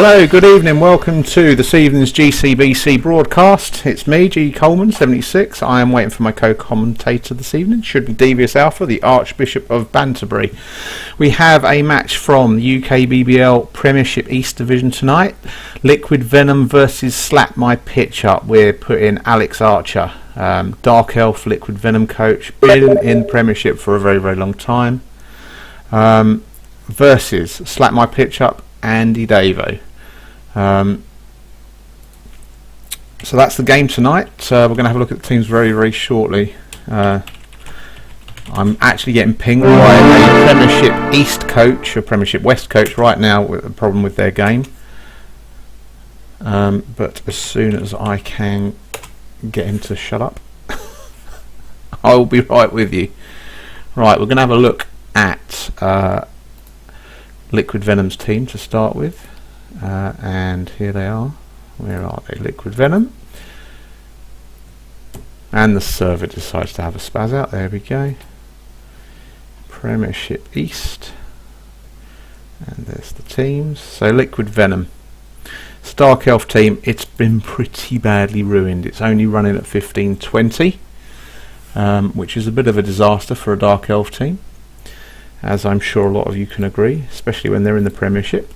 Hello, good evening, welcome to this evening's GCBC broadcast. It's me, G. Coleman, 76. I am waiting for my co-commentator this evening. Should be Devious Alpha, the Archbishop of Banterbury. We have a match from the UKBBL Premiership East Division tonight. Liquid Venom versus Slap My Pitch Up. We're putting Alex Archer, Dark Elf Liquid Venom coach, been in Premiership for a very, very long time, versus Slap My Pitch Up, Andy Davo. So that's the game tonight. We're going to have a look at the teams very, very shortly. I'm actually getting pinged by a Premiership East coach, a Premiership West coach right now with a problem with their game. But as soon as I can get him to shut up, I will be right with you. Right, we're going to have a look at Liquid Venom's team to start with. And here they are. Where are they? Liquid Venom. And the server decides to have a spaz out. There we go. Premiership East. And there's the teams. So Liquid Venom. Dark Elf team, it's been pretty badly ruined. It's only running at 15-20, which is a bit of a disaster for a Dark Elf team, as I'm sure a lot of you can agree, especially when they're in the Premiership.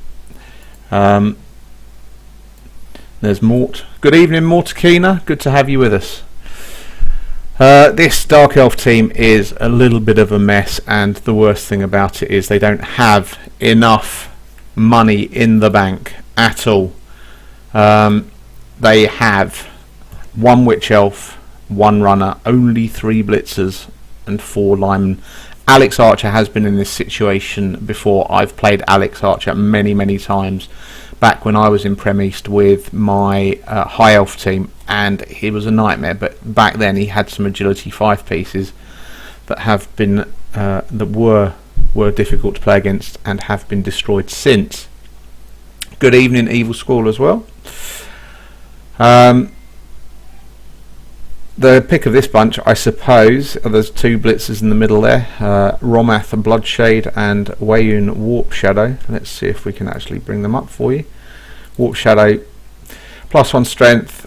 There's Mort. Good evening, Mortakina. Good to have you with us. This Dark Elf team is a little bit of a mess, and the worst thing about it is they don't have enough money in the bank at all. They have one Witch Elf, one Runner, only 3 Blitzers and 4 Linemen. Alex Archer has been in this situation before. I've played Alex Archer many, many times back when I was in Prem East with my High Elf team, and he was a nightmare. But back then he had some Agility 5 pieces that have been that were difficult to play against and have been destroyed since. Good evening, Evil Squall, as well. The pick of this bunch, I suppose, there's 2 Blitzers in the middle there, Romath Bloodshade and Wayun Warp Shadow. Let's see if we can actually bring them up for you. Warp Shadow, +1 strength,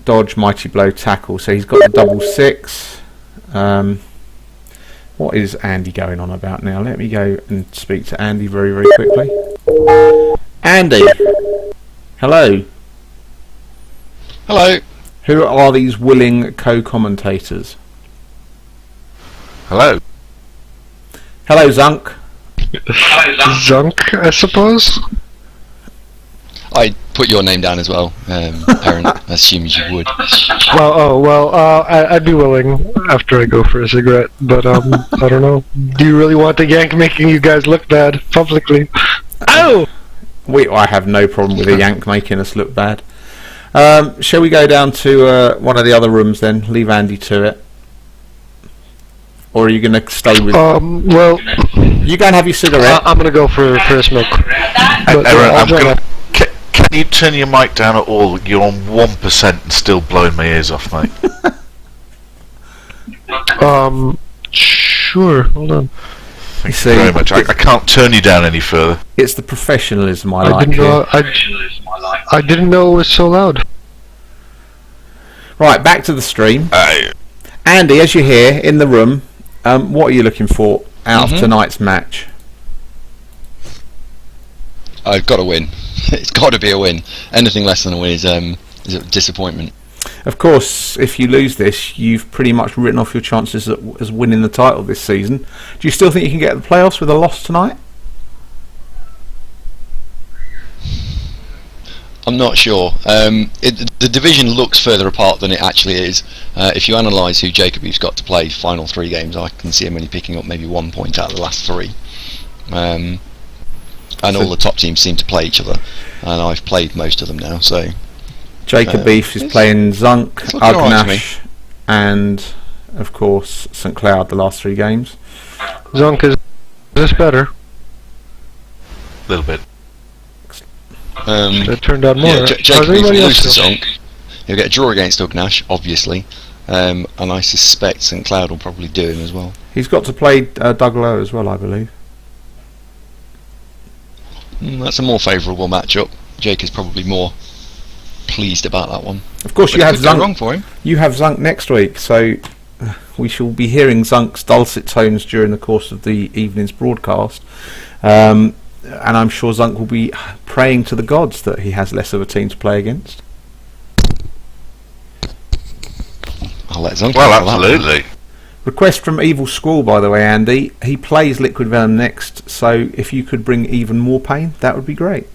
dodge, mighty blow, tackle. So he's got the double 6. What is Andy going on about now? Let me go and speak to Andy very, very quickly. Andy, hello. Hello. Who are these willing co-commentators? Hello. Hello, Zunk. Zunk, I suppose? I put your name down as well, Aaron. I assumed you would. I'd be willing after I go for a cigarette, but I don't know. Do you really want the yank making you guys look bad publicly? Oh! I have no problem with a yank making us look bad. Shall we go down to one of the other rooms then? Leave Andy to it. Or are you going to stay with... well... You go and have your cigarette. I'm going to go for a smoke. Aaron, can you turn your mic down at all? You're on 1% and still blowing my ears off, mate. Sure. Hold on. Thank you very much. I can't turn you down any further. It's the professionalism I like. I didn't know it was so loud. Right, back to the stream. Andy, as you're here in the room, what are you looking for out of tonight's match? I've got to win. It's got to be a win. Anything less than a win is a disappointment. Of course, if you lose this, you've pretty much written off your chances as winning the title this season. Do you still think you can get the playoffs with a loss tonight? I'm not sure. The division looks further apart than it actually is. If you analyse who Jacoby's got to play final 3 games, I can see him only picking up maybe 1 point out of the last 3. And all the top teams seem to play each other, and I've played most of them now. So Jacob Beef is playing Zunk, Ugnash, and of course St Cloud the last 3 games. Zunk, is this better? A little bit. It turned out more. Yeah, Jacob Beef will lose to Zunk. He'll get a draw against Ugnash, obviously, and I suspect St Cloud will probably do him as well. He's got to play Doug Lowe as well, I believe. That's a more favourable matchup. Jake is probably more pleased about that one. Of course, But you it have could go Zunk. wrong for him. You have Zunk next week, so we shall be hearing Zunk's dulcet tones during the course of the evening's broadcast. And I'm sure Zunk will be praying to the gods that he has less of a team to play against. I'll let Zunk. Well, handle that one. absolutely. Request from Evil Squall, by the way, Andy. He plays Liquid Venom next, so if you could bring even more pain, that would be great.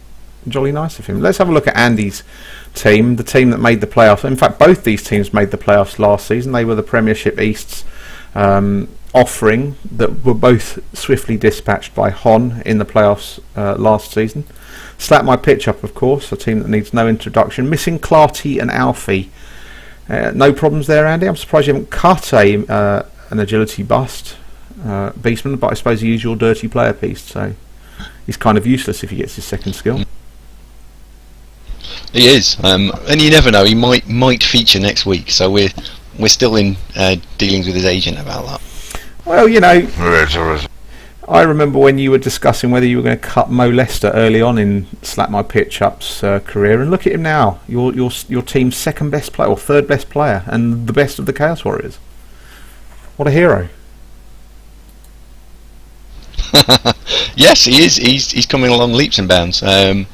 Jolly nice of him. Let's have a look at Andy's team, the team that made the playoffs. In fact, both these teams made the playoffs last season. They were the Premiership East's offering that were both swiftly dispatched by Hon in the playoffs last season. Slap My Pitch Up, of course, a team that needs no introduction. Missing Clarty and Alfie. No problems there, Andy. I'm surprised you haven't cut an agility bust, Beastman, but I suppose he used your dirty player piece, so he's kind of useless if he gets his second skill. He is, and you never know. He might feature next week. So we're still in dealings with his agent about that. Well, you know, I remember when you were discussing whether you were going to cut Mo Lester early on in Slap My Pitch Up's career, and look at him now. Your team's second best player or third best player, and the best of the Chaos Warriors. What a hero! Yes, he is. He's coming along leaps and bounds. I'm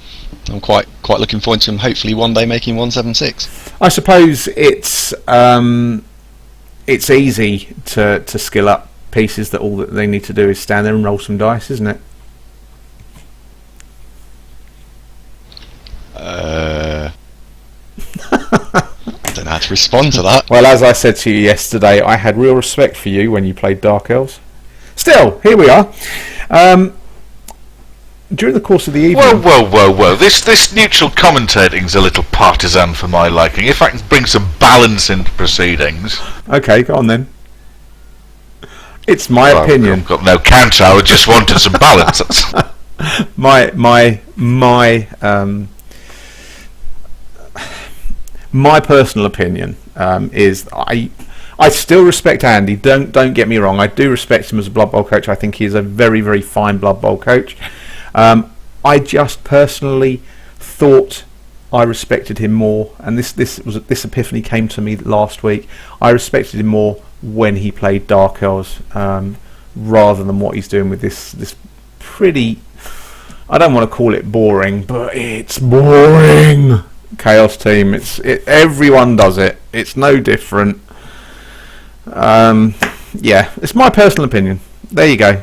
quite looking forward to him. Hopefully, one day making 176. I suppose it's easy to skill up pieces that all that they need to do is stand there and roll some dice, isn't it? I don't know how to respond to that. Well, as I said to you yesterday, I had real respect for you when you played Dark Elves. Still, here we are. During the course of the evening... Whoa. This neutral commentating's a little partisan for my liking. If I can bring some balance into proceedings... Okay, go on then. It's my opinion. I've got no counter, I just wanted some balance. My personal opinion is I still respect Andy. Don't get me wrong. I do respect him as a Blood Bowl coach. I think he is a very, very fine Blood Bowl coach. I just personally thought I respected him more, and this epiphany came to me last week. I respected him more when he played Dark Elves rather than what he's doing with this pretty, I don't want to call it boring, but it's boring Chaos team. Everyone does it. It's no different. Yeah, it's my personal opinion. There you go.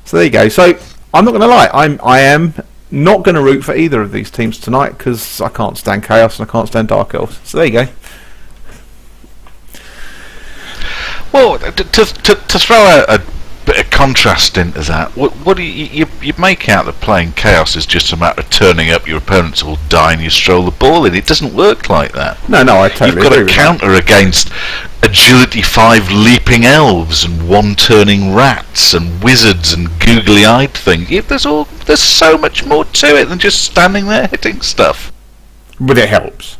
So I'm not going to lie. I am not going to root for either of these teams tonight because I can't stand Chaos and I can't stand Dark Elves. So there you go. Well, to throw a bit of contrast into that, what do you make out that playing Chaos is just a matter of turning up, your opponents will die and you stroll the ball in? It doesn't work like that. No, I totally You've got agree a with counter against Agility 5 leaping elves and one turning rats and wizards and googly-eyed things. There's so much more to it than just standing there hitting stuff. that. But it helps.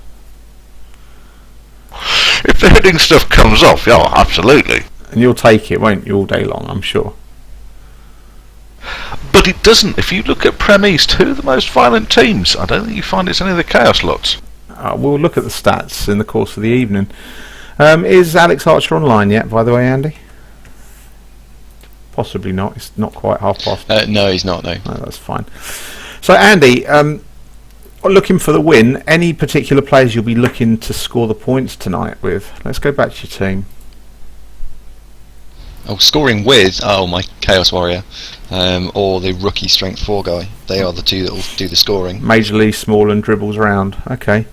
If the hitting stuff comes off, yeah, absolutely. And you'll take it, won't you, all day long, I'm sure. But it doesn't. If you look at Prem East, who are the most violent teams? I don't think you find it's any of the Chaos lots. We'll look at the stats in the course of the evening. Is Alex Archer online yet, by the way, Andy? Possibly not. It's not quite past. No, he's not. No, that's fine. So, Andy, looking for the win. Any particular players you'll be looking to score the points tonight with? Let's go back to your team. Oh, scoring with my Chaos Warrior, or the rookie Strength 4 guy. They are the two that will do the scoring. Major League Small and dribbles around. Okay.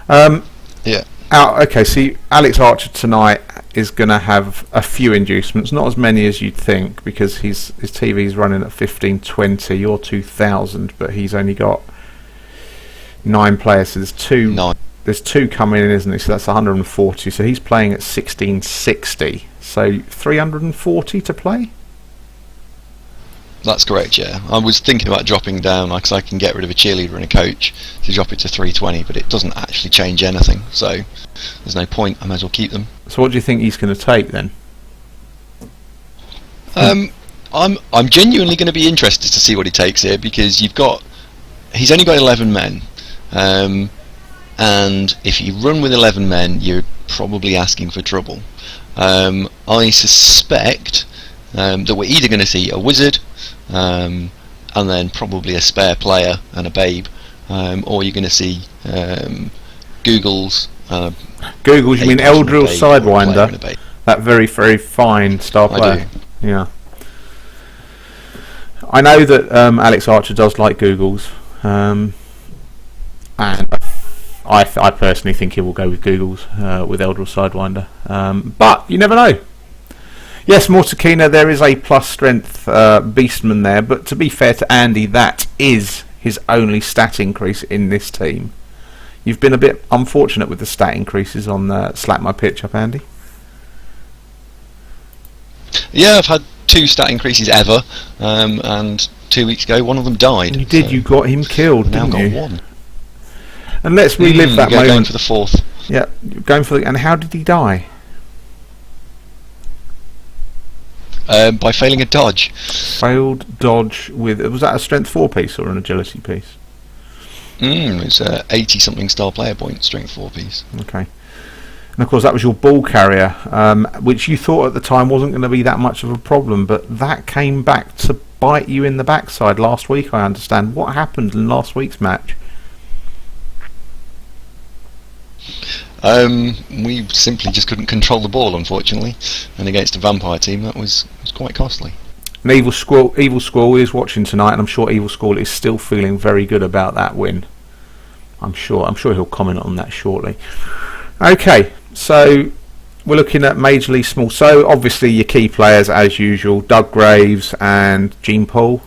Yeah. Okay, see, Alex Archer tonight is going to have a few inducements, not as many as you'd think, because his TV's running at 1520 or 2000, but he's only got 9 players, so there's two. 9. There's 2 coming in, isn't he? So that's 140. So he's playing at 1660. So 340 to play. That's correct, yeah. I was thinking about dropping down because I can get rid of a cheerleader and a coach to drop it to 320, but it doesn't actually change anything, so there's no point. I might as well keep them. So what do you think he's going to take then? I'm genuinely going to be interested to see what he takes here, because you've got he's only got 11 men, and if you run with 11 men, you're probably asking for trouble. I suspect that we're either going to see a wizard, and then probably a spare player and a babe, or you're going to see Google's. Google's, you mean Eldril Sidewinder? Sidewinder? That very, very fine star player. I do. Yeah. I know that Alex Archer does like Google's, and I personally think he will go with Google's with Eldril Sidewinder. But you never know. Yes, Mortakina, there is a plus strength beastman there, but to be fair to Andy, that is his only stat increase in this team. You've been a bit unfortunate with the stat increases on Slap My Pitch Up, Andy. Yeah, I've had 2 stat increases ever, and 2 weeks ago one of them died. You did, so you got him killed, now didn't you? Got one. And let's relive that moment. Going for the 4th. Yeah, going for the... And how did he die? By failing a dodge. Failed dodge with... Was that a strength 4 piece or an agility piece? It's a 80 something star player point strength 4 piece. Okay. And of course that was your ball carrier, which you thought at the time wasn't going to be that much of a problem, but that came back to bite you in the backside last week, I understand. What happened in last week's match? We simply just couldn't control the ball, unfortunately, and against a vampire team that was quite costly. And Evil Squall is watching tonight, and I'm sure Evil Squall is still feeling very good about that win. I'm sure he'll comment on that shortly. Okay, so we're looking at Major League Small. So obviously your key players as usual, Doug Graves and Gene Paul.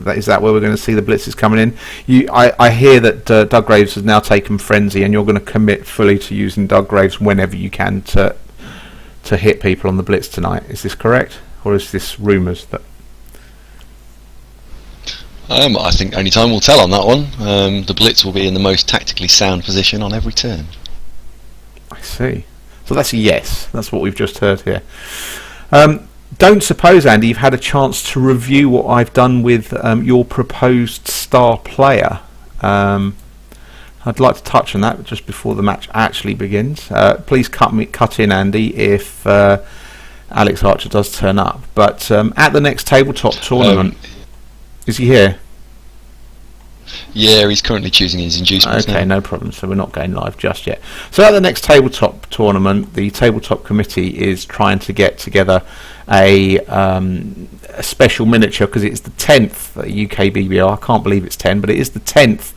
Is that where we're going to see the blitzes coming in? I hear that Doug Graves has now taken Frenzy, and you're going to commit fully to using Doug Graves whenever you can to hit people on the blitz tonight. Is this correct, or is this rumours that? I think only time will tell on that one. The blitz will be in the most tactically sound position on every turn. I see. So that's a yes. That's what we've just heard here. Don't suppose, Andy, you've had a chance to review what I've done with your proposed star player. I'd like to touch on that just before the match actually begins. Please cut in, Andy, if Alex Archer does turn up. But at the next tabletop tournament, is he here? Yeah, he's currently choosing his inducements. Okay, now. no problem. So we're not going live just yet. So at the next tabletop tournament, the tabletop committee is trying to get together a special miniature, because it's the 10th UKBBL. I can't believe it's 10, but it is the 10th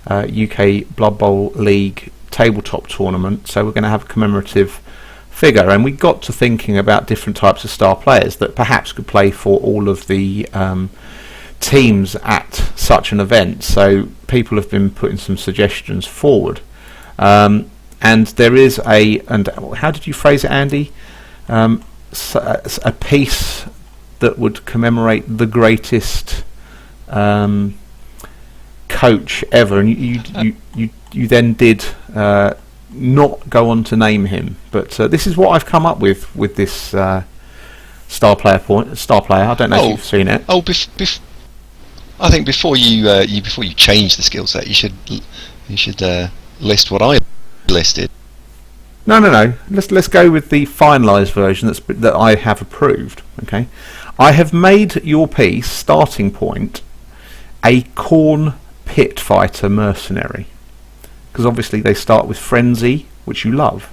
UK Blood Bowl League tabletop tournament. So we're going to have a commemorative figure, and we got to thinking about different types of star players that perhaps could play for all of the teams at such an event. So people have been putting some suggestions forward, and there is and how did you phrase it, Andy? A piece that would commemorate the greatest coach ever, and you then did not go on to name him, but this is what I've come up with this star player. I don't know if you've seen it. I think before you change the skill set, you should list what I listed. No. Let's go with the finalised version that I have approved. Okay, I have made your piece starting point a Corn Pit Fighter mercenary, because obviously they start with Frenzy, which you love.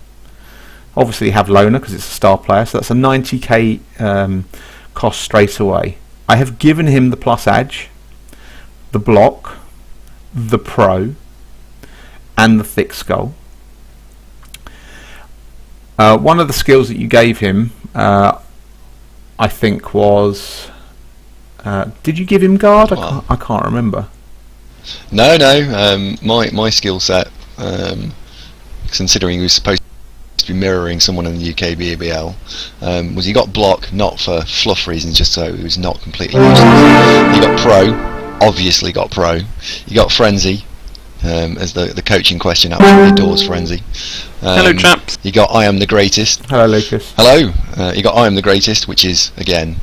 Obviously you have Loner because it's a star player, so that's a 90k cost straight away. I have given him the plus edge, the block, the pro, and the thick skull. One of the skills that you gave him, I think, was... did you give him guard? I can't remember. No. My skill set, considering he was supposed to be mirroring someone in the UKBBL, was he got block, not for fluff reasons, just so he was not completely useless. He got pro, obviously got pro. He got frenzy, as the coaching question absolutely adores frenzy. Hello, chaps. He got I am the greatest. Hello, Lucas. Hello. He got I am the greatest, which is again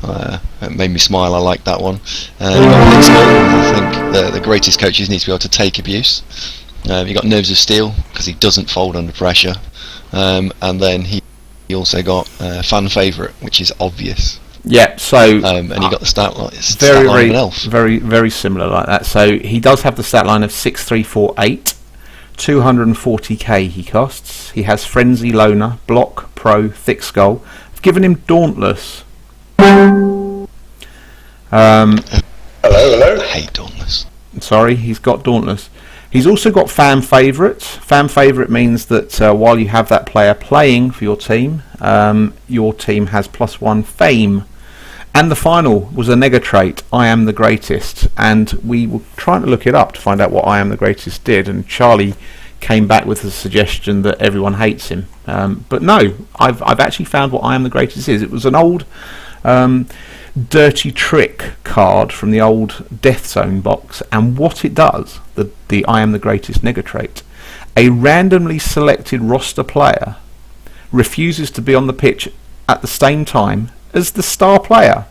It made me smile. I like that one. I think the greatest coaches need to be able to take abuse. He got nerves of steel because he doesn't fold under pressure, and then he also got fan favourite, which is obvious. Yeah, so and he got the stat line of an elf. Very similar like that. So he does have the stat line of 6348, 240k he costs. He has Frenzy, Loner, Block, Pro, Thick Skull. I've given him Dauntless. Hello. I hate Dauntless. Sorry, he's got Dauntless. He's also got Fan Favourite. Fan Favourite means that while you have that player playing for your team has +1 fame. And the final was a nega trait, I am the greatest. And we were trying to look it up to find out what I am the greatest did. And Charlie came back with the suggestion that everyone hates him. But no, I've actually found what I am the greatest is. It was an old dirty trick card from the old Death Zone box, and what it does, the I am the greatest nega trait, a randomly selected roster player refuses to be on the pitch at the same time as the star player.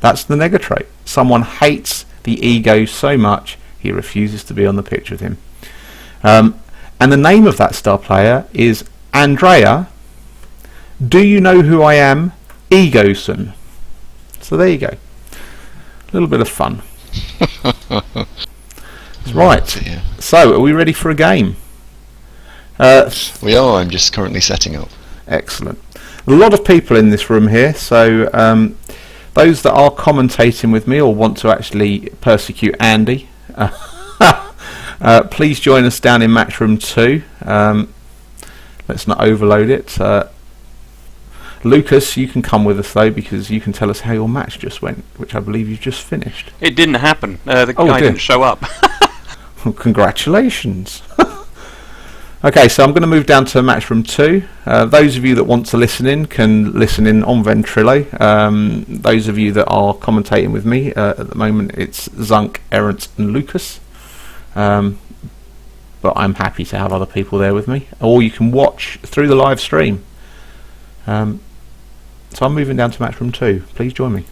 That's the nega trait. Someone hates the ego so much he refuses to be on the pitch with him. And the name of that star player is Andrea. Do you know who I am? Egoson. So there you go. A little bit of fun. Right. Yeah. So are we ready for a game? We are. I'm just currently setting up. Excellent. A lot of people in this room here, so those that are commentating with me or want to actually persecute Andy, please join us down in match room 2. Let's not overload it. Lucas, you can come with us though, because you can tell us how your match just went, which I believe you've just finished. It didn't happen. The guy didn't show up. Well, congratulations. Okay, so I'm going to move down to match room 2. Those of you that want to listen in can listen in on Ventrilo. Those of you that are commentating with me at the moment, it's Zunk, Errant and Lucas. But I'm happy to have other people there with me. Or you can watch through the live stream. So I'm moving down to match room 2. Please join me.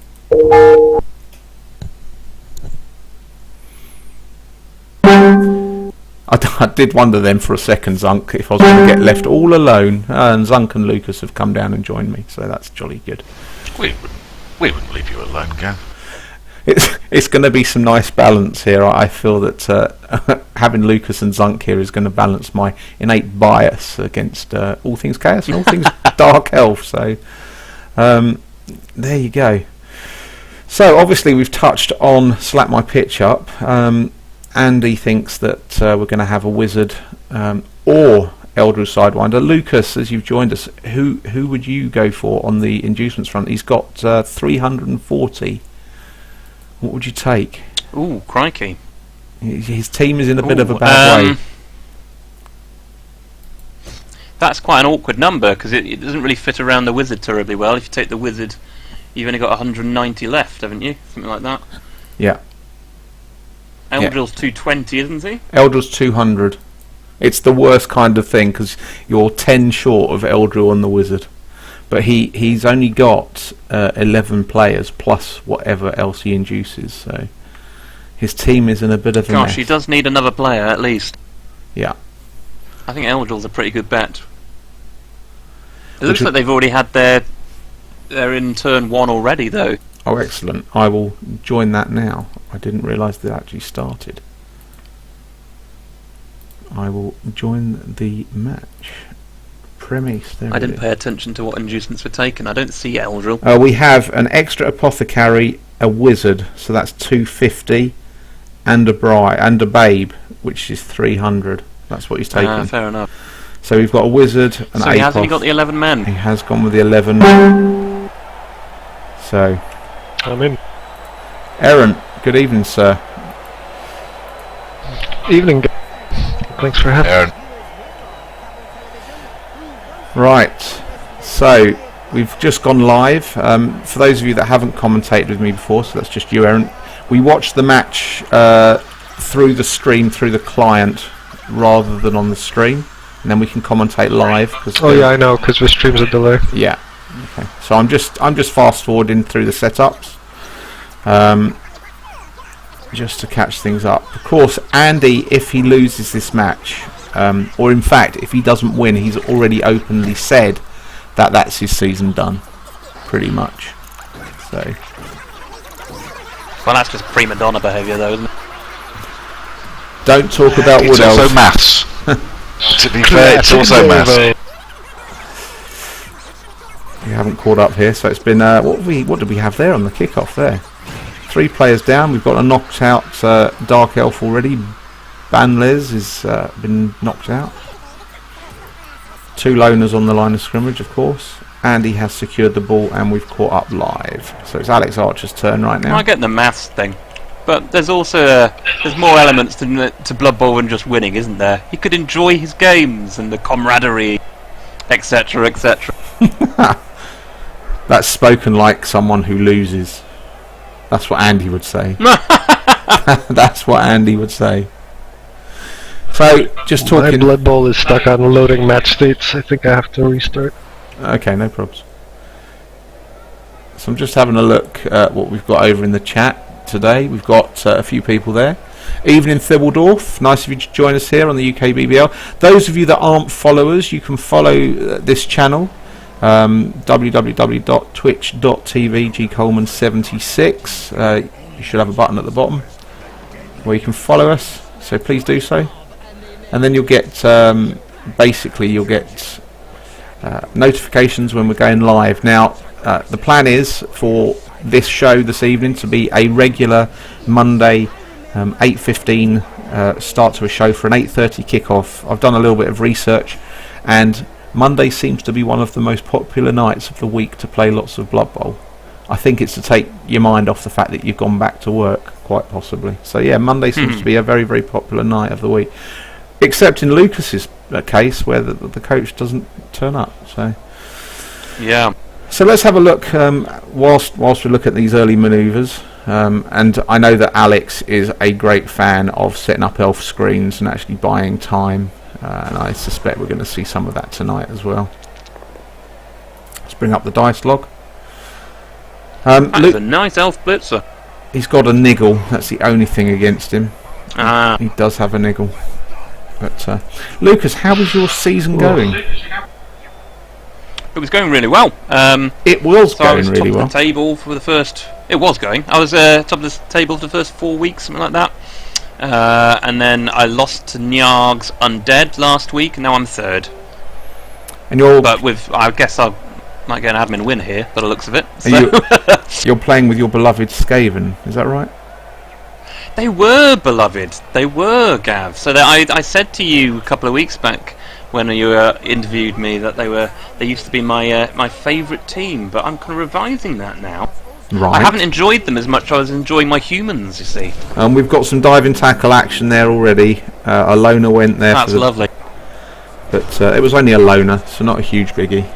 I did wonder then for a second, Zunk, if I was going to get left all alone. And Zunk and Lucas have come down and joined me, so that's jolly good. We wouldn't leave you alone, Gav. It's going to be some nice balance here. I feel that having Lucas and Zunk here is going to balance my innate bias against all things chaos and all things dark elf. So there you go. So obviously we've touched on Slap My Pitch Up. Andy thinks that we're going to have a wizard or Eldril Sidewinder. Lucas, as you've joined us, who would you go for on the inducements front? He's got 340. What would you take? Ooh, crikey. His team is in a bit of a bad way. That's quite an awkward number, because it doesn't really fit around the wizard terribly well. If you take the wizard, you've only got 190 left, haven't you? Something like that. Yeah. Eldril's 220, isn't he? Eldril's 200. It's the worst kind of thing, because you're 10 short of Eldril and the wizard. But he's only got 11 players plus whatever else he induces, so his team is in a bit of a mess. Gosh, he does need another player at least. Yeah. I think Eldril's a pretty good bet. It looks like they've already had they're in turn 1 already, though. Oh, excellent. I will join that now. I didn't realise they actually started. I will join the match. Premise. I didn't pay attention to what inducements were taken. I don't see Eldril. We have an extra apothecary, a wizard, so that's 250, and a babe, which is 300. That's what he's taken. Fair enough. So we've got a wizard, an So he hasn't got the 11 men. He has gone with the 11. So I'm in. Errant, good evening, sir. Evening. Thanks for having me. Right, so we've just gone live. For those of you that haven't commentated with me before, so that's just you, Errant. We watched the match through the stream, through the client, rather than on the stream, and then we can commentate live. Oh yeah, I know, because the stream's a delay. Yeah, Okay, so I'm just fast forwarding through the setups, just to catch things up. Of course, Andy, if he loses this match, or in fact, if he doesn't win, he's already openly said that that's his season done, pretty much. So, Well, that's just prima donna behaviour, though, isn't it? don't talk about It's Wood also Elf. maths. To be fair, it's also maths. We haven't caught up here, so it's been what did we have there on the kickoff there? 3 players down. We've got a knocked out Dark Elf already. Banles has been knocked out. 2 loners on the line of scrimmage, of course. Andy has secured the ball, and we've caught up live. So it's Alex Archer's turn right now. I get the maths thing, but there's also there's more elements to Blood Bowl than just winning, isn't there? He could enjoy his games and the camaraderie, etc., etc. That's spoken like someone who loses. That's what Andy would say. That's what Andy would say. So, just My talking... Blood Bowl is stuck on loading match states. I think I have to restart. Okay, no problems. So I'm just having a look at what we've got over in the chat today. We've got a few people there. Evening Thibbledorf, nice of you to join us here on the UKBBL. Those of you that aren't followers, you can follow this channel. www.twitch.tv gcoleman76. You should have a button at the bottom where you can follow us, so please do so, and then you'll get basically you'll get notifications when we're going live. Now the plan is for this show this evening to be a regular Monday 8:15 start to a show for an 8:30 kickoff. I've done a little bit of research, and Monday seems to be one of the most popular nights of the week to play lots of Blood Bowl. I think it's to take your mind off the fact that you've gone back to work, quite possibly. So yeah, Monday seems to be a very, very popular night of the week. Except in Lucas's case, where the coach doesn't turn up. So Yeah. So let's have a look whilst we look at these early manoeuvres. And I know that Alex is a great fan of setting up elf screens and actually buying time. And I suspect we're going to see some of that tonight as well. Let's bring up the dice log. That's a nice elf blitzer. He's got a niggle. That's the only thing against him. Ah. He does have a niggle. But Lucas, how was your season going? It was going really well. It was So I going was really top well. of the table for the first. It was going. I was top of the table for the first 4 weeks, something like that. And then I lost to Nyarg's Undead last week, and now I'm 3rd. And you're But I guess I might get an admin win here, by the looks of it. you're playing with your beloved Skaven, is that right? They were beloved. They were, Gav. So I said to you a couple of weeks back when you interviewed me that they used to be my favourite team, but I'm kind of revising that now. Right. I haven't enjoyed them as much as I was enjoying my humans, you see. We've got some diving tackle action there already. A loner went there. That's lovely. But it was only a loner, so not a huge biggie.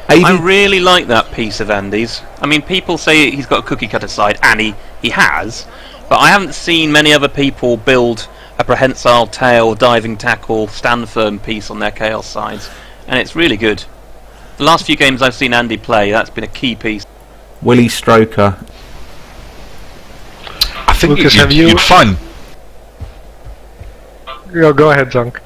I really like that piece of Andy's. I mean, people say he's got a cookie cutter side, and he has, but I haven't seen many other people build a prehensile tail, diving tackle, stand firm piece on their chaos sides, and it's really good. The last few games I've seen Andy play, that's been a key piece. Willie Stroker. I think Lucas, have you- you'd find. Go ahead, Zunk.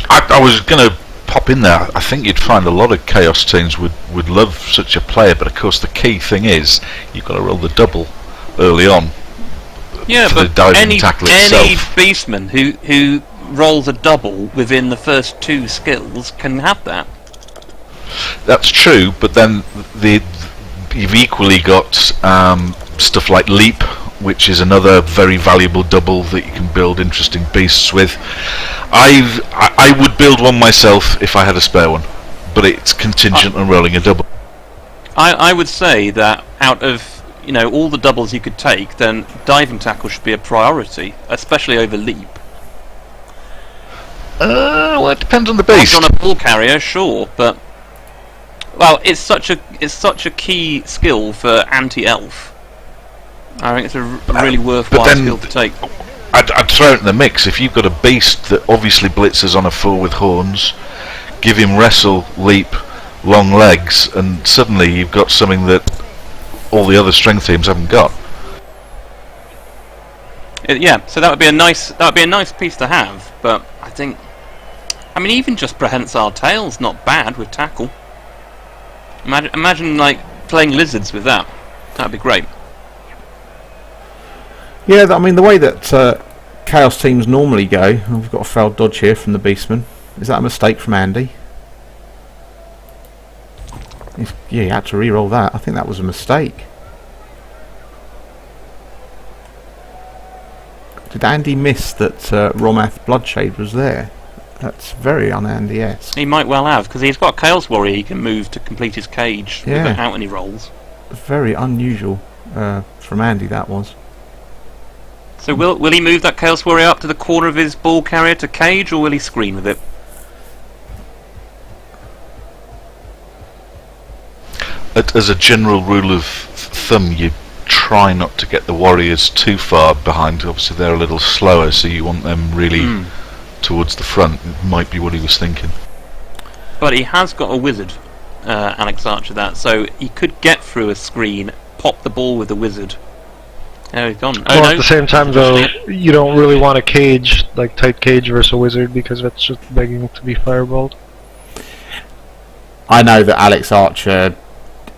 I was going to pop in there. I think you'd find a lot of Chaos teams would love such a player, but of course the key thing is you've got to roll the double early on. Yeah, for the but diving any tackle beastman who rolls a double within the first 2 skills can have that. That's true, but then you've equally got stuff like Leap, which is another very valuable double that you can build interesting beasts with. I would build one myself if I had a spare one, but it's contingent on rolling a double. I would say that out of all the doubles you could take, then diving tackle should be a priority, especially over Leap. Well, it depends on the beast. On a bull carrier, sure, but it's such a key skill for anti-elf. I think it's a really worthwhile skill to take. I'd throw it in the mix. If you've got a beast that obviously blitzes on a 4 with horns, give him wrestle, leap, long legs, and suddenly you've got something that all the other strength teams haven't got. Yeah, so that would be a nice piece to have. But I mean, even just prehensile tail's not bad with tackle. Imagine like playing lizards with that. That'd be great. Yeah, I mean, the way that Chaos teams normally go, we've got a failed dodge here from the Beastman. Is that a mistake from Andy? Yeah, he had to re-roll that. I think that was a mistake. Did Andy miss that Romath Bloodshade was there? That's very un-Andy-esque. He might well have, because he's got a Chaos Warrior he can move to complete his cage without any rolls. Very unusual from Andy, that was. So will he move that Chaos Warrior up to the corner of his ball carrier to cage, or will he screen with it? As a general rule of thumb, you try not to get the warriors too far behind. Obviously they're a little slower, so you want them really towards the front. It might be what he was thinking. But he has got a wizard, Alex Archer, so he could get through a screen, pop the ball with the wizard. Oh, he's gone. Well, at the same time, though, you don't really want a cage, like tight cage versus a wizard, because that's just begging to be fireballed. I know that Alex Archer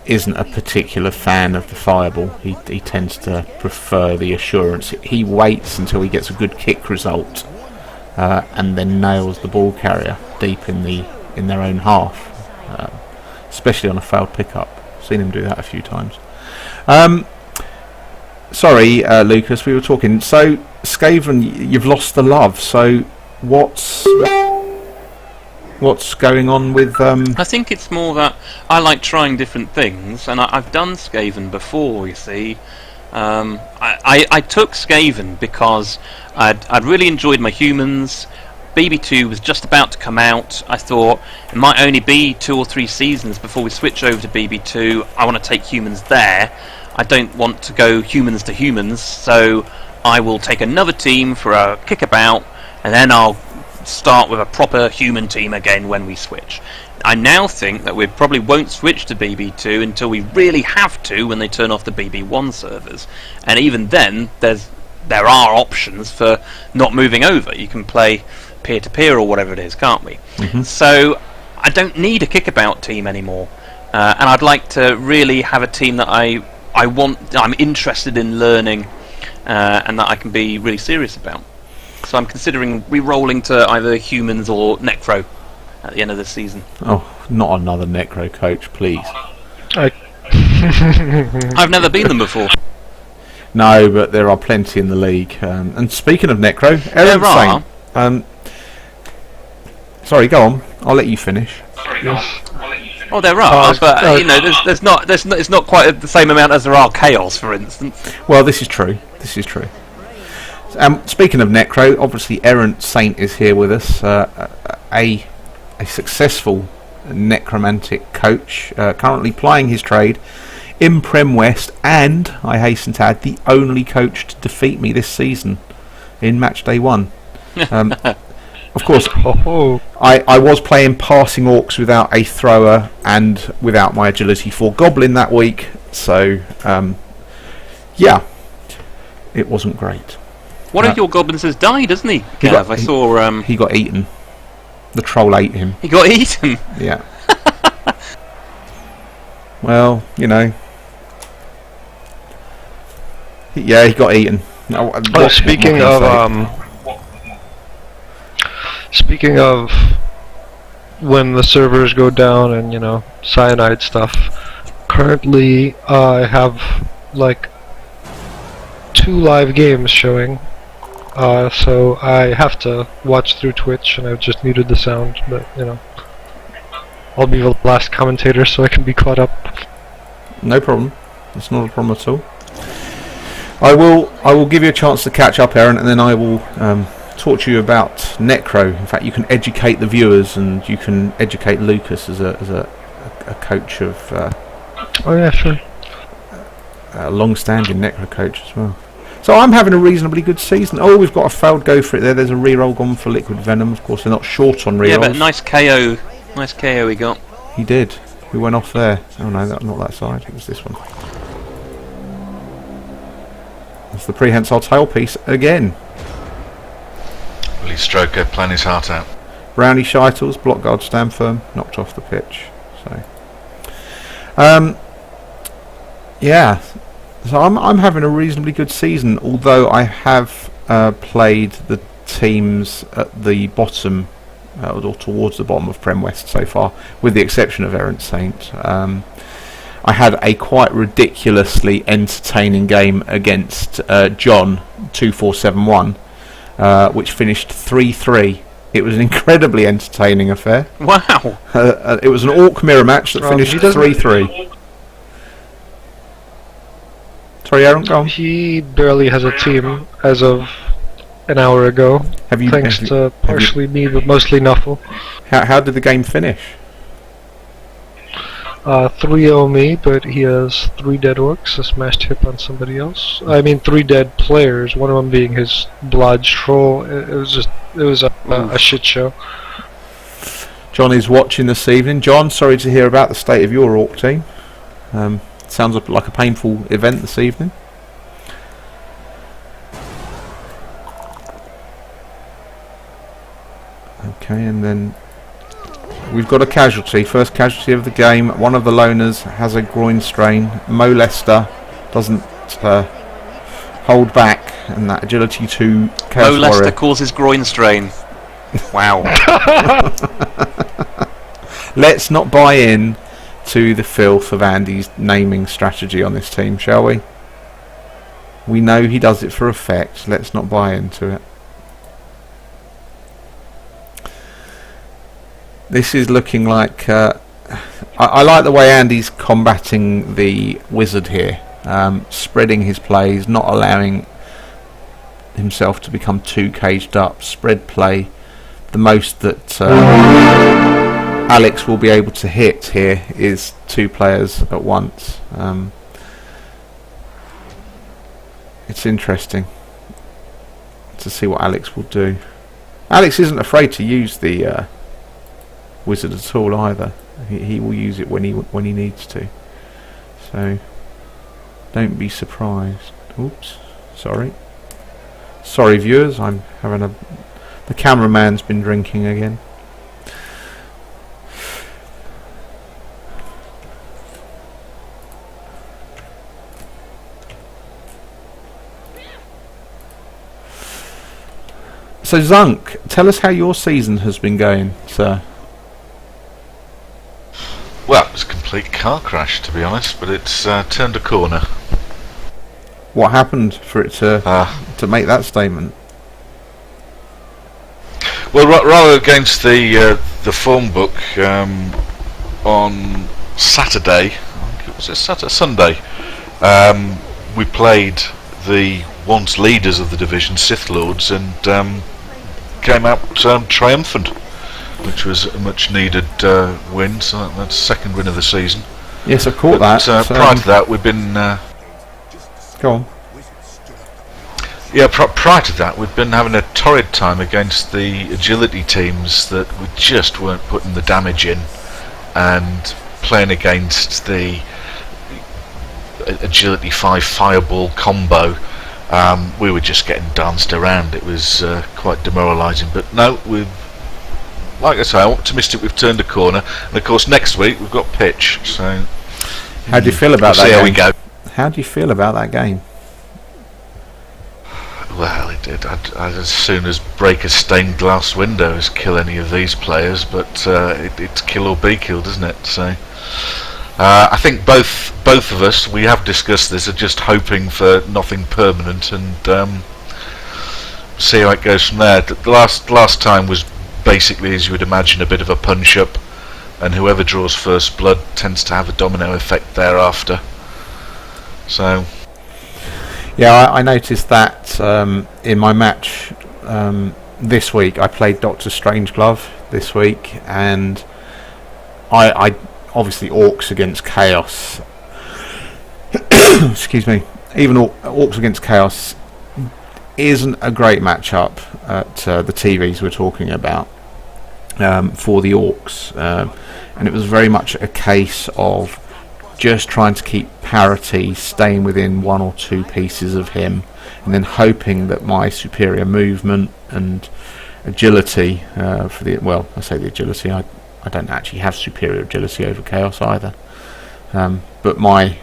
isn't a particular fan of the fireball. He tends to prefer the assurance. He waits until he gets a good kick result, and then nails the ball carrier deep in their own half, especially on a failed pickup. Seen him do that a few times. Sorry, Lucas, we were talking. So, Skaven, you've lost the love. So, what's going on with... I think it's more that I like trying different things, and I've done Skaven before, you see. I took Skaven because I'd really enjoyed my humans. BB2 was just about to come out. I thought it might only be 2 or 3 seasons before we switch over to BB2. I want to take humans there. I don't want to go humans to humans, so I will take another team for a kickabout, and then I'll start with a proper human team again when we switch. I now think that we probably won't switch to BB2 until we really have to, when they turn off the BB1 servers. And even then, there are options for not moving over. You can play peer-to-peer or whatever it is, can't we? Mm-hmm. So I don't need a kickabout team anymore, and I'd like to really have a team that I'm interested in learning, and that I can be really serious about. So I'm considering re-rolling to either humans or Necro at the end of this season. Oh, not another Necro coach, please. I've never been them before. No, but there are plenty in the league. And speaking of Necro, Aaron Saint. Sorry, go on. I'll let you finish. Oh, there are, but it's not quite the same amount as there are Chaos, for instance. Well, this is true. Speaking of Necro, obviously Errant Saint is here with us, a successful necromantic coach, currently plying his trade in Prem West, and, I hasten to add, the only coach to defeat me this season in match day 1. Of course, I was playing passing orcs without a thrower and without my agility 4 goblin that week, so yeah, it wasn't great. One of your goblins has died, hasn't he? I saw. He got eaten. The troll ate him. He got eaten? Yeah. Well, you know. Yeah, he got eaten. Speaking of when the servers go down and, cyanide stuff, currently I have, 2 live games showing, so I have to watch through Twitch, and I've just muted the sound, but, I'll be the last commentator so I can be caught up. No problem. It's not a problem at all. I will give you a chance to catch up, Aaron, and then I will talk to you about Necro. In fact, you can educate the viewers, and you can educate Lucas as a coach of. Oh yeah, sure. A long-standing Necro coach as well. So I'm having a reasonably good season. Oh, we've got a failed go for it there. There's a reroll gone for Liquid Venom. Of course, they're not short on rerolls. Yeah, but nice KO he got. He did. Who went off there? Oh no, not that side. It was this one. That's the prehensile tailpiece again. Willie Stroker playing his heart out. Brownie Scheitels, block guard stand firm, knocked off the pitch. So, yeah. So I'm having a reasonably good season, although I have played the teams at the bottom, or towards the bottom of Prem West so far, with the exception of Errant Saint. I had a quite ridiculously entertaining game against John 2471, which finished 3-3. It was an incredibly entertaining affair. Wow! It was an Orc mirror match that finished 3-3. Sorry, Aaron, go on. He barely has a team as of an hour ago. Thanks to partially me, but mostly Nuffle. How did the game finish? 3-0 me, but he has 3 dead orcs, a smashed hip on somebody else. I mean 3 dead players, one of them being his blood troll. It was a shit show. John is watching this evening. John, sorry to hear about the state of your orc team. Sounds like a painful event this evening. Okay, and then we've got a casualty. First casualty of the game. One of the loners has a groin strain. Mo Lester doesn't hold back, and that agility 2 Chaos Mo Lester Warrior. causes groin strain. Wow. Let's not buy in to the filth of Andy's naming strategy on this team, shall we? We know he does it for effect. Let's not buy into it. This is looking like... I like the way Andy's combating the wizard here. Spreading his plays, not allowing himself to become too caged up. Spread play. The most that Alex will be able to hit here is 2 players at once. It's interesting to see what Alex will do. Alex isn't afraid to use the wizard at all either. He will use it when he needs to. So don't be surprised. Oops, sorry viewers, I'm having the cameraman's been drinking again. So Zunk, tell us how your season has been going, sir. Well, it's a complete car crash, to be honest, but it's turned a corner. What happened for it to make that statement? Well, rather against the form book on Saturday, I think it was Sunday, we played the once leaders of the division, Sith Lords, and came out triumphant, which was a much needed win. So that's the second win of the season. Yes, I caught that. Prior to that, we've been go on. Yeah, prior to that, we'd been having a torrid time against the agility teams that we just weren't putting the damage in, and playing against the agility 5 fireball combo. We were just getting danced around. It was quite demoralising. But no, like I say, I'm optimistic we've turned a corner. And of course, next week we've got pitch. So, how do you feel about that? See game? how we go. How do you feel about that game? Well, I'd as soon as break a stained glass window as kill any of these players. But it's kill or be killed, isn't it? So. I think both of us, we have discussed this, are just hoping for nothing permanent and see how it goes from there. The last time was basically, as you would imagine, a bit of a punch up, and whoever draws first blood tends to have a domino effect thereafter. So yeah, I noticed that in my match this week. I played Dr. Strangeglove this week, and I obviously orcs against chaos. Excuse me. Even orcs against chaos isn't a great matchup at the TVs we're talking about. for the Orcs, and it was very much a case of just trying to keep parity, staying within 1 or 2 pieces of him, and then hoping that my superior movement and agility for the, well, I say the agility, I don't actually have superior agility over Chaos either, but my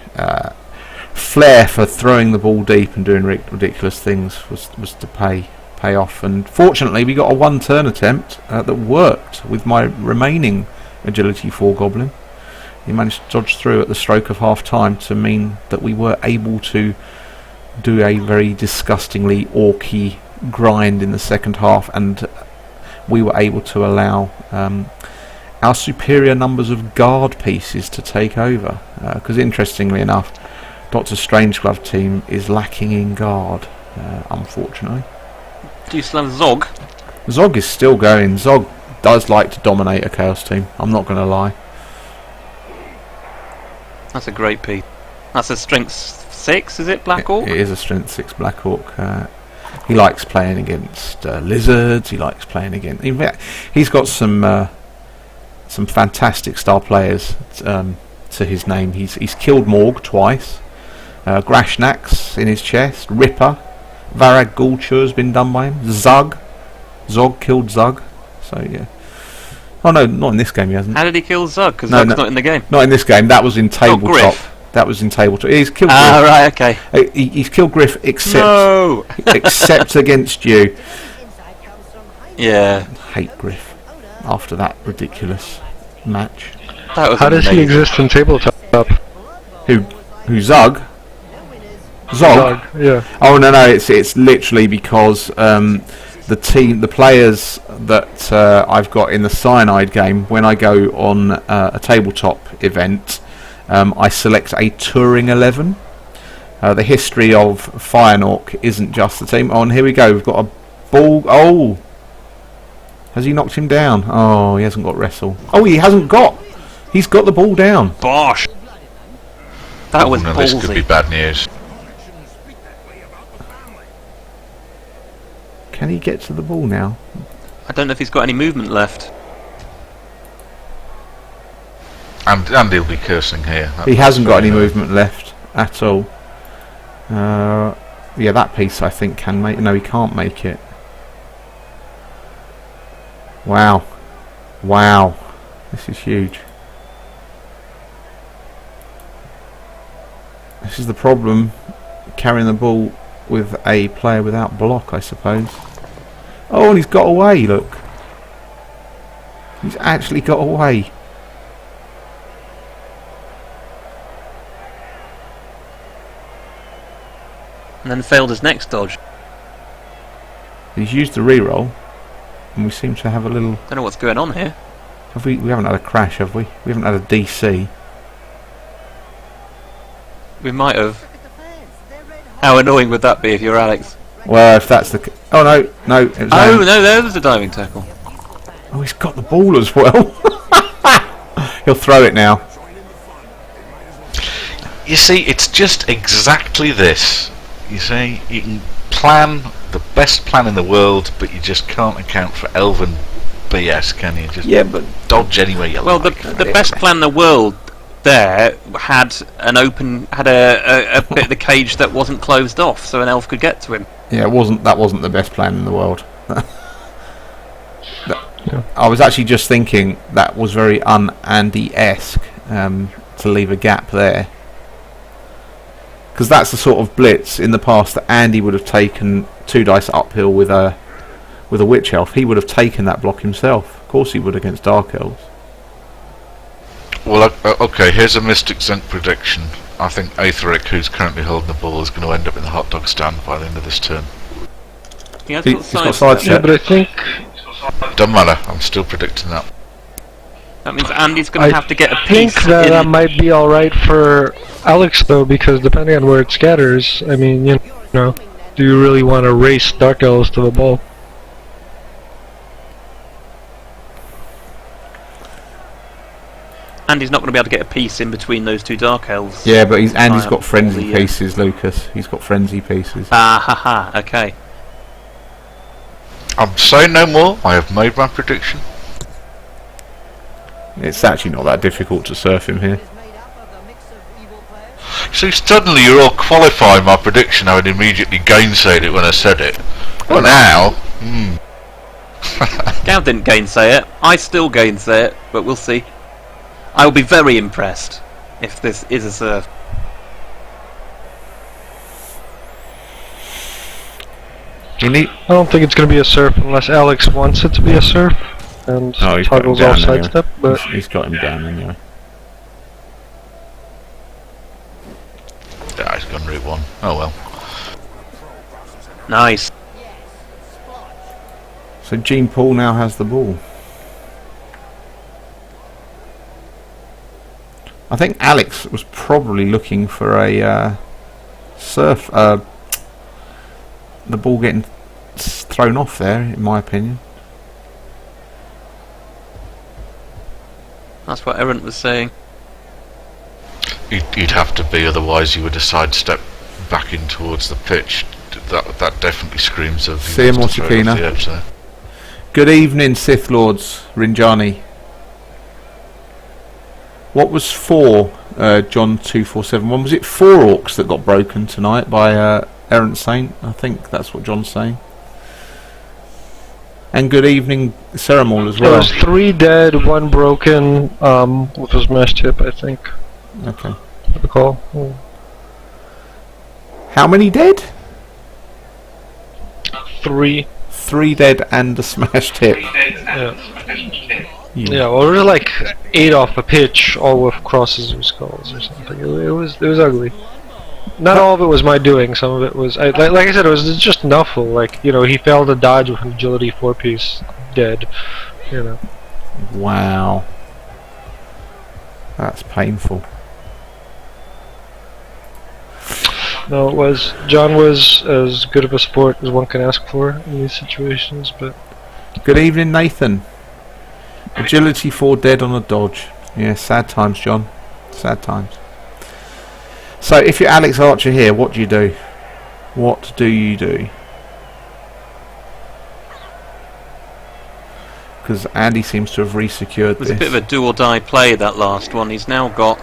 flair for throwing the ball deep and doing ridiculous things was to pay off. And fortunately we got a 1-turn attempt that worked with my remaining agility 4 goblin. He managed to dodge through at the stroke of half time to mean that we were able to do a very disgustingly orky grind in the second half, and we were able to allow our superior numbers of guard pieces to take over, because interestingly enough, Dr. Strangeglove team is lacking in guard, unfortunately. Do you still have Zog? Zog is still going. Zog does like to dominate a Chaos team, I'm not going to lie. That's a great piece. That's a strength 6, is it, Black Orc? It is a strength 6 Black Orc. He likes playing against lizards. He likes playing against. In fact, he's got some fantastic star players to his name. He's killed Morg twice. Grashnax in his chest. Ripper. Varag Gulchur's been done by him. Zug killed Zug. So yeah. Oh no, not in this game he hasn't. How did he kill Zug? Because Zug's not in the game. Not in this game. That was in tabletop. Griff. That was in tabletop. He's killed Griff. Ah, right, okay. He's killed Griff except No! except against you. Yeah. Hate Griff after that ridiculous match. That was How does he amazing. exist in tabletop? Who Zug? Zog? Yeah. Oh no, it's literally because the players that I've got in the Cyanide game, when I go on a tabletop event, I select a touring 11. The history of Firenork isn't just the team. Oh, and here we go. We've got a ball. Oh, has he knocked him down? Oh, he hasn't got wrestle. Oh, he hasn't got. He's got the ball down. Bosh! That was no, ballsy. this could be bad news. Can he get to the ball now? I don't know if he's got any movement left. And he'll be cursing here. He hasn't got any movement left at all. Yeah, that piece I think can make. No, he can't make it. Wow. Wow. This is huge. This is the problem, carrying the ball with a player without block, I suppose. Oh, and he's got away, look. He's actually got away. And then failed his next dodge. He's used the reroll, and we seem to have a little... Don't know what's going on here. Have we haven't had a crash, have we? We haven't had a DC. We might have. How annoying would that be if you're Alex? Well, if that's the... Oh, no. It was Oh, no, there was a diving tackle. Oh, he's got the ball as well. He'll throw it now. You see, it's just exactly this. You see, you can plan the best plan in the world, but you just can't account for elven BS, can you? Just but dodge anywhere you Well, like. the best plan in the world there had a bit of the cage that wasn't closed off, so an elf could get to him. yeah, that wasn't the best plan in the world. I was actually just thinking that was very un-Andy-esque to leave a gap there. Because that's the sort of blitz in the past that Andy would have taken 2 dice uphill with a witch elf. He would have taken that block himself. Of course he would against dark elves. Well, okay, here's a Mystic Zenk prediction. I think Aetheric, who's currently holding the ball, is going to end up in the hot dog stand by the end of this turn. He has He's got sidestep. Yeah, but I think Doesn't matter, I'm still predicting that. That means Andy's going to have to get a I think piece that in. might be alright for Alex though, because depending on where it scatters, I mean, you know, do you really want to race Dark Elves to the ball? Andy's not going to be able to get a piece in between those 2 dark elves. Yeah, but Andy's got frenzy the, pieces, Lucas. He's got frenzy pieces. Ah, haha, okay. I'm saying no more, I have made my prediction. It's actually not that difficult to surf him here. So suddenly you're all qualifying my prediction. I would immediately gainsaid it when I said it. Well, now... Gav didn't gainsay it. I still gainsay it, but we'll see. I will be very impressed if this is a surf. I don't think it's going to be a surf unless Alex wants it to be a surf and toggles off sidestep. But he's got him down anyway. Yeah, he's gone route 1. Oh well. Nice. So Jean Paul now has the ball. I think Alex was probably looking for a surf. The ball getting thrown off there, in my opinion. That's what Errant was saying. You'd have to be, otherwise you would have sidestepped back in towards the pitch. That definitely screams of... See you, Mortikina. Good evening, Sith Lords, Rinjani. What was 4, John 2471? Was it 4 orcs that got broken tonight by Errant Saint? I think that's what John's saying. And good evening, Ceramol, as well. There was 3 dead, 1 broken, with a smashed hip, I think. Okay. I recall. How many dead? 3. 3 dead and a smashed hip. Yeah, well, there were like 8 off a pitch, all with crosses or skulls or something. It was ugly. Not all of it was my doing. Some of it was, like I said, it was just Nuffle. Like, you know, he failed to dodge with an agility 4-piece, dead. You know. Wow. That's painful. No, it was. John was as good of a sport as one can ask for in these situations, but... Good evening, Nathan. Agility 4 dead on a dodge. Yeah, sad times, John. Sad times. So, if you're Alex Archer here, what do you do? What do you do? Because Andy seems to have resecured this. It was a bit of a do-or-die play, that last one. He's now got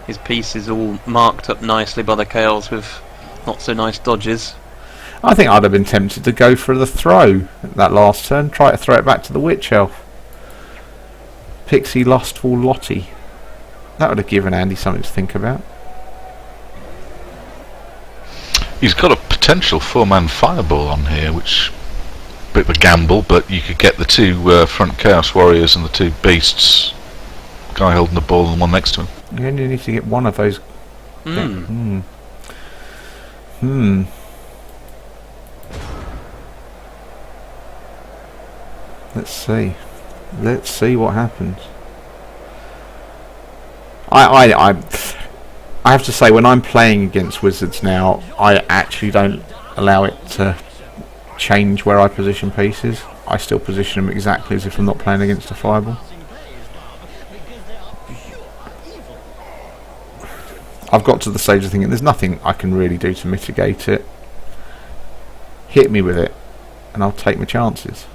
his pieces all marked up nicely by the Chaos with not so nice dodges. I think I'd have been tempted to go for the throw that last turn. Try to throw it back to the Witch Elf. Pixie Lustful Lottie. That would have given Andy something to think about. He's got a potential 4-man fireball on here, which... bit of a gamble, but you could get the 2 front Chaos Warriors and the 2 beasts. Guy holding the ball and the one next to him. You only need to get one of those. Let's see. Let's see what happens. I have to say, when I'm playing against Wizards now, I actually don't allow it to change where I position pieces. I still position them exactly as if I'm not playing against a fireball. I've got to the stage of thinking there's nothing I can really do to mitigate it. Hit me with it and I'll take my chances.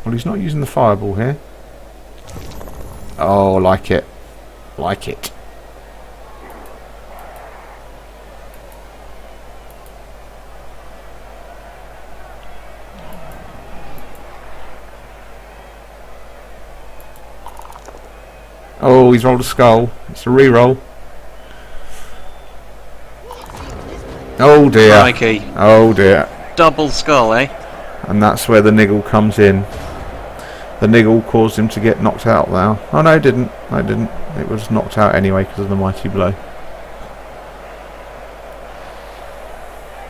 Well, he's not using the fireball here. Oh, like it. Like it. Oh, he's rolled a skull. It's a re-roll. Oh dear. Crikey. Oh dear. Double skull, eh? And that's where the niggle comes in. The niggle caused him to get knocked out now. Oh no, it didn't. No, it didn't. It was knocked out anyway because of the mighty blow.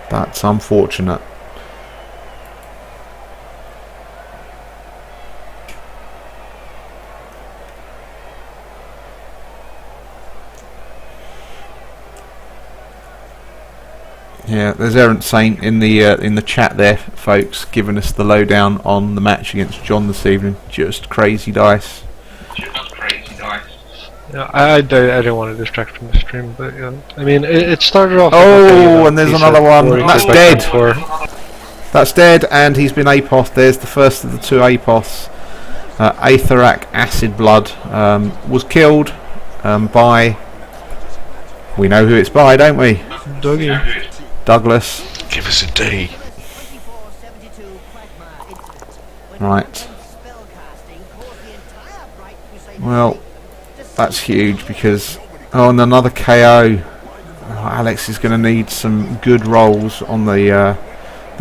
That's unfortunate. Yeah, there's Errant Saint in the chat there, folks, giving us the lowdown on the match against John this evening. Just crazy dice. Yeah, I didn't want to distract from the stream, but yeah. I mean, it started off. Oh, and there's decent another one. before he That's came back dead. on That's dead, and he's been APOS. There's the first of the two APOS. Aetherac Acid Blood was killed by... We know who it's by, don't we? Dougie. Douglas. Give us a D. Right. Well, that's huge because... Oh, and another KO. Oh, Alex is going to need some good rolls on the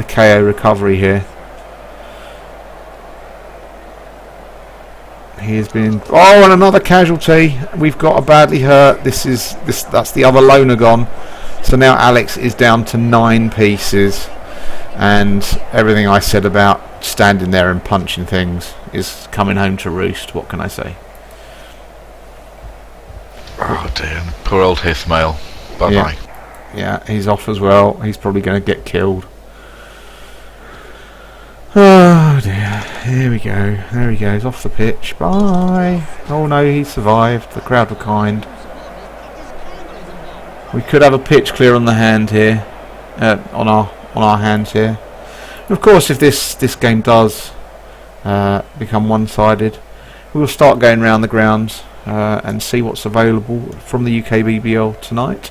KO recovery here. He has been... Oh, and another casualty. We've got a badly hurt. That's the other loner gone. So now Alex is down to 9 pieces. And everything I said about standing there and punching things is coming home to roost. What can I say? Oh dear, poor old Hithmail. Bye bye. Yeah, he's off as well. He's probably going to get killed. Oh dear. Here we go. There he goes, off the pitch. Bye. Oh no, he survived. The crowd were kind. We could have a pitch clear on the hand here, on our hands here. And of course, if this game does become one-sided, we'll start going around the grounds and see what's available from the UKBBL tonight.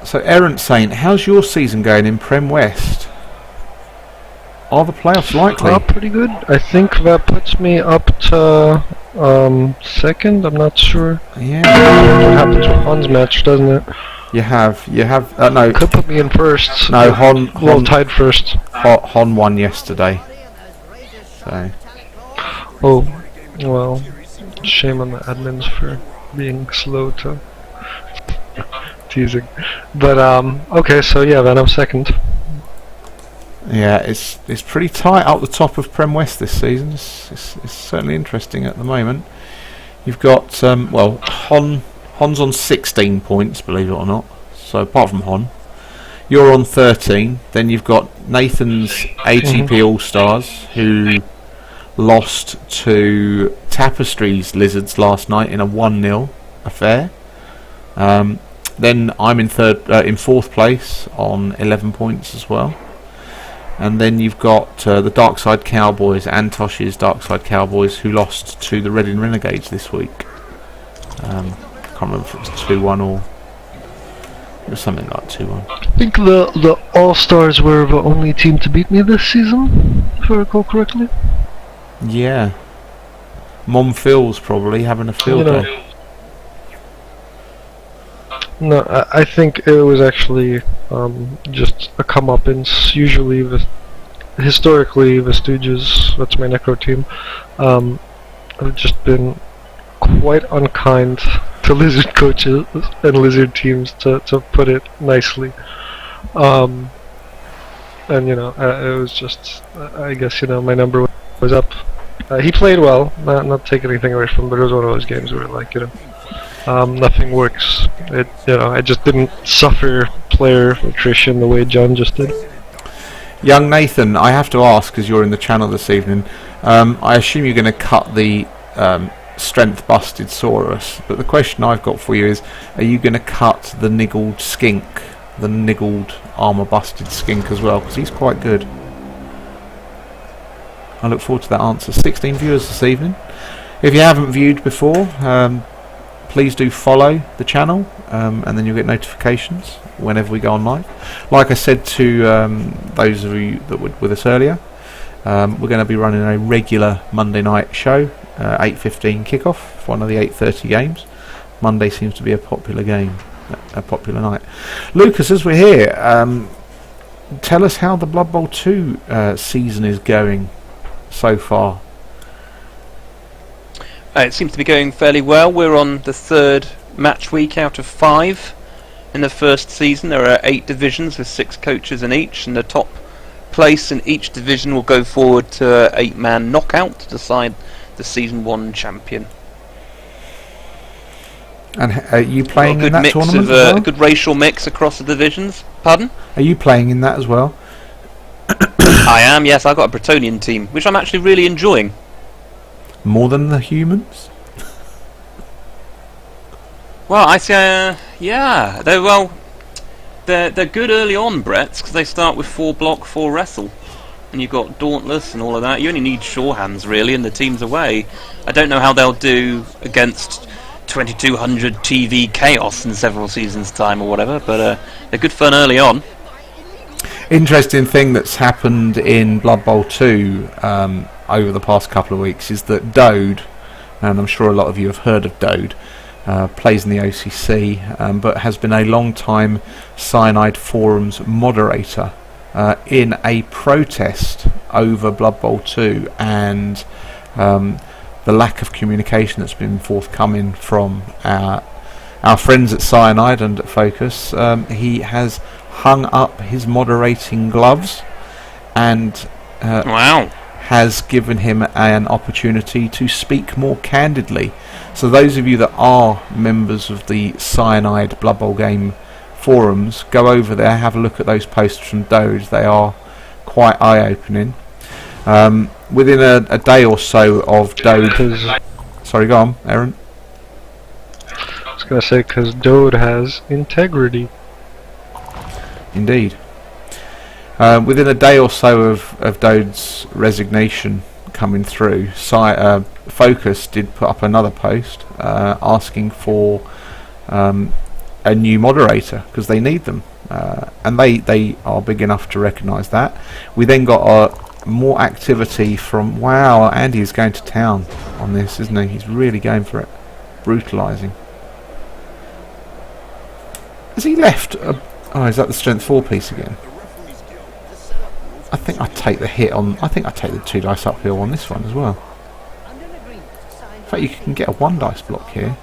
So, Errant Saint, how's your season going in Prem West? Are the playoffs likely? Pretty good. I think that puts me up to second. I'm not sure. Yeah. What happens with Hon's match, doesn't it? You have. No. Could put me in first. No, Well, tied first. Hon won yesterday. So. Oh, well, shame on the admins for being slow to teasing. But okay, so yeah, then I'm second. Yeah, it's pretty tight up the top of Prem West this season. It's certainly interesting at the moment. You've got Hon's on 16 points, believe it or not. So apart from Hon, you're on 13. Then you've got Nathan's ATP All Stars, who lost to Tapestry's Lizards last night in a 1-0 affair. Then I'm in fourth place on 11 points as well. And then you've got the Darkside Cowboys, Antosh's Darkside Cowboys, who lost to the Reading Renegades this week. Can't remember if it was 2-1 or it was something like 2-1. I think the All-Stars were the only team to beat me this season, if I recall correctly. Yeah. Mom Phil's probably having a field day. No, I think it was actually just a comeuppance. Usually, historically, the Stooges, that's my Necro team, have just been quite unkind to Lizard coaches and Lizard teams, to put it nicely. And it was just, I guess, my number was up. He played well, not taking anything away from him, but it was one of those games where, nothing works. I just didn't suffer player attrition the way John just did. Young Nathan, I have to ask, because you're in the channel this evening, I assume you're going to cut the strength busted Saurus, but the question I've got for you is, are you going to cut the niggled skink, the niggled armor busted skink as well, because he's quite good. I look forward to that answer. 16 viewers this evening. If you haven't viewed before, please do follow the channel, and then you'll get notifications whenever we go on live. Like I said to those of you that were with us earlier, we're going to be running a regular Monday night show, 8:15 kickoff, one of the 8:30 games. Monday seems to be a popular game, a popular night. Lucas, as we're here, tell us how the Blood Bowl 2 season is going so far. It seems to be going fairly well. We're on the 3rd match week out of 5. In the first season there are 8 divisions with 6 coaches in each, and the top place in each division will go forward to an 8-man knockout to decide the season 1 champion. And are you playing in that tournament? A good racial mix across the divisions. Pardon? Are you playing in that as well? I am, yes. I've got a Bretonian team, which I'm actually really enjoying. More than the humans? Well, I see. Yeah, they're good early on, Bretts, because they start with 4 block, 4 wrestle, and you've got Dauntless and all of that. You only need sure hands really, and the team's away. I don't know how they'll do against 2200 TV Chaos in several seasons' time or whatever, but they're good fun early on. Interesting thing that's happened in Blood Bowl 2 over the past couple of weeks is that Dode, and I'm sure a lot of you have heard of Dode, plays in the OCC, but has been a long time Cyanide Forums moderator in a protest over Blood Bowl 2 and the lack of communication that's been forthcoming from our friends at Cyanide and at Focus. He has hung up his moderating gloves and Wow. has given him an opportunity to speak more candidly. So those of you that are members of the Cyanide Blood Bowl game forums, go over there, have a look at those posts from Doge. They are quite eye-opening. Within a day or so of Doge... Sorry, go on, Aaron. I was going to say, because Dode has integrity. Indeed. Within a day or so of Dode's resignation coming through, Focus did put up another post asking for a new moderator because they need them, and they are big enough to recognise that. We then got more activity from, wow, Andy is going to town on this, isn't he? He's really going for it, brutalising. Has he left? Oh, is that the strength 4 piece again? I think I take the hit on. I think I take the 2 dice uphill on this one as well. In fact, you can get a 1 dice block here.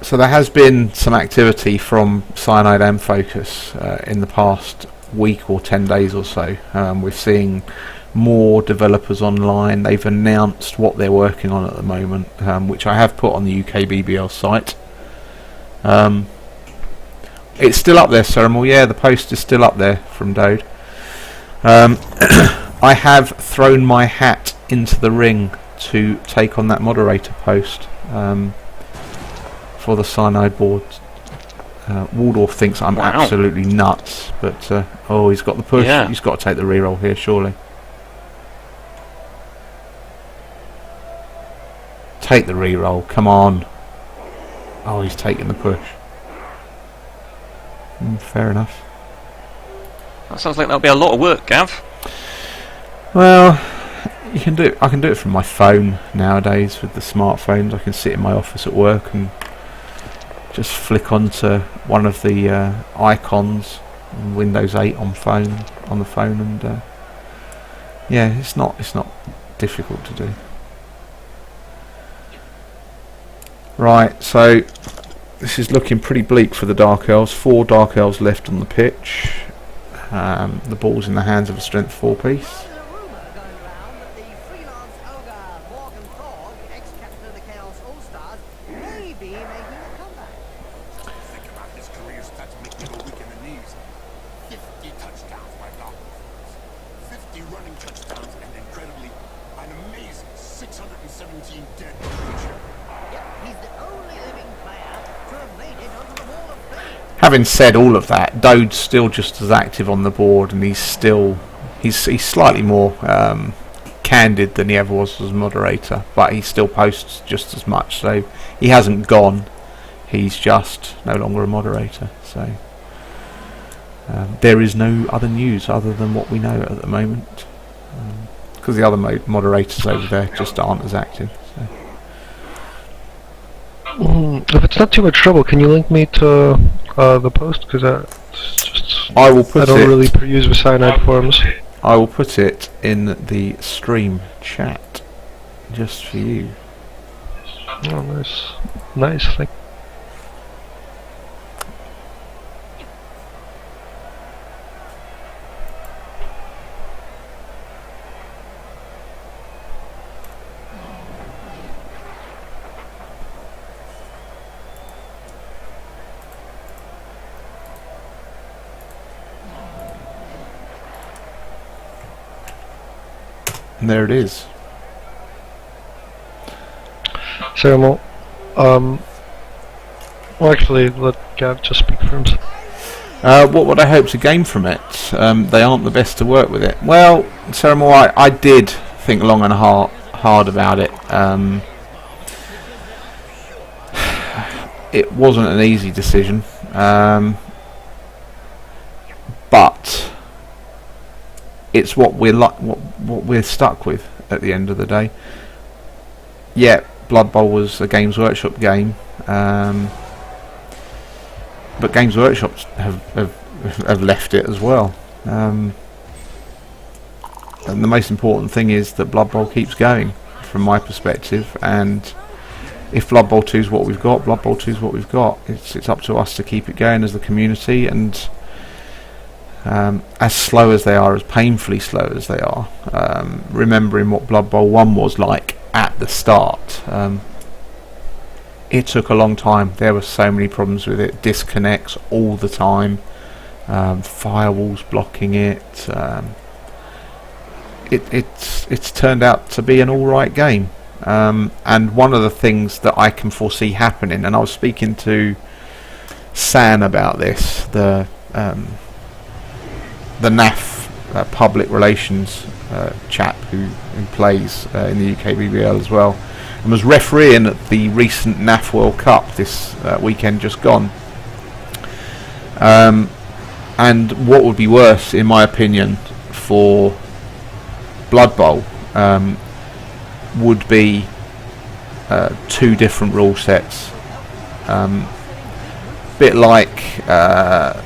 So there has been some activity from Cyanide and Focus in the past week or 10 days or so. We're seeing more developers online. They've announced what they're working on at the moment, which I have put on the UKBBL site. It's still up there, Ceremal. Yeah, the post is still up there from Dode. I have thrown my hat into the ring to take on that moderator post for the Cyanide board. Waldorf thinks I'm absolutely nuts, but oh, he's got the push. Yeah. He's got to take the reroll here, surely. Take the reroll, come on. Oh, he's taking the push. Fair enough. That sounds like that'll be a lot of work, Gav. Well, you can do it. I can do it from my phone nowadays with the smartphones. I can sit in my office at work and just flick onto one of the icons in Windows 8 on the phone, and yeah, it's not difficult to do. Right, so this is looking pretty bleak for the Dark Elves. 4 Dark Elves left on the pitch. The ball's in the hands of a strength 4 piece. Having said all of that, Dode's still just as active on the board, and he's slightly more candid than he ever was as a moderator, but he still posts just as much. So he hasn't gone; he's just no longer a moderator. So there is no other news other than what we know at the moment, because the other moderators over there just aren't as active. So. If it's not too much trouble, can you link me to the post? Because I will put I don't really use with Cyanide forums. I will put it in the stream chat just for you. Oh, nice. Thank. And there it is. Samuel, well, actually, let Gav just speak for himself. What would I hope to gain from it? They aren't the best to work with it. Well, Saramore, I did think long and hard about it. It wasn't an easy decision, but it's what we're stuck with at the end of the day. Yeah, Blood Bowl was a Games Workshop game, but Games Workshop have left it as well. And the most important thing is that Blood Bowl keeps going, from my perspective. And if Blood Bowl 2 is what we've got, Blood Bowl 2 is what we've got. It's up to us to keep it going as the community. And as slow as they are, as painfully slow as they are, remembering what Blood Bowl 1 was like at the start. It took a long time. There were so many problems with it. Disconnects all the time. Firewalls blocking it. It's turned out to be an alright game. And one of the things that I can foresee happening, and I was speaking to San about this, the NAF public relations chap who plays in the UKBBL as well, and was refereeing at the recent NAF World Cup this weekend just gone. And what would be worse, in my opinion, for Blood Bowl would be 2 different rule sets. Bit like I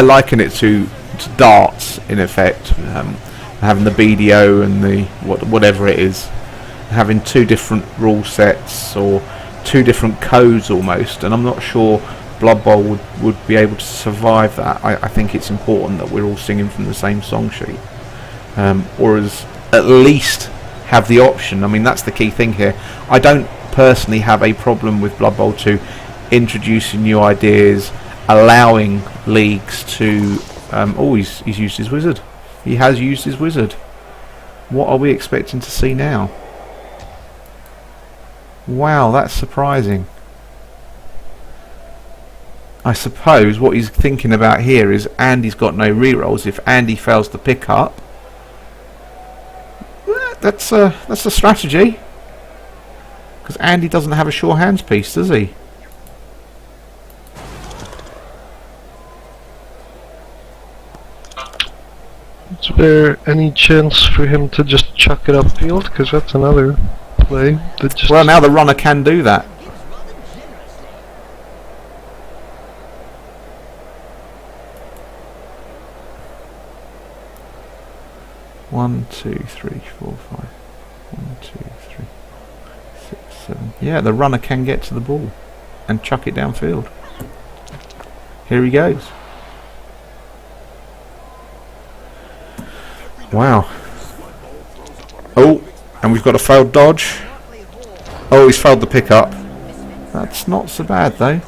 liken it to darts, in effect, having the BDO and the whatever it is, having 2 different rule sets or 2 different codes almost, and I'm not sure Blood Bowl would be able to survive that. I think it's important that we're all singing from the same song sheet, or as at least have the option. I mean, that's the key thing here. I don't personally have a problem with Blood Bowl 2 introducing new ideas, allowing leagues to he's used his wizard. He has used his wizard. What are we expecting to see now? Wow, that's surprising. I suppose what he's thinking about here is Andy's got no rerolls. If Andy fails to pick up, that's a strategy. Because Andy doesn't have a sure hands piece, does he? Is there any chance for him to just chuck it upfield? Because that's another play that just... Well, now the runner can do that. One, two, three, four, five. 1, 2, 3, 6, 7. Yeah, the runner can get to the ball and chuck it downfield. Here he goes. Wow. Oh, and we've got a failed dodge. Oh, he's failed the pickup. That's not so bad though.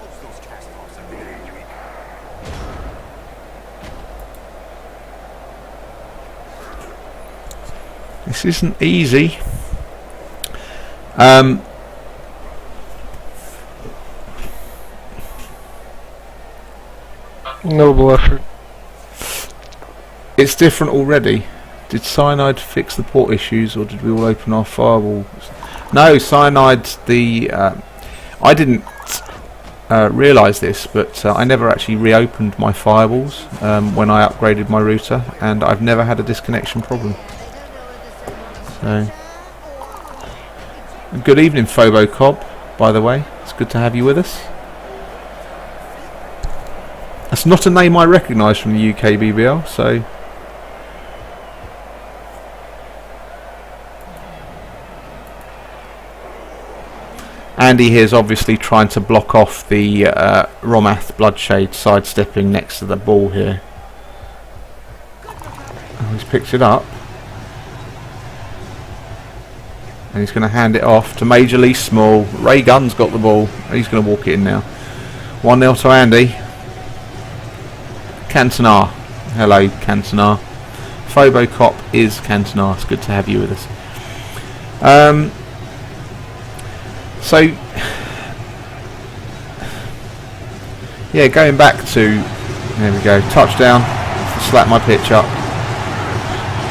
This isn't easy. Noble effort. It's different already. Did Cyanide fix the port issues, or did we all open our firewalls? No, Cyanide. I didn't realise this, but I never actually reopened my firewalls when I upgraded my router, and I've never had a disconnection problem. So, good evening, Phobo Cobb. By the way, it's good to have you with us. That's not a name I recognise from the UKBBL, so. Andy here is obviously trying to block off the Romath Bloodshade sidestepping next to the ball here. Oh, he's picked it up. And he's going to hand it off to Major Lee Small. Ray Gunn's got the ball. He's going to walk it in now. 1-0 to Andy. Cantona. Hello, Cantona. Phobocop is Cantona. It's good to have you with us. So, yeah, going back to, there we go, touchdown, slap my pitch up.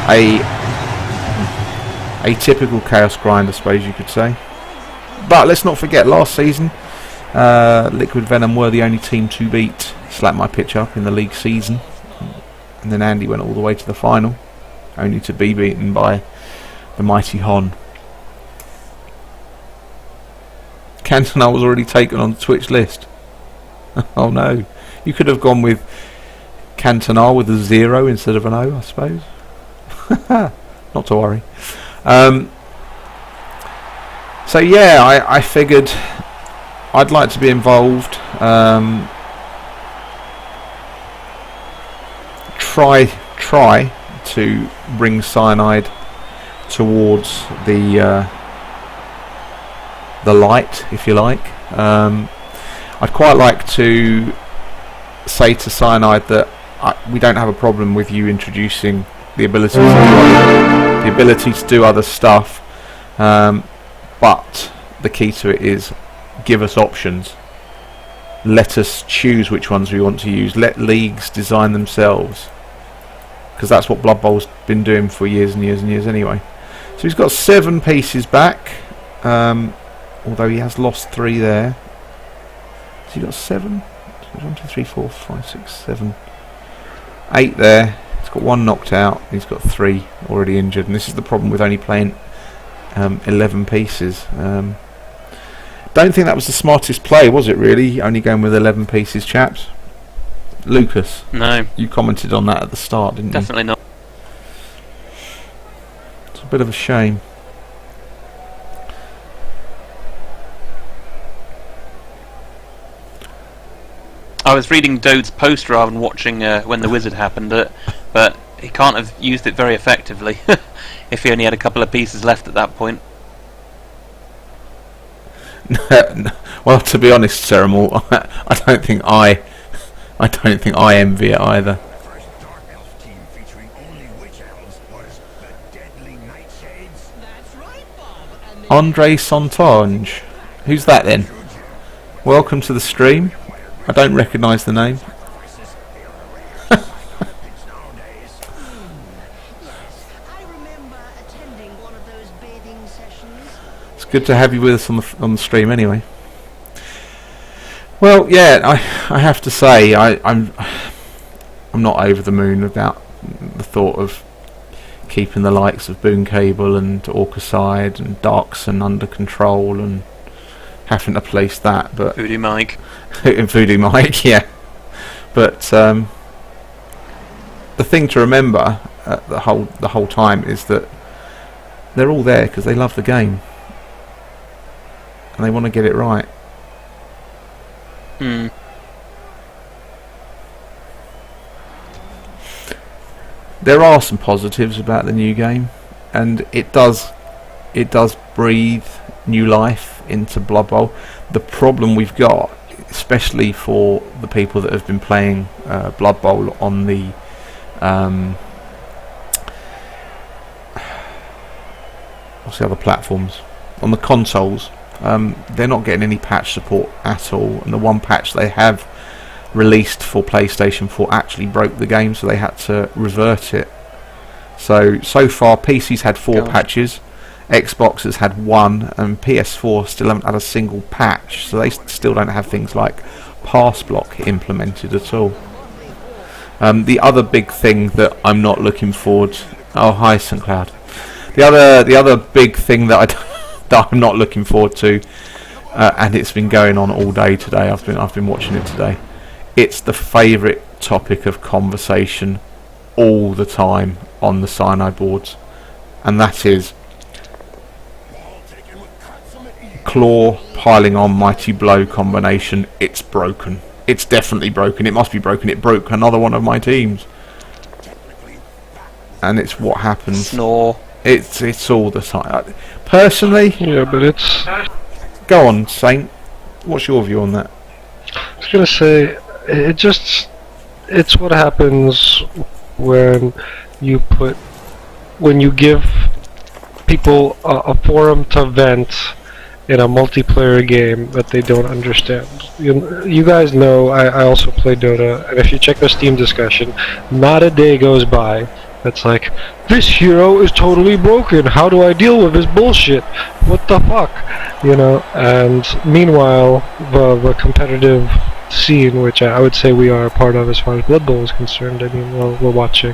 A typical Chaos grind, I suppose you could say. But let's not forget, last season, Liquid Venom were the only team to beat Slap My Pitch Up in the league season. And then Andy went all the way to the final, only to be beaten by the mighty Hon. Cantona was already taken on the Twitch list. Oh no. You could have gone with Cantona with a 0 instead of an O, I suppose. Not to worry. So yeah, I figured I'd like to be involved. Try to bring Cyanide towards the light, if you like. I'd quite like to say to Cyanide that we don't have a problem with you introducing the ability to do other stuff, but the key to it is give us options. Let us choose which ones we want to use. Let leagues design themselves, because that's what Blood Bowl's been doing for years and years and years anyway. So he's got 7 pieces back, although he has lost 3 there. Has he got 7? 1, 2, 3, 4, 5, 6, 7, 8 there. He's got 1 knocked out. He's got 3 already injured, and this is the problem with only playing 11 pieces. Don't think that was the smartest play, was it really? Only going with 11 pieces, chaps. Lucas, No, you commented on that at the start, didn't definitely not. you? It's a bit of a shame. I was reading Dode's post rather than watching when the wizard happened, but he can't have used it very effectively if he only had a couple of pieces left at that point. Well, to be honest, Ceremal, I don't think I envy it either. Andre Santonge, who's that then? Welcome to the stream. I don't recognise the name. It's good to have you with us on the stream anyway. Well, yeah, I have to say I'm not over the moon about the thought of keeping the likes of Boon Cable and Orcaside and Darkson under control and having to place that, but Voodoo Mike. and Voodoo Mike, yeah. But the thing to remember the whole time is that they're all there because they love the game and they want to get it right. There are some positives about the new game, and it does breathe new life into Blood Bowl. The problem we've got, especially for the people that have been playing Blood Bowl on the what's the other platforms, on the consoles, they're not getting any patch support at all, and the one patch they have released for PlayStation 4 actually broke the game, so they had to revert it. So far PC's had 4 patches, Xbox has had 1, and PS4 still haven't had a single patch, so they still don't have things like pass block implemented at all. The other big thing that I'm not looking forward, oh hi St Cloud, the other big thing that that I'm not looking forward to, and it's been going on all day today, I've been watching it today, it's the favourite topic of conversation all the time on the Cyanide boards, and that is Claw piling on Mighty Blow combination. It's broken. It's definitely broken. It must be broken. It broke another one of my teams. And it's what happens. Snore. It's all the time. Personally... Yeah, but it's... Go on, Saint. What's your view on that? I was gonna say, it's what happens when when you give people a forum to vent in a multiplayer game that they don't understand. You guys know I also play Dota, and if you check the Steam discussion, not a day goes by that's like, this hero is totally broken, how do I deal with this bullshit? What the fuck? You know, and meanwhile, the competitive scene, which I would say we are a part of as far as Blood Bowl is concerned, I mean, we're watching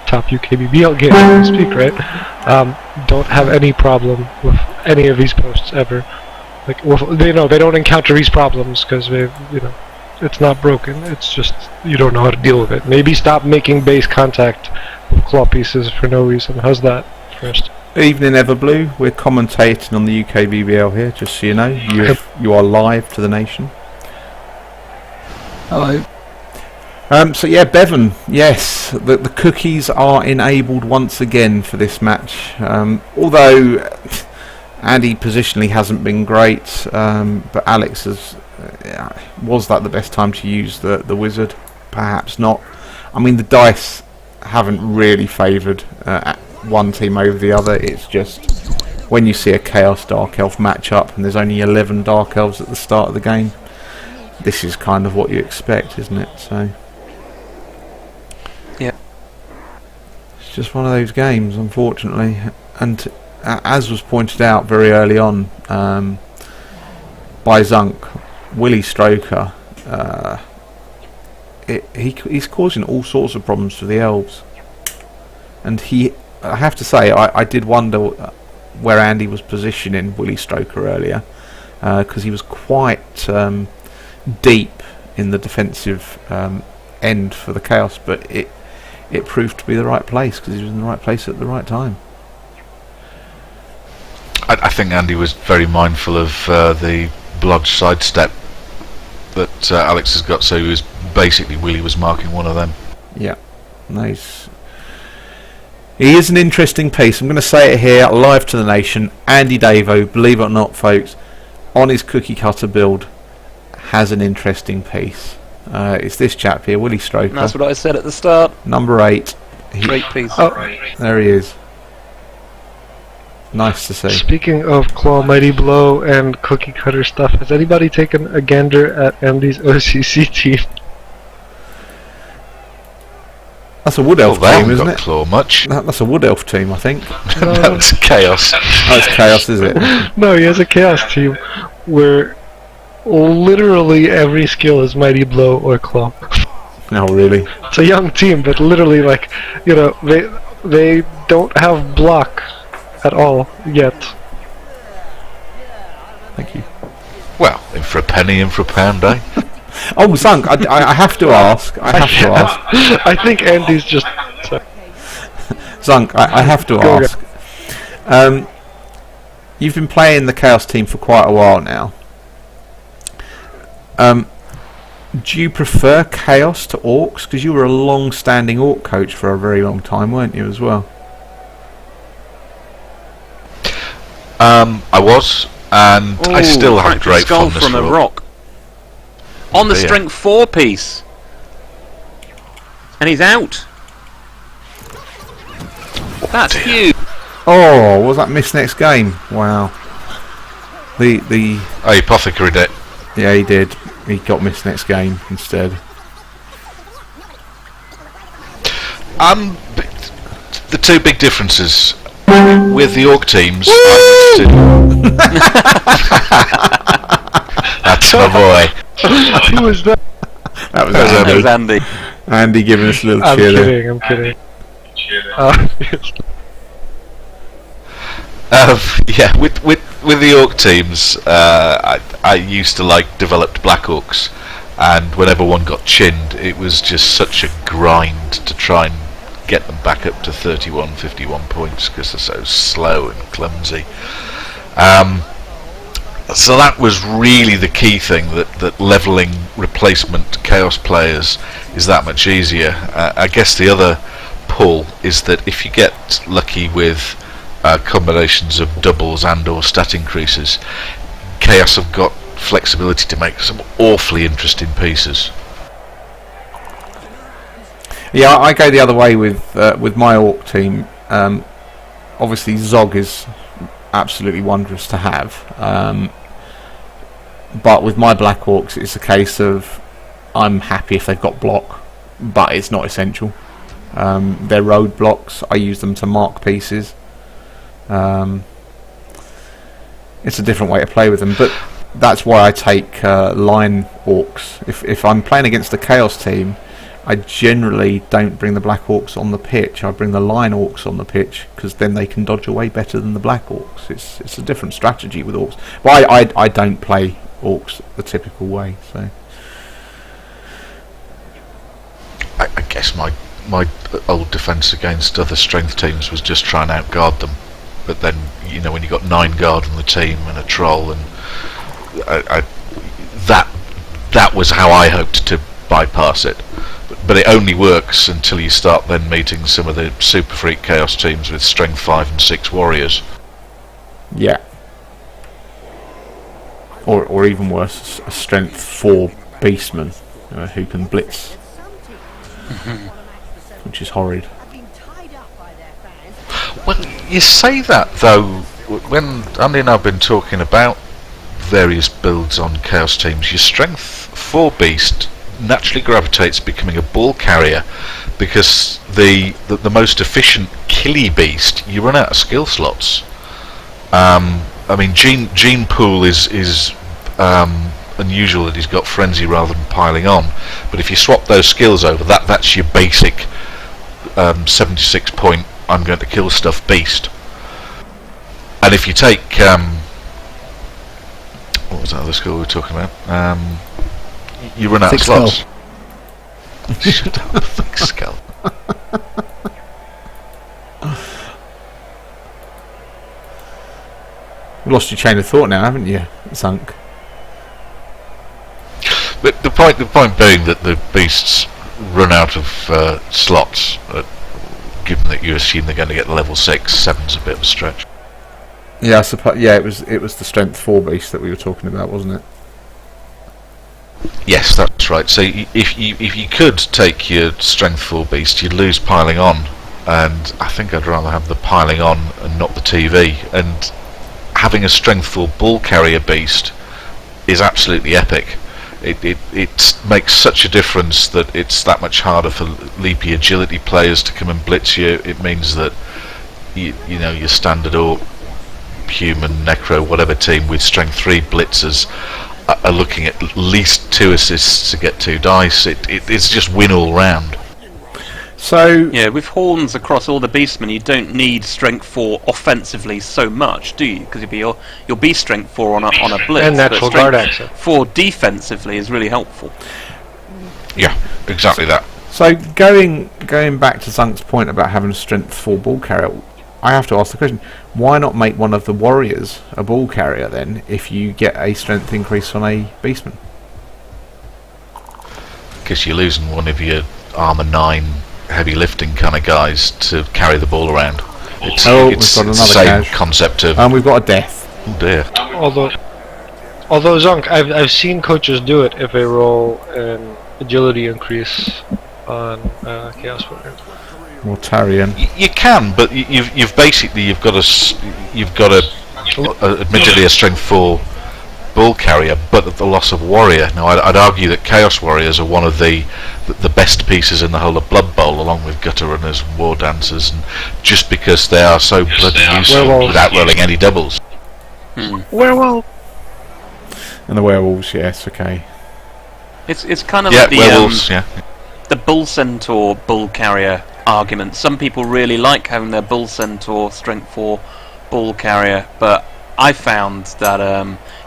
top UKBBL game as we speak, right? Don't have any problem with any of these posts ever. Like, they don't encounter these problems because it's not broken. It's just you don't know how to deal with it. Maybe stop making base contact with claw pieces for no reason. How's that first? Evening Everblue, we're commentating on the UKBBL here, just so you know. You are live to the nation. Hello. So yeah, Bevan, yes, the cookies are enabled once again for this match. Although Andy positionally hasn't been great, but Alex was that the best time to use the wizard? Perhaps not. I mean, the dice haven't really favoured one team over the other. It's just when you see a Chaos Dark Elf matchup and there's only 11 Dark Elves at the start of the game, this is kind of what you expect, isn't it? So yeah, it's just one of those games, unfortunately. And as was pointed out very early on by Zunk, Willie Stroker, he's causing all sorts of problems for the elves. And I have to say, I did wonder where Andy was positioning Willie Stroker earlier, because he was quite deep in the defensive end for the Chaos, but it proved to be the right place because he was in the right place at the right time. I think Andy was very mindful of the blodge sidestep that Alex has got, so he was basically Willie was marking one of them. Yeah, nice. He is an interesting piece. I'm going to say it here, live to the nation. Andy Davo, believe it or not, folks, on his cookie cutter build, has an interesting piece. It's this chap here, Willie Stroker. And that's what I said at the start. Number 8. Great piece. Oh, there he is. Nice to see. Speaking of Claw, Mighty Blow, and cookie cutter stuff, has anybody taken a gander at Andy's OCC team? That's a Wood Elf team, isn't it? Claw much. That's a Wood Elf team, I think. That's Chaos. Oh, it's Chaos, is it? No, he has a Chaos team where literally every skill is Mighty Blow or Claw. Oh, really? It's a young team, but literally, like, they don't have block at all yet. Thank you. Well, in for a penny, in for a pound, eh? Oh, Zunk, I have to ask. I think Andy's just... Zunk, I have to ask. You've been playing the Chaos team for quite a while now. Do you prefer Chaos to Orcs? Because you were a long-standing Orc coach for a very long time, weren't you, as well? I was, and I still have a great skull fondness from for a Orc. rock. On the strength 4 piece. And he's out. That's huge. Oh, was that missed next game? Wow. The Oh, he apothecaried it. Yeah, he did. He got missed next game instead. The two big differences with the Orc teams. That's my boy. Who was that? That was That was Andy. Andy. Andy giving us a little I'm cheer there. kidding, I'm kidding. Yeah, with the Orc teams, I used to like developed Black Orcs, and whenever one got chinned, it was just such a grind to try and get them back up to 31, 51 points because they're so slow and clumsy. So that was really the key thing, that levelling replacement Chaos players is that much easier. I guess the other pull is that if you get lucky with combinations of doubles and or stat increases, Chaos have got flexibility to make some awfully interesting pieces. Yeah, I go the other way with my Orc team. Obviously, Zog is absolutely wondrous to have, but with my Black Orcs, it's a case of I'm happy if they've got block, but it's not essential. They're road blocks. I use them to mark pieces. It's a different way to play with them, but that's why I take line Orcs. If I'm playing against a Chaos team, I generally don't bring the Black Orcs on the pitch. I bring the line Orcs on the pitch, because then they can dodge away better than the Black Orcs. It's a different strategy with Orcs. But I don't play Orcs the typical way. So I guess my old defence against other strength teams was just try and outguard them. But then, you know, when you got 9 guard on the team and a troll, and that was how I hoped to bypass it. But it only works until you start then meeting some of the super freak chaos teams with strength 5 and 6 warriors. yeah, or even worse, a strength 4 beastman who can blitz, which is horrid. Well, you say that though, when Andy and I have been talking about various builds on chaos teams, your strength 4 beast naturally gravitates becoming a ball carrier, because the most efficient killy beast, you run out of skill slots. I mean, Gene Pool is unusual that he's got frenzy rather than piling on, but if you swap those skills over, that's your basic 76 point I'm going to kill stuff beast. And if you take what was that other skill we were talking about? You run out of slots. Shut up, thick skull. You've lost your chain of thought now, haven't you, Zunk? But the point being that the beasts run out of slots, given that you assume they're going to get level 6, 7's a bit of a stretch. Yeah, I suppose. Yeah, it was the strength 4 beast that we were talking about, wasn't it? Yes, that's right. So if you could take your strength 4 beast, you'd lose piling on, and I think I'd rather have the piling on and not the TV. And having a strength 4 ball carrier beast is absolutely epic. It makes such a difference that it's that much harder for leapy agility players to come and blitz you. It means that you know your standard Orc, human, necro, whatever team with strength 3 blitzers are looking at least 2 assists to get 2 dice. It's just win all round. So yeah, with horns across all the beastmen, you don't need strength 4 offensively so much, do you? Because you'll be strength 4 on a blitz. And natural guard access. 4 defensively is really helpful. Yeah, exactly that. So going back to Zunk's point about having a strength 4 ball carrier, I have to ask the question: why not make one of the warriors a ball carrier then, if you get a strength increase on a beastman? Because you're losing one of your armor 9 heavy lifting kind of guys to carry the ball around. It's we've got another the same cash. concept of. We've got a death. Oh dear. Although Zunk, I've seen coaches do it if they roll an agility increase on Chaos Warrior. Mortarian. You can, but you've got admittedly a strength 4 ball carrier, but at the loss of warrior. Now I'd argue that Chaos Warriors are one of the best pieces in the whole of Blood Bowl, along with Gutter Runners and War Dancers, and just because they are so bloody useful without rolling any doubles. Werewolf. And the werewolves, yes, okay. It's kind of Yeah, like the werewolves. the bull centaur bull carrier argument. Some people really like having their bull centaur strength 4 bull carrier, but I found that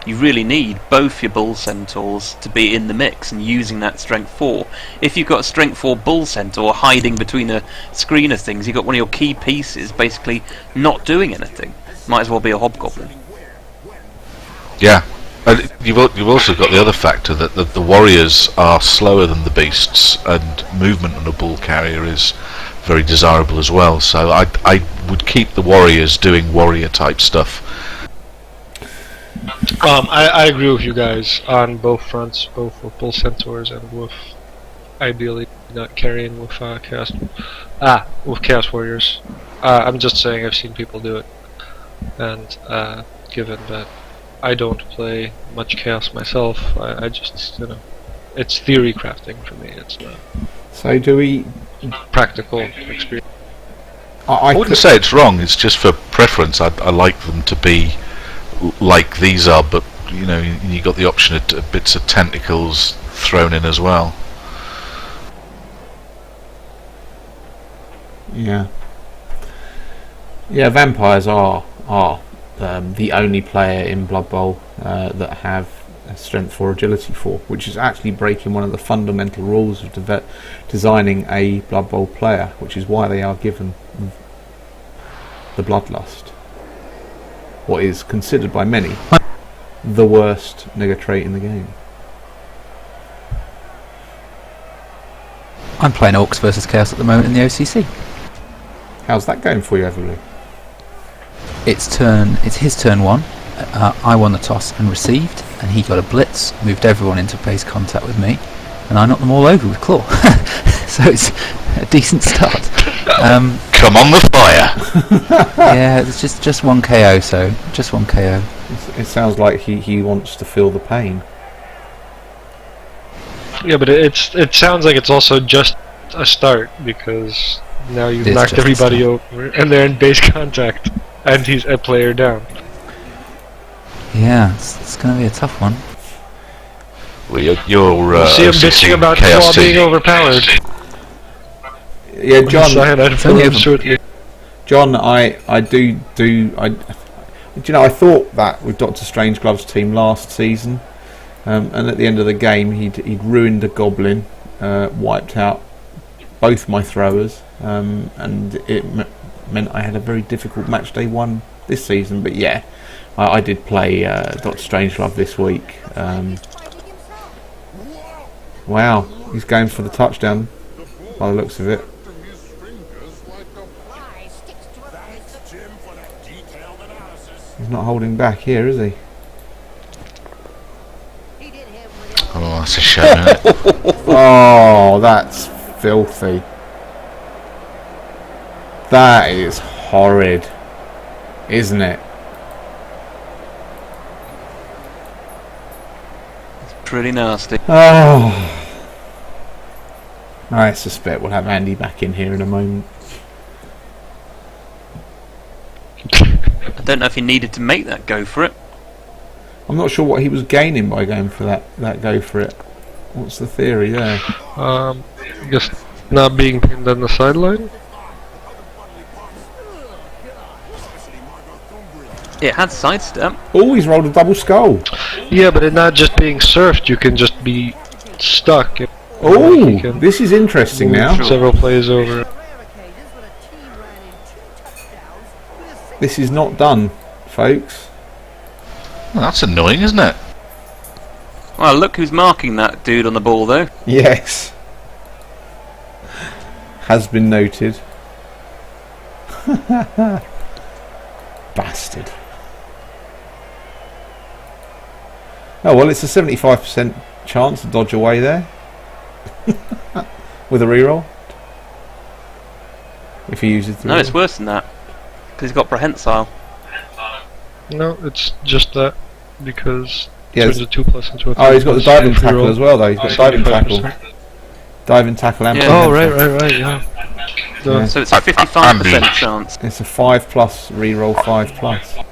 you really need both your bull centaurs to be in the mix and using that strength 4. If you've got a strength 4 bull centaur hiding between a screen of things, you've got one of your key pieces basically not doing anything. Might as well be a hobgoblin. Yeah. You've also got the other factor that the warriors are slower than the beasts, and movement on a bull carrier is very desirable as well. So I would keep the warriors doing warrior type stuff. I agree with you guys on both fronts, both with bull centaurs and with ideally not carrying with with Chaos Warriors. I'm just saying I've seen people do it, and given that I don't play much Chaos myself, I just it's theory crafting for me. It's not So do we? practical experience. I wouldn't say it's wrong. It's just for preference. I like them to be like these are, but you got the option of bits of tentacles thrown in as well. Yeah. Yeah, vampires are the only player in Blood Bowl that have a strength 4 agility 4, which is actually breaking one of the fundamental rules of designing a Blood Bowl player, which is why they are given the Bloodlust, what is considered by many the worst nigger trait in the game. I'm playing Orcs versus Chaos at the moment in the OCC. How's that going for you, Everly? It's his turn 1. I won the toss and received, and he got a blitz, moved everyone into base contact with me, and I knocked them all over with Claw. So it's a decent start. Come on the fire! Yeah, it's just one KO, so just one KO. It sounds like he wants to feel the pain. Yeah, but it sounds like it's also just a start, because now you've It is knocked just a everybody start. over, and they're in base contact, and he's a player down. Yeah, it's going to be a tough one. Well, you're See him OCC bitching about Chaos Claw being team. overpowered. Yeah, John. Cyanide only from over- shortly. John, I thought that with Doctor Strangelove's team last season, and at the end of the game he'd ruined a goblin, wiped out both my throwers, and it meant I had a very difficult match day 1 this season. But yeah, I did play Doctor Strangelove this week. Wow, he's going for the touchdown by the looks of it. He's not holding back here, is he? Oh, that's a shame, isn't it? Oh, that's filthy. That is horrid, isn't it? Pretty nasty. Oh, I suspect we'll have Andy back in here in a moment. I don't know if he needed to make that go for it. I'm not sure what he was gaining by going for that go for it. What's the theory there? Just not being pinned on the sideline. It had sidestep. Oh, he's rolled a double skull. Yeah, but it not just being surfed, you can just be stuck. Oh, You can this is interesting move now. several plays over. This is not done, folks. Well, that's annoying, isn't it? Well, look who's marking that dude on the ball, though. Yes. Has been noted. Bastard. Oh well, it's a 75% chance to dodge away there. With a reroll. If he uses the No, it's reroll. worse than that. Because he's got prehensile. No, it's just that because Yeah, it turns a 2+ into a 3+. Oh, he's got the diving If you tackle roll as well though. He's got diving tackle. 75%. Diving tackle and Yeah. Oh, prehensile. right, yeah. Yeah. So it's a 55% chance. It's a 5+ reroll 5+.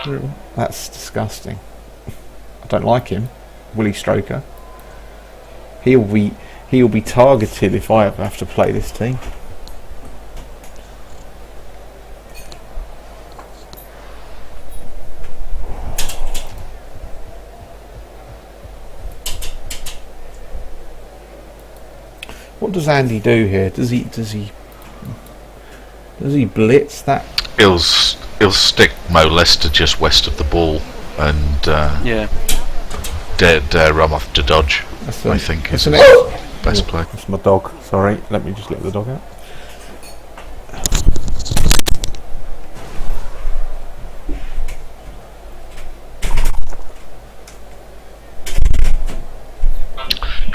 Yeah. That's disgusting. I don't like him, Willie Stroker. He'll be targeted if I ever have to play this team. What does Andy do here? Does he blitz that? He'll stick Mo Lester just west of the ball and Yeah. dare run off to dodge. I think is that's an his best play. That's my dog. Sorry, let me just let the dog out.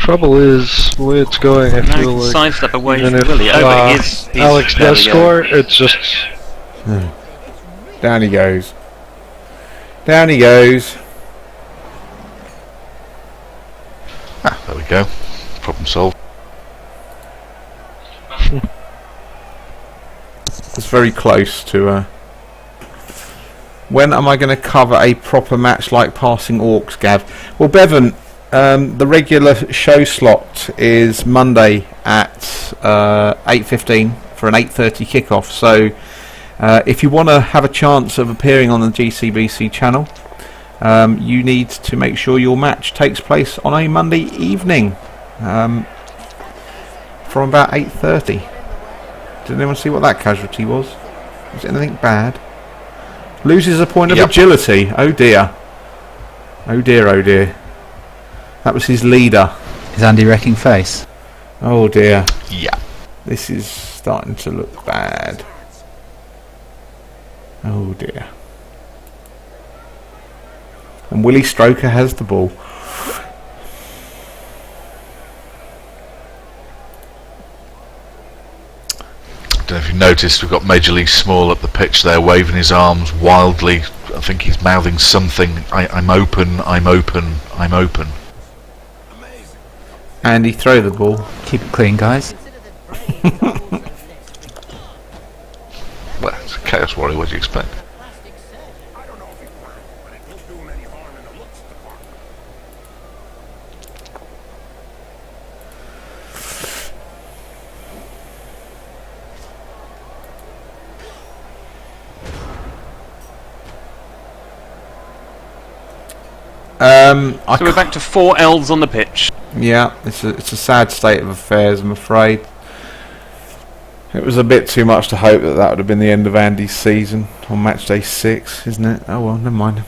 trouble is the way it's going. I Now he feel can like sidestep away even from if Willie. Oh, but he's Alex there does we go. score, it's just Down he goes. Down he goes. There we go. Problem solved. It's very close to. When am I going to cover a proper match like Passing Orcs, Gav? Well, Bevan, the regular show slot is Monday at 8:15 for an 8:30 kickoff. So, if you want to have a chance of appearing on the GCBC channel, you need to make sure your match takes place on a Monday evening from about 8:30. Did anyone see what that casualty was? Was it anything bad? Loses a point of agility. Oh dear. Oh dear, oh dear. That was his leader. Is Andy wrecking face? Oh dear. Yeah. This is starting to look bad. Oh dear. And Willie Stroker has the ball. Don't know if you noticed, we've got Major League Small up the pitch there, waving his arms wildly. I think he's mouthing something. I'm open, I'm open, I'm open. Andy, throw the ball. Keep it clean, guys. Well, it's a Chaos Warrior, what do you expect? So we're back to 4 L's on the pitch. Yeah, it's a sad state of affairs, I'm afraid. It was a bit too much to hope that would have been the end of Andy's season on match day 6, isn't it? Oh well, never mind.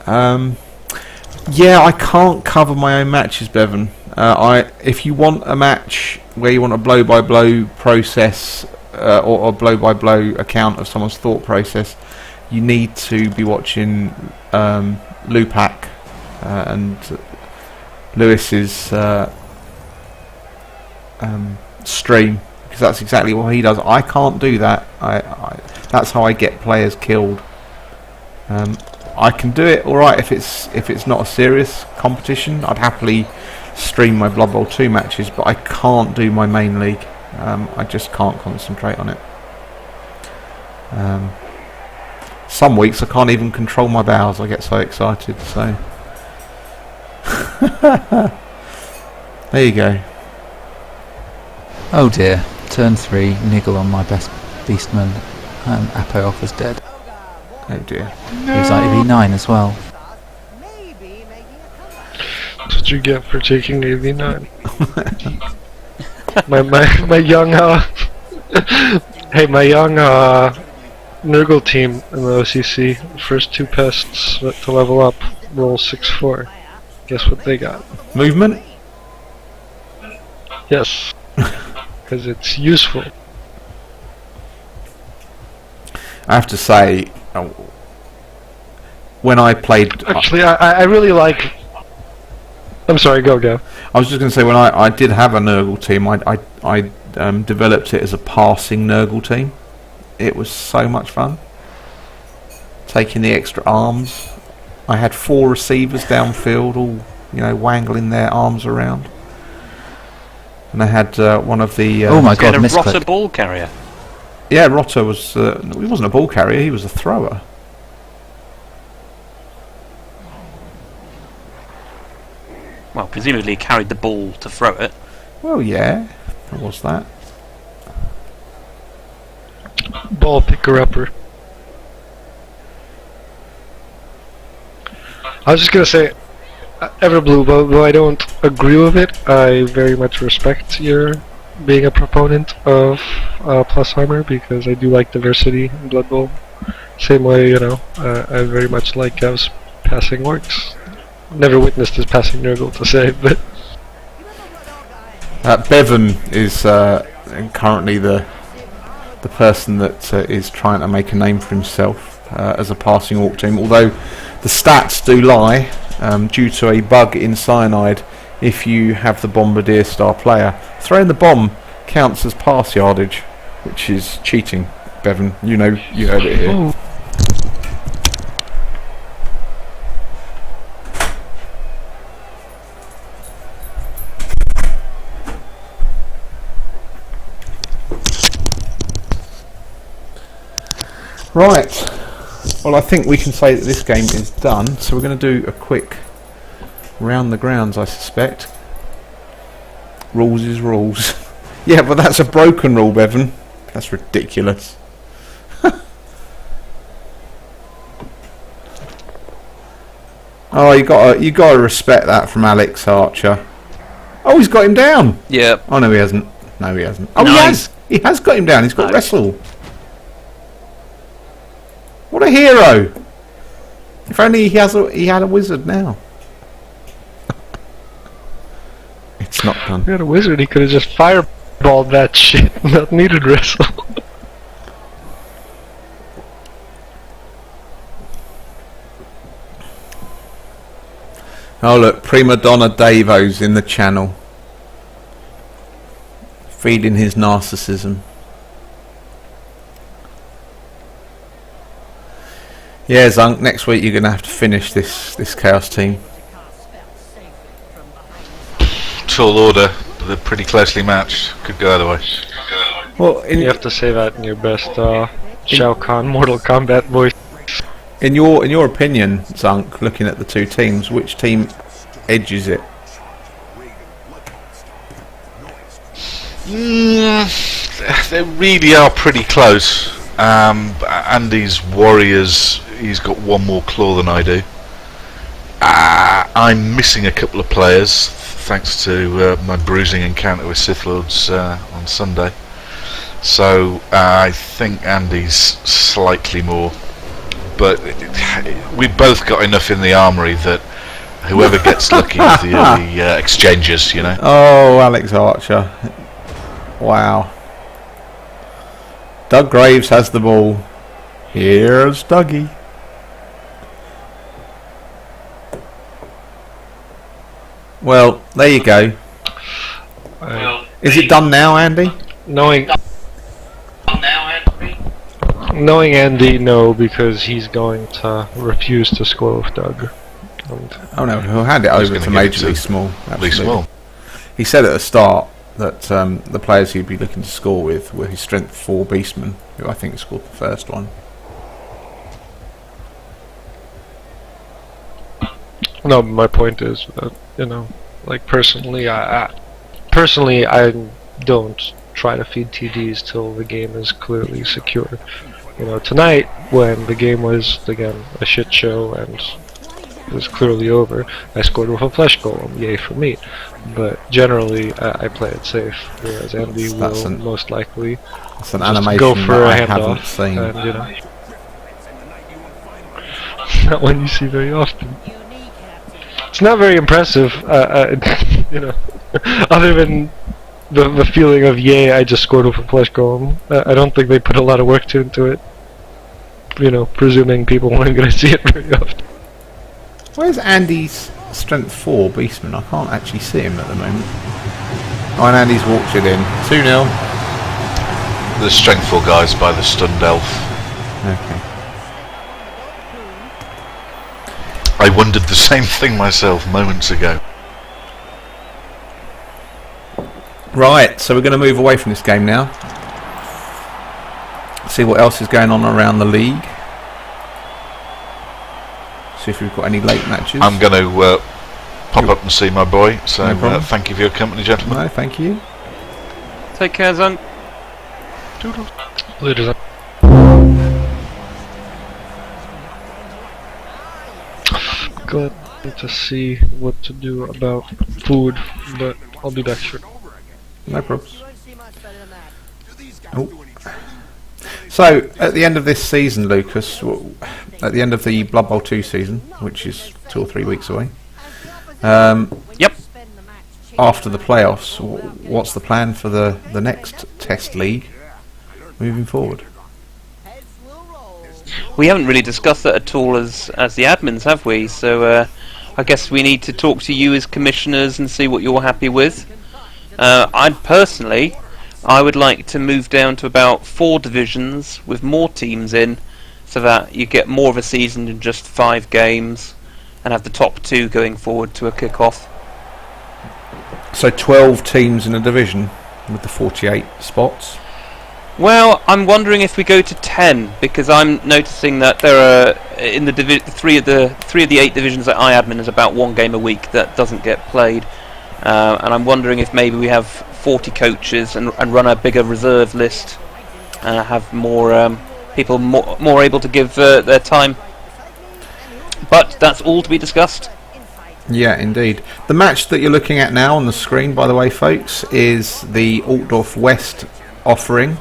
Yeah, I can't cover my own matches, Bevan. If you want a match where you want a blow-by-blow process or a blow-by-blow account of someone's thought process, you need to be watching Lupac and Lewis's stream, because that's exactly what he does. I can't do that. That's how I get players killed. I can do it alright if it's not a serious competition. I'd happily stream my Blood Bowl 2 matches, but I can't do my main league. I just can't concentrate on it. Some weeks I can't even control my bowels, I get so excited, so there you go. Oh dear. Turn 3, niggle on my best beastman. Apo offers dead. Oh dear. He was like V9 as well. that's what you get for taking AV9. my young hey, my young Nurgle team in the OCC, first 2 pests to level up, roll 6/4. Guess what they got? Movement? Yes. Because it's useful. I have to say, when I played... Actually, I really like... I'm sorry, go. I was just going to say, when I did have a Nurgle team, I developed it as a passing Nurgle team. It was so much fun. Taking the extra arms. I had 4 receivers downfield, all wangling their arms around. And I had one of the... oh my god, a misclick. Rotter ball carrier. Yeah, Rotter was... he wasn't a ball carrier, he was a thrower. Well, presumably he carried the ball to throw it. Well, yeah, there was that. Ball picker-upper. I was just gonna say, Everblue, though I don't agree with it, I very much respect your being a proponent of plus armor, because I do like diversity in Blood Bowl. Same way, I very much like Gav's passing orcs. Never witnessed his passing Nurgle to say, but... Bevan is currently the person that is trying to make a name for himself as a passing orc team, although the stats do lie. due to a bug in Cyanide if you have the Bombardier star player. Throwing the bomb counts as pass yardage, which is cheating, Bevan. You know, you heard it here. Ooh. Right, well I think we can say that this game is done, so we're going to do a quick round the grounds, I suspect. Rules is rules. Yeah, but that's a broken rule, Bevan. That's ridiculous. Oh, you gotta respect that from Alex Archer. Oh, he's got him down. Yeah. Oh no, he hasn't. No, he hasn't. Oh, Nice. he has got him down. He's got Nice. wrestle. What a hero! If only he had a wizard now. It's not done. He had a wizard, he could have just fireballed that shit, not needed wrestle. Oh look, Prima Donna Davo's in the channel, feeding his narcissism. Yeah, Zunk, next week you're going to have to finish this Chaos team. Tall order, but they're pretty closely matched. Could go either way. Well, You have to say that in your best Shao Kahn Mortal Kombat voice. in your opinion, Zunk, looking at the two teams, which team edges it? They really are pretty close. Andy's Warriors, he's got one more claw than I do. I'm missing a couple of players thanks to my bruising encounter with Sith Lords on Sunday. So I think Andy's slightly more, but we've both got enough in the armoury that whoever gets lucky with the early exchanges, you know. Oh, Alex Archer. Wow. Doug Graves has the ball. Here's Dougie. Well, there you go. Is it done now, Andy? Knowing Andy, no, because he's going to refuse to score with Doug. And Oh no, he'll hand it He's over gonna to give it Major to League Small. Lee Absolutely. Small. He said at the start that the players he'd be looking to score with were his strength 4 beastmen, who I think scored the first one. No, my point is that, you know, like personally, I don't try to feed TDs till the game is clearly secure. You know, tonight when the game was again a shit show and it was clearly over, I scored with a flesh golem, yay for me. But generally, I play it safe, whereas Andy That's will an- most likely It's an just animation go for that a I haven't handoff, seen. and you know, not one you see very often. It's not very impressive, you know, other than the feeling of yay, I just scored with a flesh golem. I don't think they put a lot of work into it. You know, presuming people weren't going to see it very often. Where's Andy's strength 4 beastman? I can't actually see him at the moment. Oh, and Andy's walked it in. 2-0. The strength 4 guys by the stunned elf. Okay. I wondered the same thing myself moments ago. Right, so we're going to move away from this game now. See what else is going on around the league. See if we've got any late matches. I'm going to pop up and see my boy, so No problem. thank you for your company, gentlemen. No, thank you. Take care, Zunk. Later. Glad to see what to do about food, but I'll be back shortly. No problems. Oh. So, at the end of this season, Lucas, at the end of the Blood Bowl 2 season, which is 2 or 3 weeks away, Yep. after the playoffs, what's the plan for the next Test League moving forward? We haven't really discussed that at all as the admins, have we? So I guess we need to talk to you as commissioners and see what you're happy with. I would like to move down to about 4 divisions with more teams in, so that you get more of a season than just 5 games, and have the top 2 going forward to a kick-off. So 12 teams in a division with the 48 spots. Well, I'm wondering if we go to 10, because I'm noticing that there are in the 3 of the 8 divisions that I admin is about 1 game a week that doesn't get played, and I'm wondering if maybe we have 40 coaches and run a bigger reserve list, have more people more able to give their time. But that's all to be discussed. Yeah, indeed. The match that you're looking at now on the screen, by the way, folks, is the Altdorf West offering.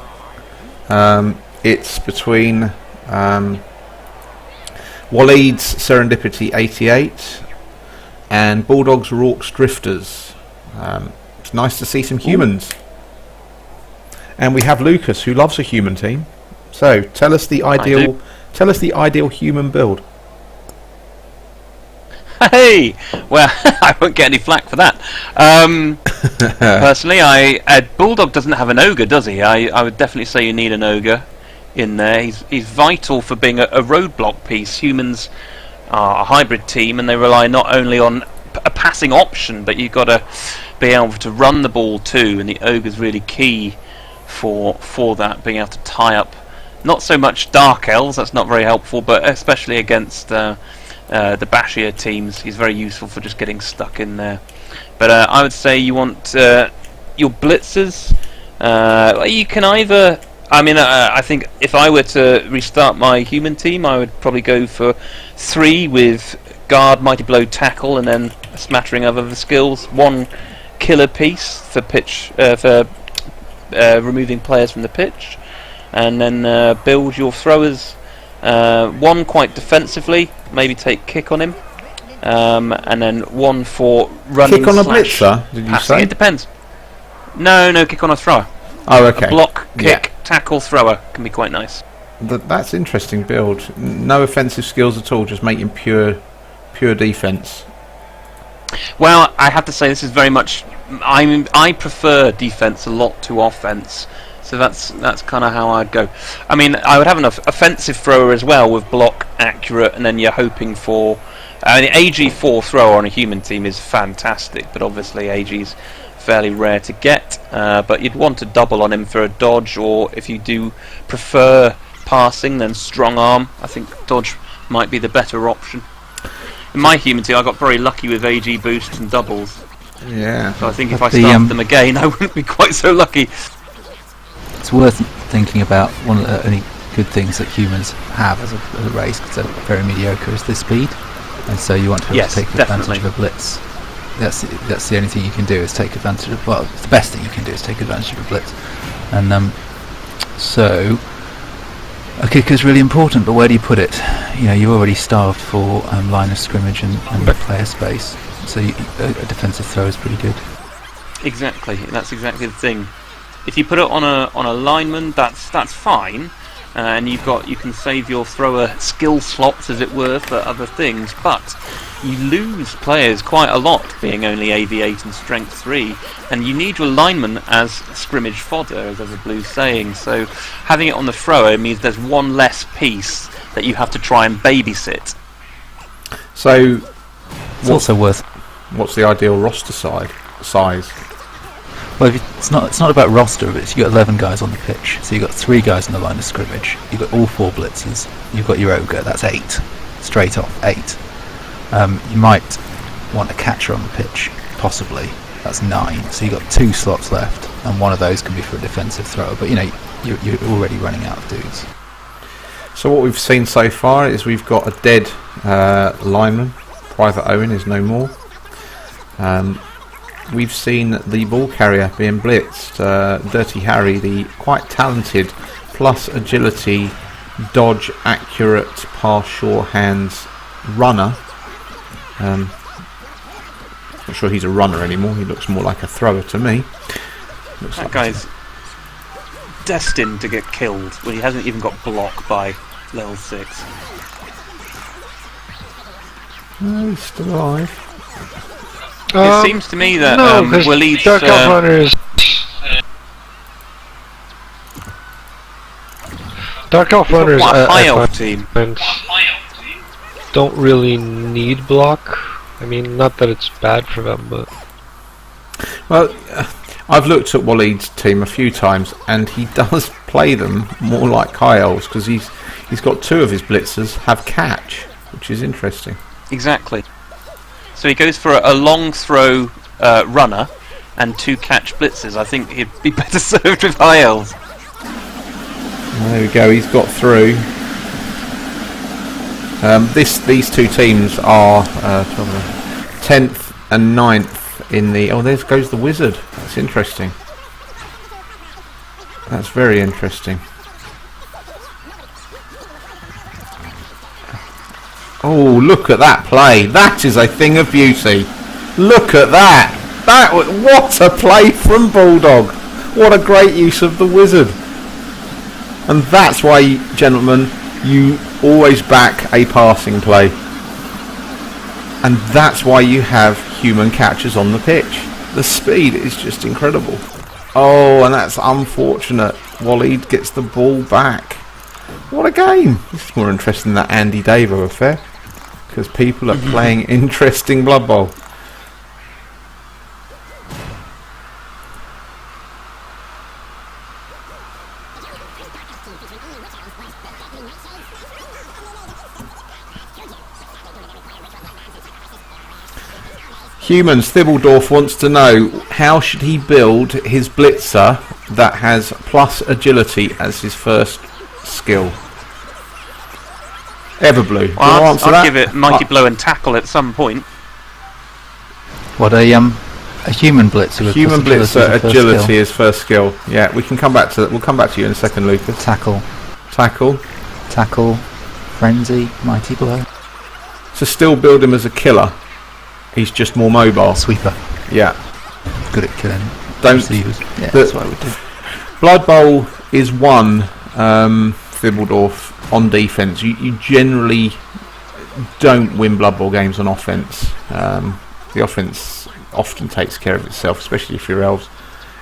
It's between Waleed's Serendipity 88 and Bulldogs Rorke's Drifters. It's nice to see some humans. And we have Lucas, who loves a human team. So tell us the ideal human build. Hey, well, I won't get any flack for that. Personally, Bulldog doesn't have an ogre, does he? I would definitely say you need an ogre in there. He's vital for being a roadblock piece. Humans are a hybrid team, and they rely not only on a passing option, but you've got to be able to run the ball too. And the ogre's really key for that, being able to tie up. Not so much Dark Elves, that's not very helpful, but especially against the bashier teams, he's very useful for just getting stuck in there. But I would say you want your blitzers. You can either, I think if I were to restart my human team, I would probably go for 3 with guard, mighty blow, tackle, and then a smattering of other skills. 1 killer piece for pitch for removing players from the pitch, and then build your throwers. 1 quite defensively, maybe take kick on him, and then 1 for running. Kick on a blitzer, did you passing. say? It depends. No, kick on a thrower. Oh, okay. A block, kick, tackle, thrower can be quite nice. That's interesting build. No offensive skills at all, just making pure defense. Well, I have to say this is very much. I prefer defense a lot to offense. So that's kind of how I'd go. I would have an offensive thrower as well with block, accurate, and then you're hoping for. AG4 thrower on a human team is fantastic, but obviously AG's fairly rare to get. But you'd want to double on him for a dodge, or if you do prefer passing, then strong arm. I think dodge might be the better option. In my human team, I got very lucky with AG boosts and doubles. Yeah. So I think if I started them again, I wouldn't be quite so lucky. It's worth thinking about. One of the only good things that humans have as a race, because they're very mediocre, is their speed, and so you want to be able to take advantage of a blitz. That's the only thing you can do, is take advantage of. Well, it's the best thing you can do is take advantage of a blitz, and so a kicker is really important. But where do you put it? You're already starved for line of scrimmage and player space, so a defensive throw is pretty good. Exactly, that's exactly the thing. If you put it on a lineman, that's fine, and you can save your thrower skill slots, as it were, for other things. But you lose players quite a lot, being only AV8 and Strength 3, and you need your lineman as scrimmage fodder, as there's a blue saying. So having it on the thrower means there's 1 less piece that you have to try and babysit. So it's also worth. What's the ideal roster size? Well, it's not about roster, but you've got 11 guys on the pitch, so you've got 3 guys in the line of scrimmage, you've got all 4 blitzers, you've got your ogre, that's 8, straight off, 8. You might want a catcher on the pitch, possibly, that's 9, so you've got 2 slots left, and 1 of those can be for a defensive thrower, but you're already running out of dudes. So what we've seen so far is we've got a dead lineman. Private Owen is no more. We've seen the ball carrier being blitzed. Dirty Harry, the quite talented, plus agility, dodge, accurate, pass, sure hands runner. Not sure he's a runner anymore. He looks more like a thrower to me. That guy's destined to get killed when he hasn't even got block by level 6. No, he's still alive. It seems to me that no, because Waleed's Dark Elf Runners. Dark Elf Runners. quite a high elf team. Don't really need block. I mean, not that it's bad for them, but Well, I've looked at Waleed's team a few times, and he does play them more like high elves because he's got 2 of his blitzers have catch, which is interesting. Exactly. So he goes for a long throw runner and 2 catch blitzers. I think he'd be better served with high elves. There we go. He's got through. These 2 teams are 10th and 9th in the. Oh, there goes the wizard. That's interesting. That's very interesting. Oh, look at that play! That is a thing of beauty. Look at that! What a play from Bulldog! What a great use of the wizard. And that's why, gentlemen, you always back a passing play. And that's why you have human catchers on the pitch. The speed is just incredible. Oh, and that's unfortunate. Waleed gets the ball back. What a game. This is more interesting than that Andy Davo affair. Because people are playing interesting Blood Bowl. Humans, Thibbledorf wants to know how should he build his blitzer that has plus agility as his first skill. Everblue, Well, answer I'd that? give it Mighty Blow and Tackle at some point. What a human blitzer. With Human plus blitzer as a first agility skill. is first skill. Yeah, we can come back to that. We'll come back to you in a second, Lucas. Tackle, Tackle. frenzy, mighty blow, So still build him as a killer. He's just more mobile. sweeper. Yeah. Good at killing Don't. receivers. Yeah, the- that's what I would do. Blood Bowl is one Thibbledorf on defence. You generally don't win Blood Bowl games on offence. The offence often takes care of itself, especially if you're elves.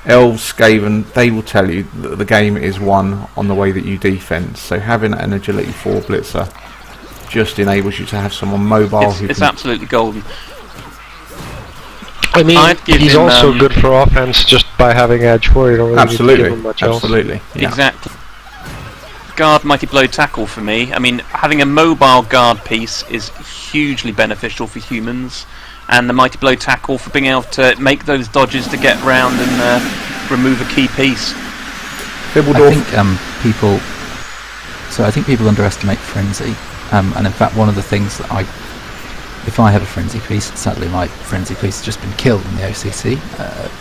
Elves, Skaven, they will tell you that the game is won on the way that you defend. So having an agility 4 blitzer just enables you to have someone mobile who It's can. absolutely golden. I mean, I'd give he's him, also good for offense just by having edge 4. You don't really need to give him much else. Absolutely. Yeah. Exactly. Guard, Mighty Blow, Tackle for me. I mean, having a mobile guard piece is hugely beneficial for humans, and the Mighty Blow, Tackle for being able to make those dodges to get round and remove a key piece. Thibbledorf. I think people underestimate frenzy, and in fact one of the things that if I have a frenzy piece, sadly my frenzy piece has just been killed in the OCC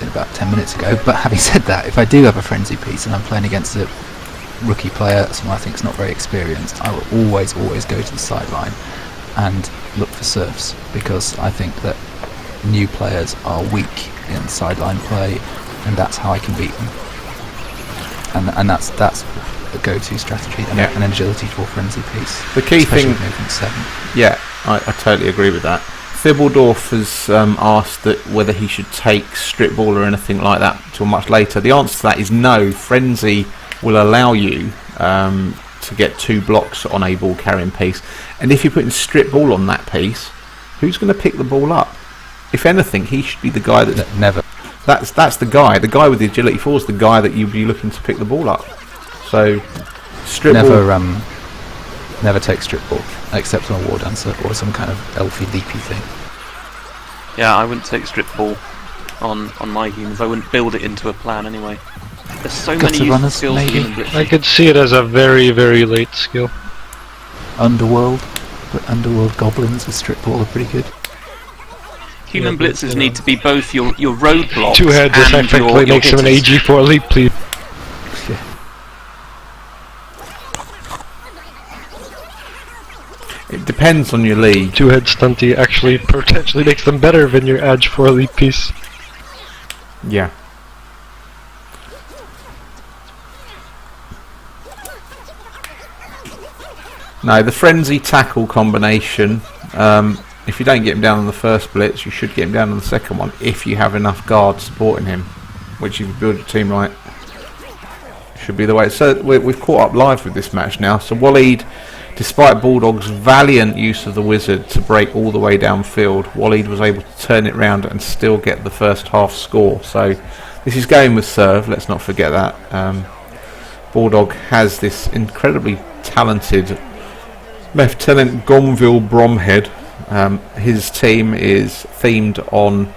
about 10 minutes ago, but having said that, if I do have a frenzy piece and I'm playing against a rookie player, someone I think is not very experienced, I will always go to the sideline and look for serfs, because I think that new players are weak in sideline play, and that's how I can beat them. And that's the go-to strategy, and an agility for frenzy piece. The key especially thing. with movement 7. Yeah, I totally agree with that. Thibbledorf has asked that whether he should take strip ball or anything like that till much later. The answer to that is no. Frenzy will allow you to get 2 blocks on a ball carrying piece, and if you're putting strip ball on that piece, who's going to pick the ball up? If anything, he should be the guy that Never. That's the guy. The guy with the agility 4 is the guy that you'd be looking to pick the ball up. So strip ball. Never take strip ball, except on a war dancer or some kind of elfy leapy thing. Yeah, I wouldn't take strip ball on my humans. I wouldn't build it into a plan anyway. There's so many Gutter useful runners, skills for maybe? human blitzers. I could see it as a very, very late skill. Underworld, but underworld goblins with strip ball are pretty good. Human Yeah, but, blitzers you know. need to be both your roadblocks 2 heads and effectively your makes him an hitters. AG4 leap, please. Yeah. It depends on your league. 2-head stunty actually potentially makes them better than your edge 4 leap piece. Yeah. No, the frenzy tackle combination if you don't get him down on the first blitz, you should get him down on the second one if you have enough guards supporting him, which if you build your team right, should be the way. So we've caught up live with this match now. So Waleed, despite Bulldog's valiant use of the wizard to break all the way downfield, Waleed was able to turn it round and still get the first half score. So this is going with serve, let's not forget that. Bulldog has this incredibly talented Lieutenant Gonville Bromhead. His team is themed on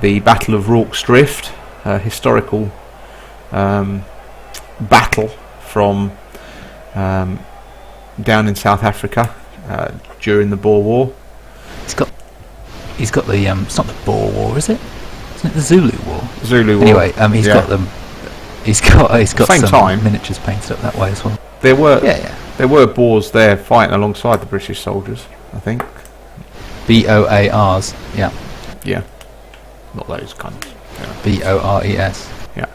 the Battle of Rorke's Drift, a historical battle from down in South Africa during the Boer War. He's got the it's not the Boer War, is it? Isn't it the Zulu War? Zulu War. Anyway, he's got them. He's got Same some time. miniatures painted up that way as well. There were Yeah. There were Boers there fighting alongside the British soldiers, I think. BOARs. Yeah. Yeah. Not those kinds. BORES. Yeah.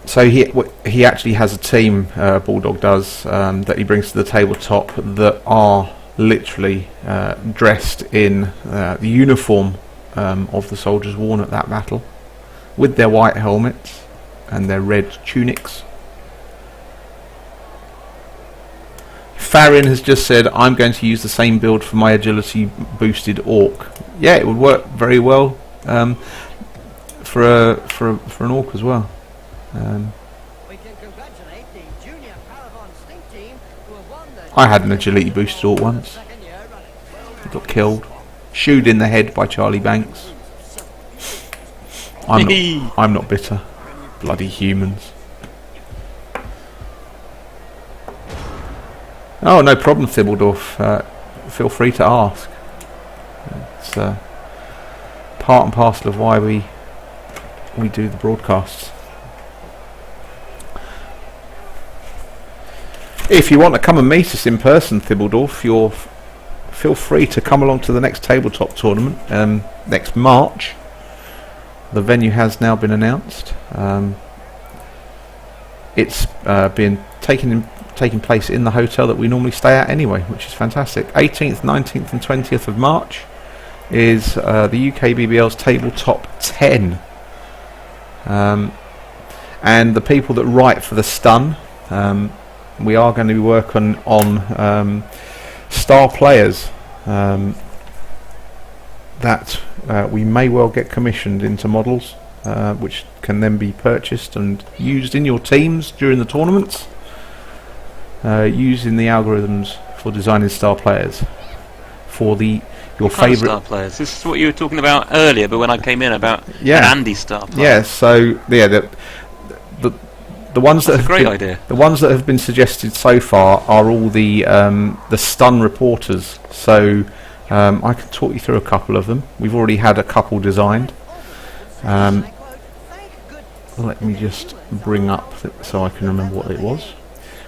So he actually has a team, Bulldog does, that he brings to the tabletop that are literally dressed in the uniform of the soldiers worn at that battle, with their white helmets and their red tunics. Farin has just said, I'm going to use the same build for my agility boosted orc. Yeah, it would work very well for an orc as well. We can congratulate the junior Paragon Stink team who have won the I had an agility boosted orc once. second year running. He got killed, shooed in the head by Charlie Banks. I'm not bitter. Bloody humans. Oh, no problem, Thibbledorf. Feel free to ask. It's part and parcel of why we do the broadcasts. If you want to come and meet us in person, Thibbledorf, feel free to come along to the next tabletop tournament next March. The venue has now been announced. It's been taking place in the hotel that we normally stay at anyway, which is fantastic. 18th, 19th and 20th of March is the UKBBL's Tabletop 10. And the people that write for the Stun, we are going to be working on star players that we may well get commissioned into models, which can then be purchased and used in your teams during the tournaments, using the algorithms for designing star players for your favourite star players. This is what you were talking about earlier, but when I came in about an Andy star player. Yeah, so the ones that That's a great idea. The ones that have been suggested so far are all the stun reporters. So I can talk you through a couple of them. We've already had a couple designed. Let me just bring up so I can remember what it was.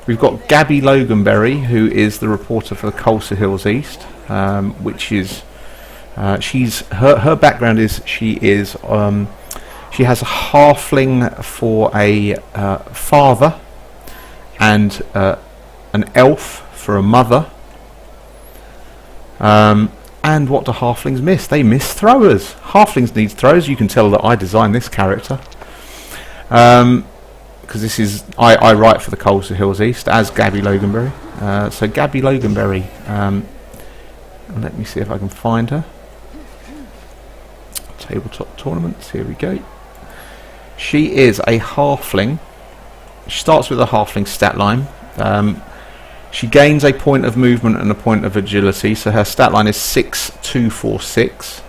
We've got Gabby Loganberry, who is the reporter for the Colsa Hills East, which is her background is she has a halfling for a father and an elf for a mother. And what do halflings miss? They miss throwers. Halflings need throwers. You can tell that I designed this character. Because this is I write for the Colsa Hills East as Gabby Loganberry. So Gabby Loganberry, let me see if I can find her. Tabletop tournaments, here we go. She is a halfling. She starts with a halfling stat line. She gains a point of movement and a point of agility, so her stat line is 6-2-4-6.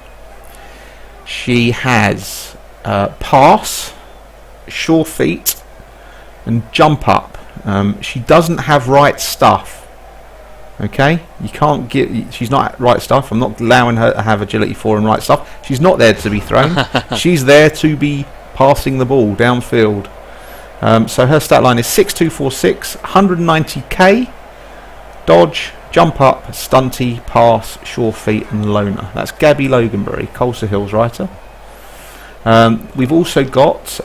She has pass, sure feet, and jump up. She doesn't have right stuff. Okay, you can't get. She's not right stuff. I'm not allowing her to have agility 4 and right stuff. She's not there to be thrown. She's there to be passing the ball downfield. So her stat line is 6-2-4-6, 190k, dodge, jump up, stunty, pass, sure feet, and loner. That's Gabby Loganberry, Colsa Hills writer. We've also got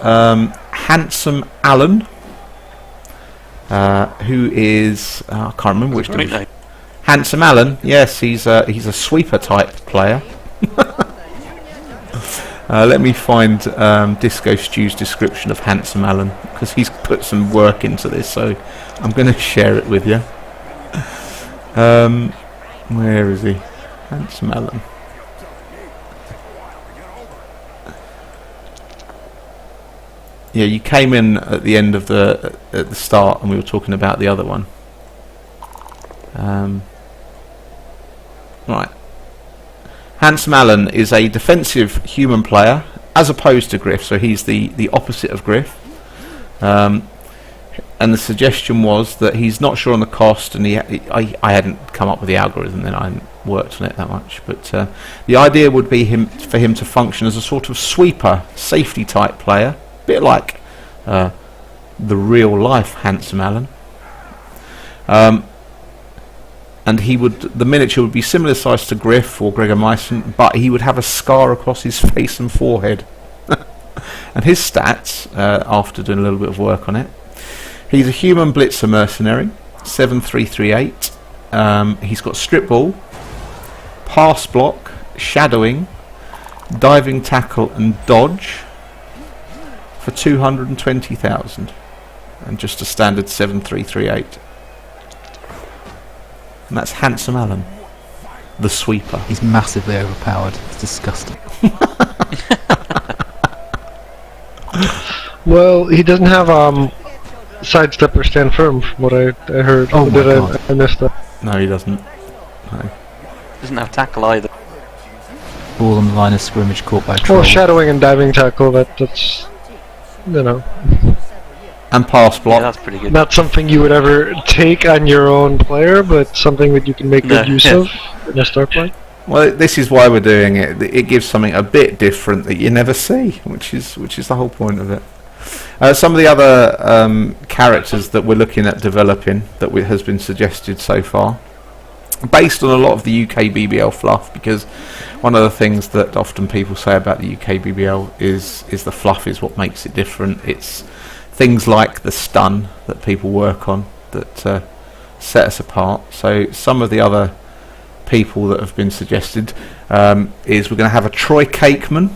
Handsome Allen, who is I can't remember which Great division. name. Handsome Allen. Yes, he's a sweeper type player. Let me find Disco Stew's description of Handsome Allen, because he's put some work into this, so I'm going to share it with you. Where is he? Handsome Allen. Yeah, you came in at the end of at the start, and we were talking about the other one. Right. Handsome Allen is a defensive human player, as opposed to Griff, so he's the opposite of Griff. And the suggestion was that he's not sure on the cost, and I hadn't come up with the algorithm, then I hadn't worked on it that much, but the idea would be for him to function as a sort of sweeper, safety type player, a bit like the real life Handsome Allen. And the miniature would be similar size to Griff or Gregor Meissen, but he would have a scar across his face and forehead. And his stats, after doing a little bit of work on it, he's a human blitzer mercenary, 7338. He's got strip ball, pass block, shadowing, diving tackle and dodge for 220,000. And just a standard 7338. And that's Handsome Allen, the sweeper. He's massively overpowered. It's disgusting. Well, he doesn't have sidestep or stand firm, from what I heard. Oh my Did God. I missed that? No, he doesn't. No. Doesn't have tackle either. Ball on the line of scrimmage caught by troll. Well, shadowing and diving tackle, that's, you know, And pass Yeah, block. that's pretty good. not something you would ever take on your own player, but something that you can make good No. use of in a start play. Well, this is why we're doing it. It gives something a bit different that you never see, which is the whole point of it. Some of the other characters that we're looking at developing that has been suggested so far, based on a lot of the UKBBL fluff, because one of the things that often people say about the UKBBL is the fluff is what makes it different. It's things like the stun that people work on that set us apart. So some of the other people that have been suggested is we're going to have a Troy Cakeman,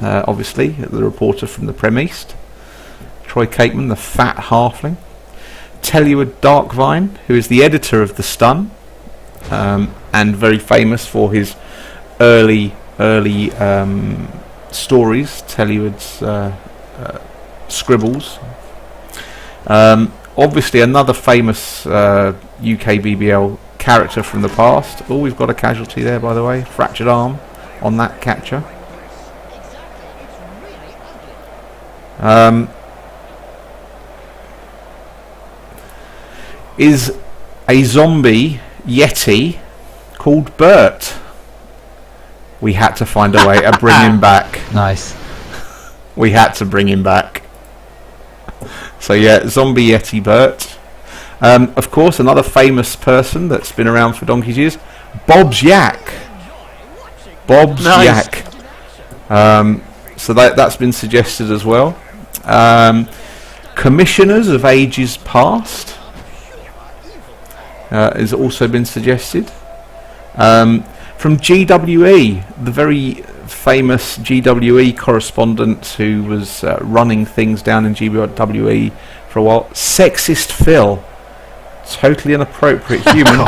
obviously the reporter from the Prem East. Troy Cakeman, the fat halfling. Telluride Darkvine, who is the editor of the Stun, and very famous for his early stories, Telluride's scribbles. Obviously another famous UKBBL character from the past. Oh, we've got a casualty there, by the way. Fractured arm on that catcher. Is a zombie yeti called Bert. We had to find a way to bring him back. Nice. We had to bring him back. So yeah, zombie yeti Bert. Of course, another famous person that's been around for donkey's years, Bob's Yak. Bob's Nice. Yak. So that's been suggested as well. Commissioners of Ages Past has also been suggested. From GWE, the very famous GWE correspondent who was running things down in GWE for a while, Sexist Phil. Totally inappropriate human.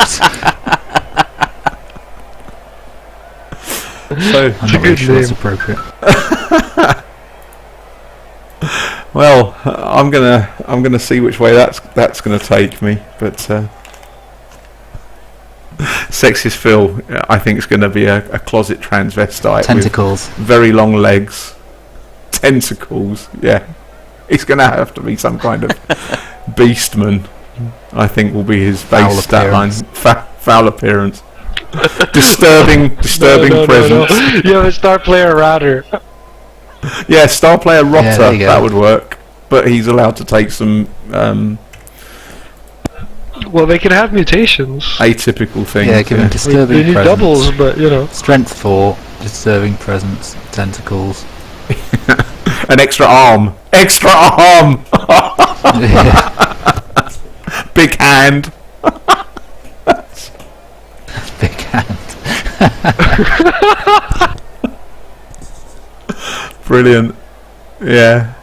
So I'm not really sure it's appropriate. well, I'm gonna see which way that's gonna take me, but Sexist Phil, I think it's going to be a closet transvestite Tentacles. with very long legs, tentacles. Yeah, it's going to have to be some kind of beastman. I think will be his Foul base stat line. appearance. Foul appearance. disturbing No. presence. You have a star player router. Yeah, star player there Rotter, you go. that would work. But he's allowed to take some Well, they can have mutations. atypical things. Yeah, give him They disturbing need presence. doubles, but you know. Strength 4, disturbing presence, tentacles. An extra arm. Extra arm! Big hand. Big hand. Brilliant. Yeah.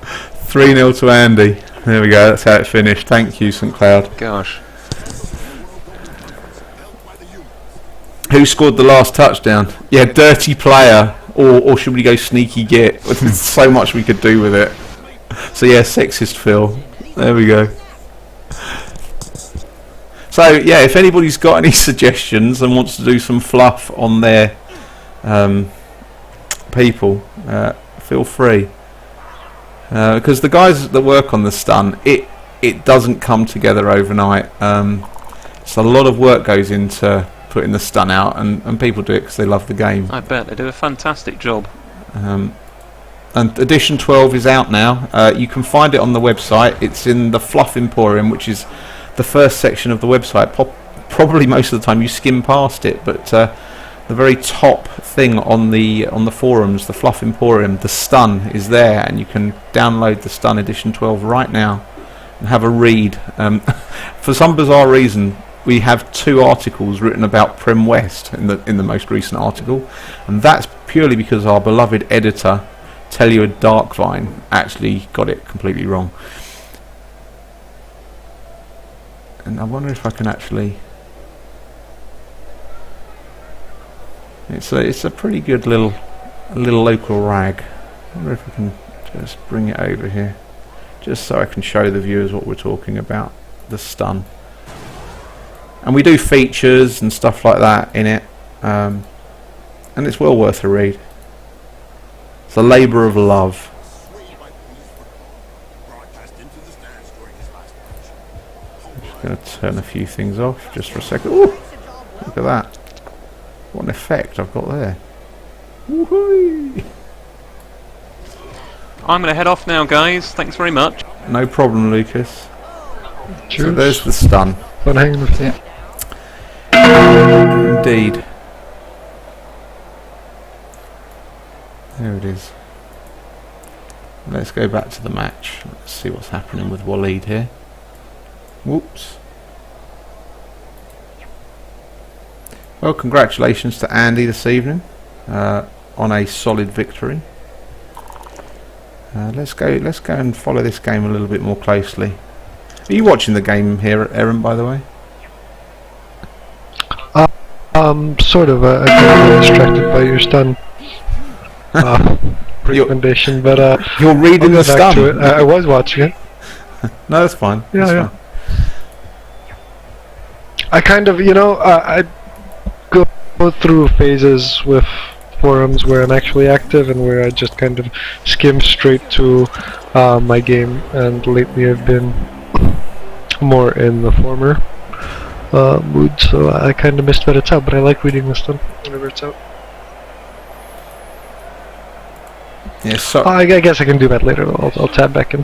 3-0 to Andy. There we go, that's how it finished. Thank you, St Cloud. Gosh. Who scored the last touchdown? Yeah, dirty player. Or should we go sneaky git? There's so much we could do with it. So yeah, sexist Phil. There we go. So yeah, if anybody's got any suggestions and wants to do some fluff on their people, feel free. Because the guys that work on the stun, it doesn't come together overnight. So a lot of work goes into putting the stun out, and people do it because they love the game. I bet they do a fantastic job. And edition 12 is out now. You can find it on the website. It's in the Fluff Emporium, which is the first section of the website. Probably most of the time you skim past it, but the very top thing on the forums, the Fluff Emporium, the stun is there, and you can download the stun edition 12 right now and have a read. For some bizarre reason, we have 2 articles written about Prem West in the most recent article, and that's purely because our beloved editor Telluid Darkvine actually got it completely wrong. And I wonder if I can actually. It's a pretty good little local rag. I wonder if I can just bring it over here, just so I can show the viewers what we're talking about. The stun. And we do features and stuff like that in it, and it's well worth a read. It's a labour of love. I'm just going to turn a few things off just for a second. Ooh, look at that. What an effect I've got there. Woohoo! I'm going to head off now, guys. Thanks very much. No problem, Lucas. Cheers. So there's the stun. Fun hanging with you. Indeed. There it is. Let's go back to the match. Let's see what's happening with Waleed here. Whoops. Well, congratulations to Andy this evening on a solid victory. Let's go and follow this game a little bit more closely. Are you watching the game here, Erin, by the way? Sort of. I got distracted by your stun recommendation, but you're reading the back to stun. it. I was watching it. No, that's fine. Yeah, that's yeah. fine. I kind of, I go through phases with forums where I'm actually active and where I just kind of skim straight to my game, and lately I've been more in the former mood, so I kind of missed that it's out, but I like reading this stuff whenever it's out. Yeah, so I guess I can do that later. I'll tab back in.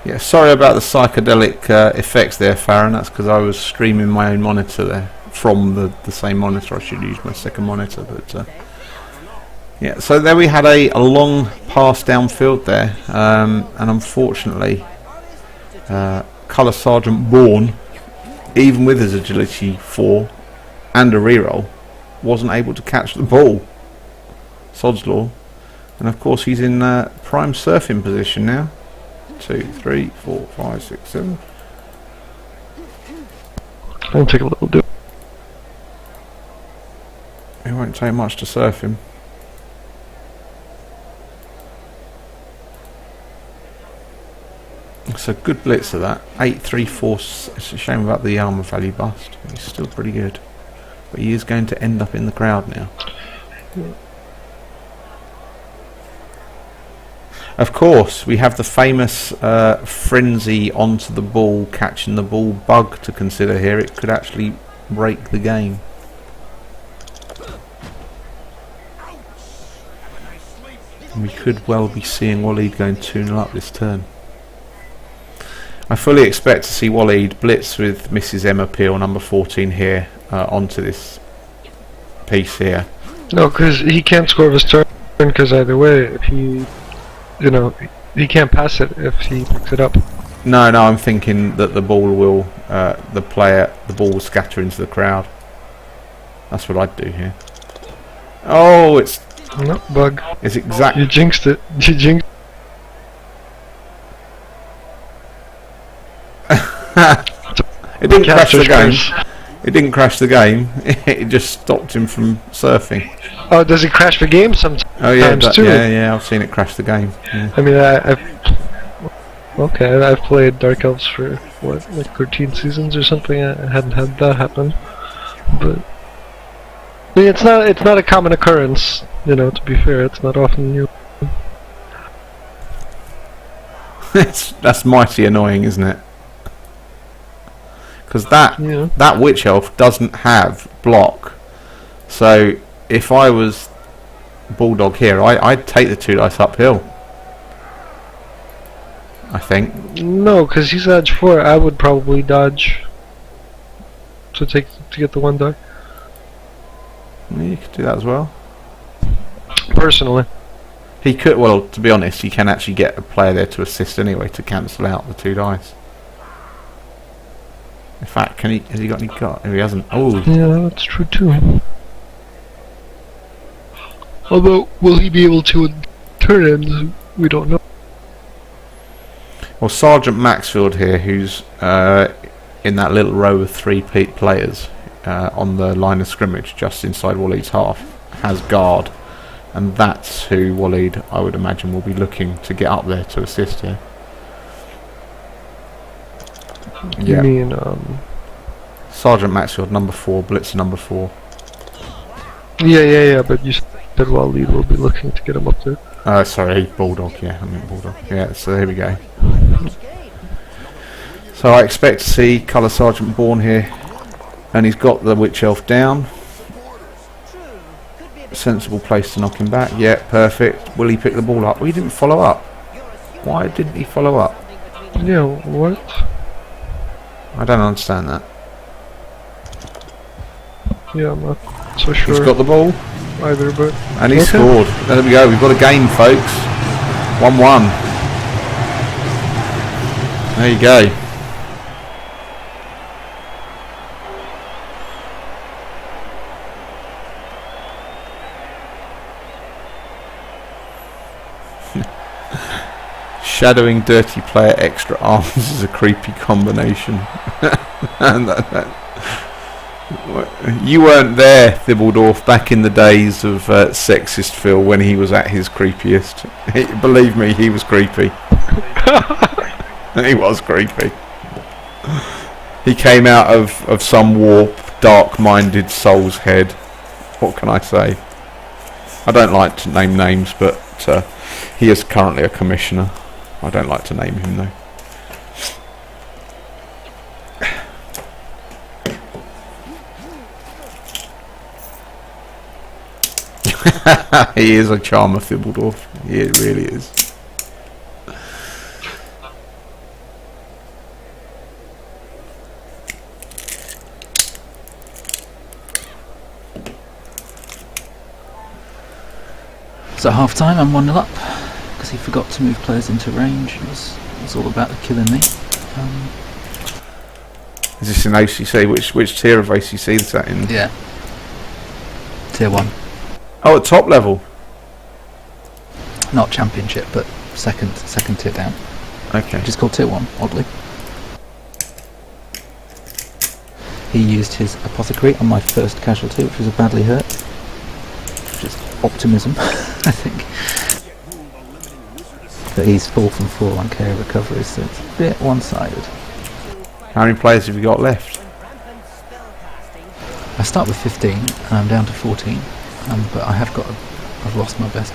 yeah, sorry about the psychedelic effects there, Farron. That's because I was streaming my own monitor there from the same monitor. I should use my second monitor, but yeah. So there we had a long pass downfield there, and unfortunately, Colour Sergeant Bourne, even with his agility 4 and a reroll, wasn't able to catch the ball. Sod's law. And of course he's in prime surfing position now. 2, 3, 4, 5, 6, 7. I'll take a little dip. It won't take much to surf him. It's a good blitz of that. 834. It's a shame about the armour value bust. He's still pretty good. But he is going to end up in the crowd now. Of course, we have the famous frenzy onto the ball, catching the ball bug to consider here. It could actually break the game. And we could well be seeing Waleed going 2-0 up this turn. I fully expect to see Waleed blitz with Mrs. Emma Peel, number 14 here, onto this piece here. No, because he can't score his turn, because either way, if he, he can't pass it if he picks it up. No, I'm thinking that the ball will, the ball will scatter into the crowd. That's what I'd do here. Oh, it's No, bug. it's exact. You jinxed it. You jinxed. It didn't crash the game. Catcher's curse. It didn't crash the game. It just stopped him from surfing. Oh, does it crash the game sometimes? Oh yeah, too? yeah. I've seen it crash the game. Yeah. I mean, I've played Dark Elves for what, like 13 seasons or something. I hadn't had that happen, but I mean, it's not a common occurrence. You know, to be fair, it's not often you. That's mighty annoying, isn't it? Because that witch elf doesn't have block. So if I was Bulldog here, I'd take the 2 dice uphill. I think. No, because he's edge 4. I would probably dodge to get the 1 die. Yeah, you could do that as well. Personally. He could. Well, to be honest, he can actually get a player there to assist anyway to cancel out the 2 dice. In fact, can he? Has he got any got? If he hasn't. Oh. Yeah, that's true too. Although, will he be able to in turn ends? We don't know. Well, Sergeant Maxfield here, who's in that little row of 3 players on the line of scrimmage, just inside Waleed's half, has guard, and that's who Waleed, I would imagine, will be looking to get up there to assist here. You mean, Sergeant Maxfield, number 4, Blitzer number 4. Yeah, but you said Waleed will be looking to get him up there. Sorry, Bulldog, yeah, I mean Bulldog. Yeah, so there we go. So I expect to see Colour Sergeant Bourne here, and he's got the Witch Elf down. Sensible place to knock him back. Yeah, perfect. Will he pick the ball up? Well, he didn't follow up. Why didn't he follow up? Yeah, what? I don't understand that. Yeah, I'm not so sure. He's got the ball, either, but... and he scored. There we go, we've got a game, folks. 1-1. There you go. Shadowing dirty player extra arms is a creepy combination. And you weren't there, Thibbledorf, back in the days of sexist Phil when he was at his creepiest. Believe me, he was creepy. He was creepy. He came out of some warp, dark-minded soul's head. What can I say? I don't like to name names, but he is currently a commissioner. I don't like to name him though. He is a charmer, Thibbledorf. He really is. So half time, I'm 1-0 up because he forgot to move players into range. It was all about killing me. Is this in OCC? Which tier of OCC is that in? Yeah. Tier 1. Oh, at top level. Not championship, but second tier down. Okay. Which is called tier 1, oddly. He used his apothecary on my first casualty, which was a badly hurt. Which is optimism, I think. But he's 4 from 4 on KO recovery, so it's a bit one-sided. How many players have you got left? I start with 15 and I'm down to 14, but I've lost my best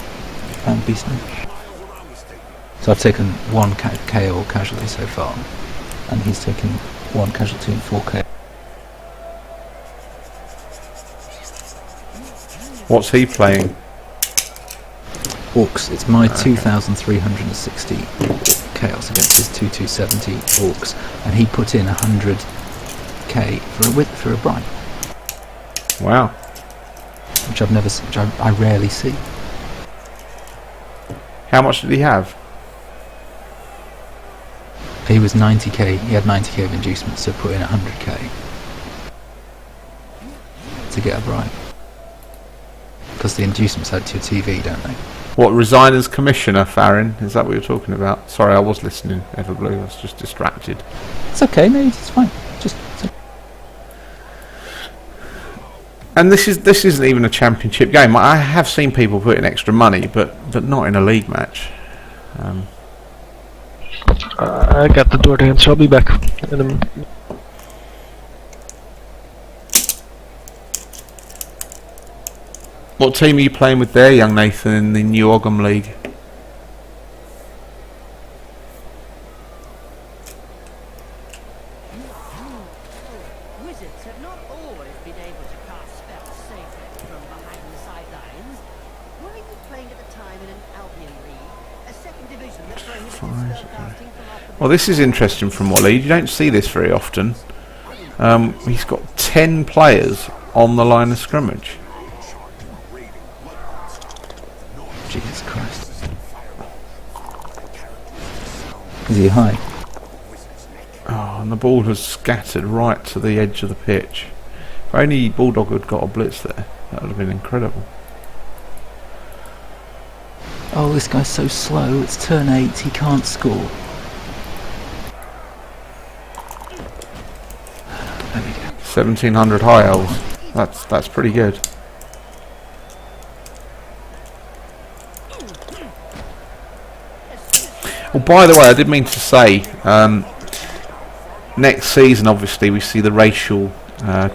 beastman. So I've taken 1 KO casualty so far, and he's taken 1 casualty and 4 KO. What's he playing? Orcs. It's my 2,360 chaos against his 2,270 orcs, and he put in 100k for a bribe. Wow. Which I rarely see. How much did he have? He was 90k. He had 90k of inducements, so put in 100k to get a bribe. Because the inducements add to your TV, don't they? What, resign as commissioner, Farron? Is that what you're talking about? Sorry, I was listening, Everblue. I was just distracted. It's okay, no, it's fine. Just And this isn't even a championship game. I have seen people put in extra money, but not in a league match. I got the door to answer. I'll be back in a minute. What team are you playing with there, young Nathan, in the New Ogham League? Wizards have not always been able to cast spells safely from behind the sidelines. Were you playing at the time in an Albion league, a second division that prohibits spellcasting from off the Well, this is interesting from Wally. You don't see this very often. He's got 10 players on the line of scrimmage. Jesus Christ. Is he high? Oh, and the ball has scattered right to the edge of the pitch. If only Bulldog had got a blitz there, that would have been incredible. Oh, this guy's so slow. It's turn 8. He can't score. There we go. 1700 high elves. That's pretty good. Well, by the way, I did mean to say, next season obviously we see the racial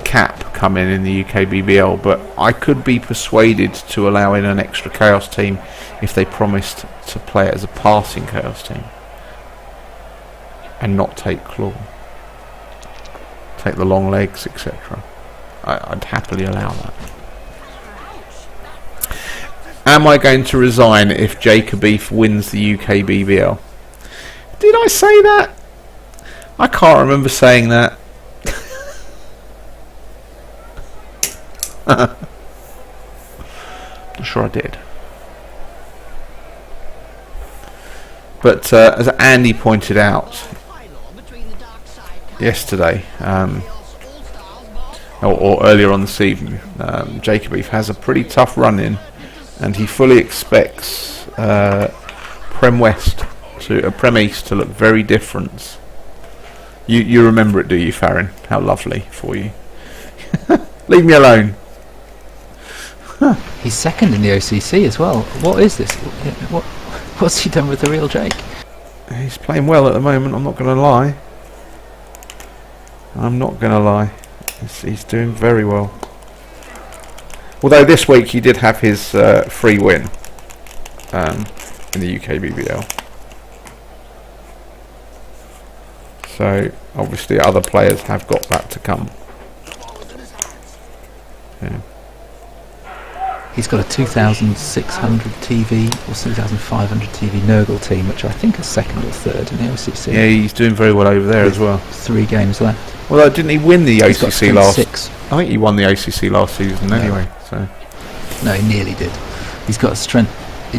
cap come in the UKBBL, but I could be persuaded to allow in an extra Chaos team if they promised to play it as a passing Chaos team and not take claw, take the long legs, etc. I'd happily allow that. Am I going to resign if Jacobeef wins the UKBBL? Did I say that? I can't remember saying that. I'm sure I did. But as Andy pointed out yesterday, or earlier on this evening, Jacobeef has a pretty tough run in, and he fully expects Prem East to look very different. You remember it, do you, Farron? How lovely for you. Leave me alone. He's second in the OCC as well. What is this? What's he done with the real Jake? He's playing well at the moment, I'm not going to lie. He's doing very well. Although this week he did have his free win in the UKBBL. So obviously other players have got that to come. Yeah. He's got a 2,600 TV or 2,500 TV Nurgle team, which I think is second or third in the OCC. Yeah, he's doing very well over there as well. 3 games left. Well, didn't he win the He's got OCC strength last? 6. I think he won the OCC last season anyway. So No, he nearly did. He's got a strength. I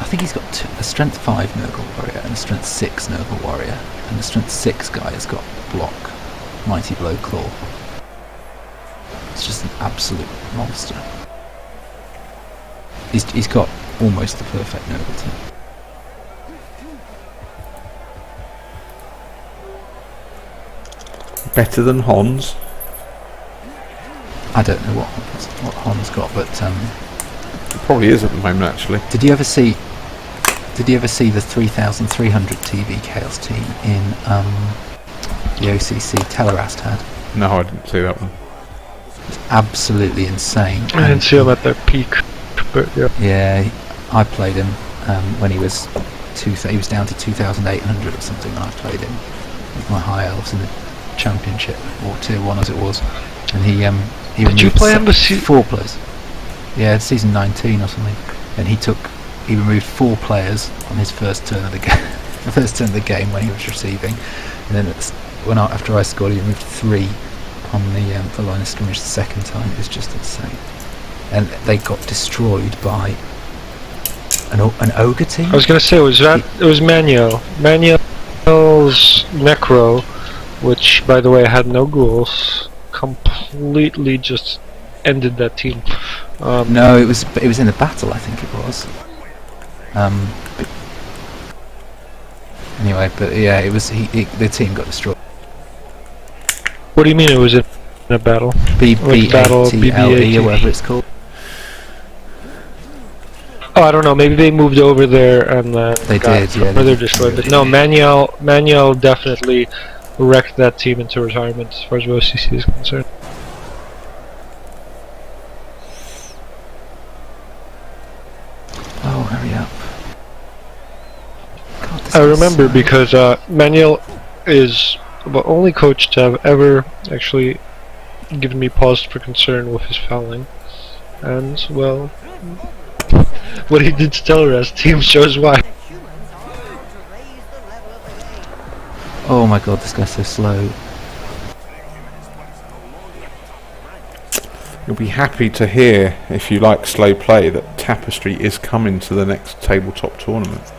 think he's got a strength 5 Nurgle warrior and a strength 6 Nurgle warrior, and the strength 6 guy has got block, mighty blow, claw. It's just an absolute monster. He's got almost the perfect Nurgle team. better than Hans. I don't know what Hans got, but It probably is at the moment, actually. did you ever see the 3,300 TV Chaos team in the OCC Telerast had? No, I didn't see that one. It's absolutely insane. I didn't see him at their peak, but yeah. Yeah, I played him when he was he was down to 2,800 or something when I played him with my high elves in the championship, or tier 1 as it was, and he Did you play him the 4 players? Yeah, it's season 19 or something, and he removed 4 players on his first turn of the game. The first turn of the game when he was receiving, and then after I scored, he removed 3 on the line of scrimmage the second time. It was just insane, and they got destroyed by an ogre team. I was gonna say, it was Manuel. Manuel's Necro, which by the way had no ghouls, completely just ended that team. No, it was in a battle, I think it was. Anyway, but yeah, it was the team got destroyed. What do you mean it was in a battle? BBATLE BBATLE or whatever it's called. Oh, I don't know. Maybe they moved over there and They got did, yeah, further they destroyed. did. But no, Manuel definitely wrecked that team into retirement as far as OCC is concerned. Oh, hurry up! God, this I is remember so- because Manuel is the only coach to have ever actually given me pause for concern with his fouling, and well, what he did to Teller's team shows why. Humans are bound to raise the level of the game. Oh my God, this guy's so slow. You'll be happy to hear, if you like slow play, that Tapestry is coming to the next tabletop tournament.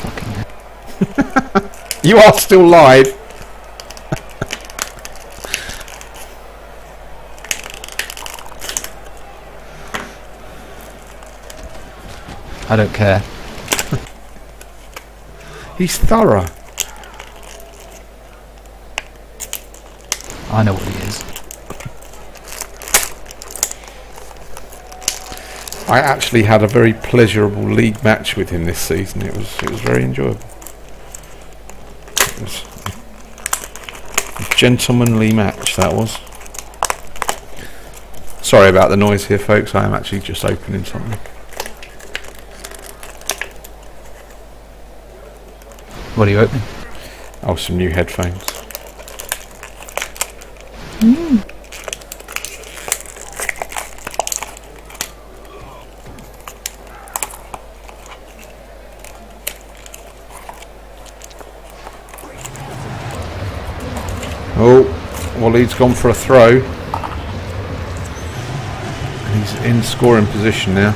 Fucking hell. You are still live. I don't care. He's thorough. I know what he is. I actually had a very pleasurable league match with him this season. It was very enjoyable. It was a gentlemanly match, that was. Sorry about the noise here, folks. I am actually just opening something. What are you opening? Oh, some new headphones. Oh, Waleed's gone for a throw. He's in scoring position now.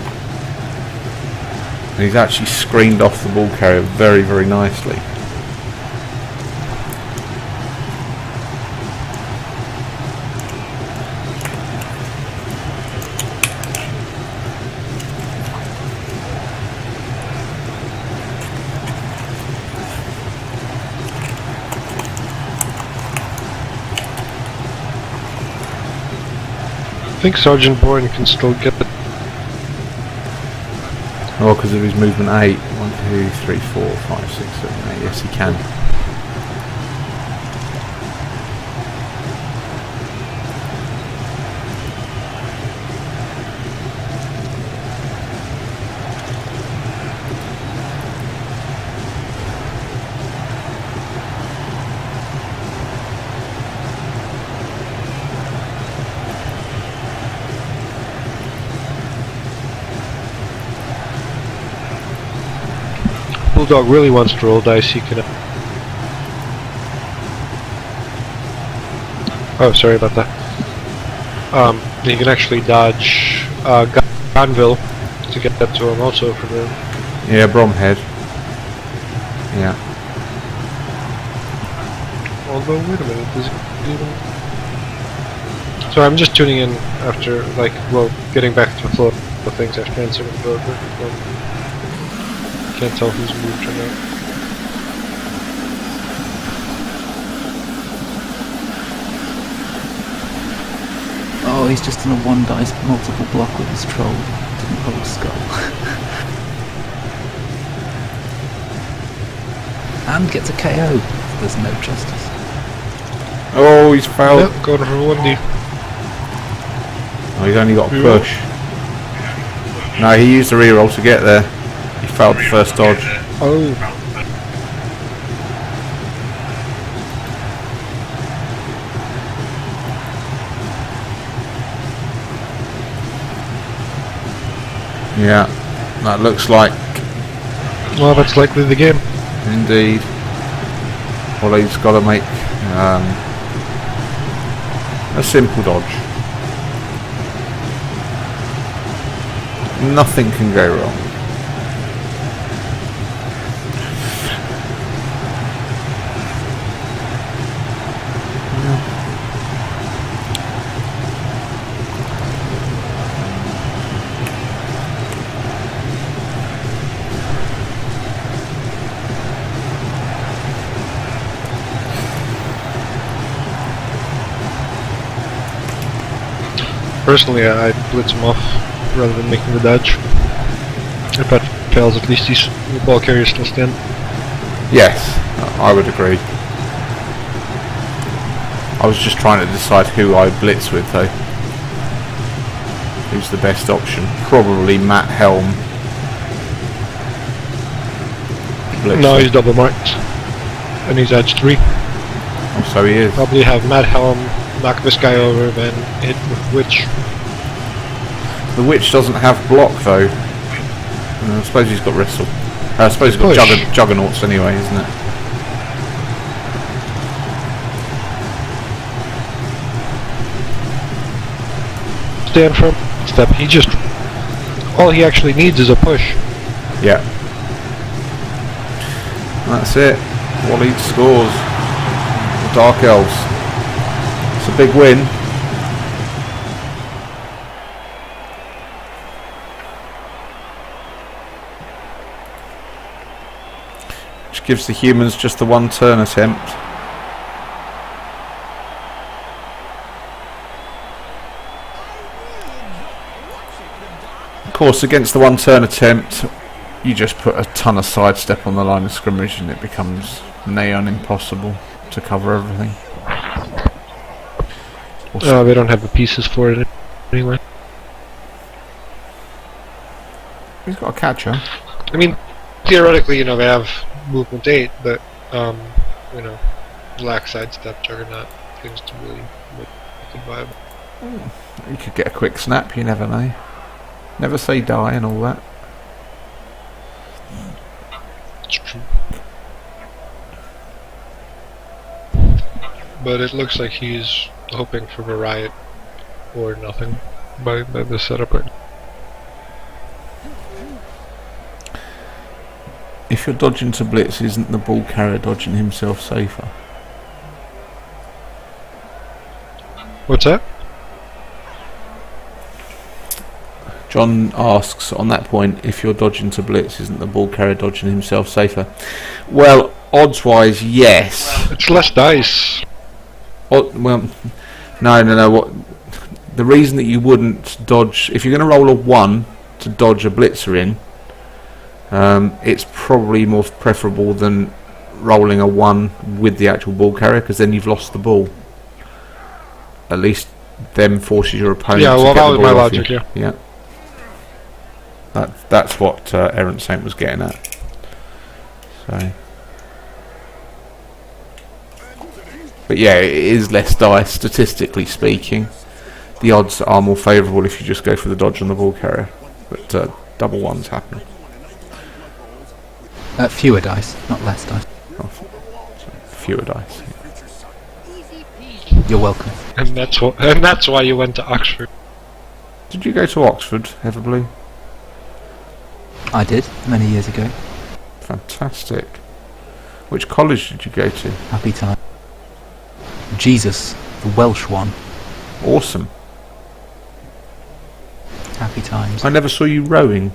And he's actually screened off the ball carrier very, very nicely. I think Sergeant Bourne can still get it. Oh, because of his movement 8. 1, 2, 3, 4, 5, 6, 7, 8. Yes, he can. Bulldog really wants to roll dice, he can. Oh, sorry about that. He can actually dodge Gonville to get that to him also for the. Yeah, Bromhead. Yeah. Although, wait a minute, does it even. So I'm just tuning in after, like, well, getting back to the flow of things after answering the vote. Can't tell who's moved or not. Oh, he's just in a one dice multiple block with his troll. Didn't roll a skull. And gets a KO. There's no justice. Oh, he's failed. Yep, going for 1D. Oh, he's only got a push. No, he used the reroll to get there. He failed the first dodge. Oh. Yeah, that looks like Well, that's likely the game. indeed. Well, he's got to make a simple dodge. Nothing can go wrong. Personally, I'd blitz him off rather than making the dodge. If that fails, at least the ball carriers still stand. Yes, I would agree. I was just trying to decide who I blitz with though. Who's the best option? Probably Matt Helm. Blitzer. No, he's double marked. And he's edge 3. Oh, so he is. Probably have Matt Helm knock this guy over, then hit with Witch. The Witch doesn't have block though. I suppose he's got wrestle. I suppose he's got juggernauts anyway, isn't it? Stand firm. Step. He just... all he actually needs is a push. Yeah. That's it. Wally scores. The Dark Elves. It's a big win. Which gives the humans just the one turn attempt. Of course, against the one turn attempt, you just put a ton of sidestep on the line of scrimmage and it becomes nigh on impossible to cover everything. Oh, they don't have the pieces for it anyway. He's got a catcher. I mean, theoretically, they have movement 8, but, lack sidestep, juggernaut, things to really make it viable. You could get a quick snap, you never know. Never say die and all that. It's true. But it looks like he's hoping for a riot or nothing by the setup right now. If you're dodging to blitz, isn't the ball carrier dodging himself safer? What's that? John asks, on that point, if you're dodging to blitz, isn't the ball carrier dodging himself safer? Well, odds-wise, yes. It's less dice. Well, no. What? The reason that you wouldn't dodge, if you're going to roll a 1 to dodge a blitzer in, it's probably more preferable than rolling a 1 with the actual ball carrier, because then you've lost the ball. At least them forces your opponent to get the ball. That was my off logic, you. Yeah. That's what Errant Saint was getting at. So, but yeah, it is less dice, statistically speaking. The odds are more favourable if you just go for the dodge on the ball carrier, but double 1s happen. Fewer dice, not less dice. Oh, fewer dice. You're welcome. And that's why you went to Oxford. Did you go to Oxford, Everblue? I did, many years ago. Fantastic. Which college did you go to? Happy time. Jesus, the Welsh one. Awesome. Happy times. I never saw you rowing.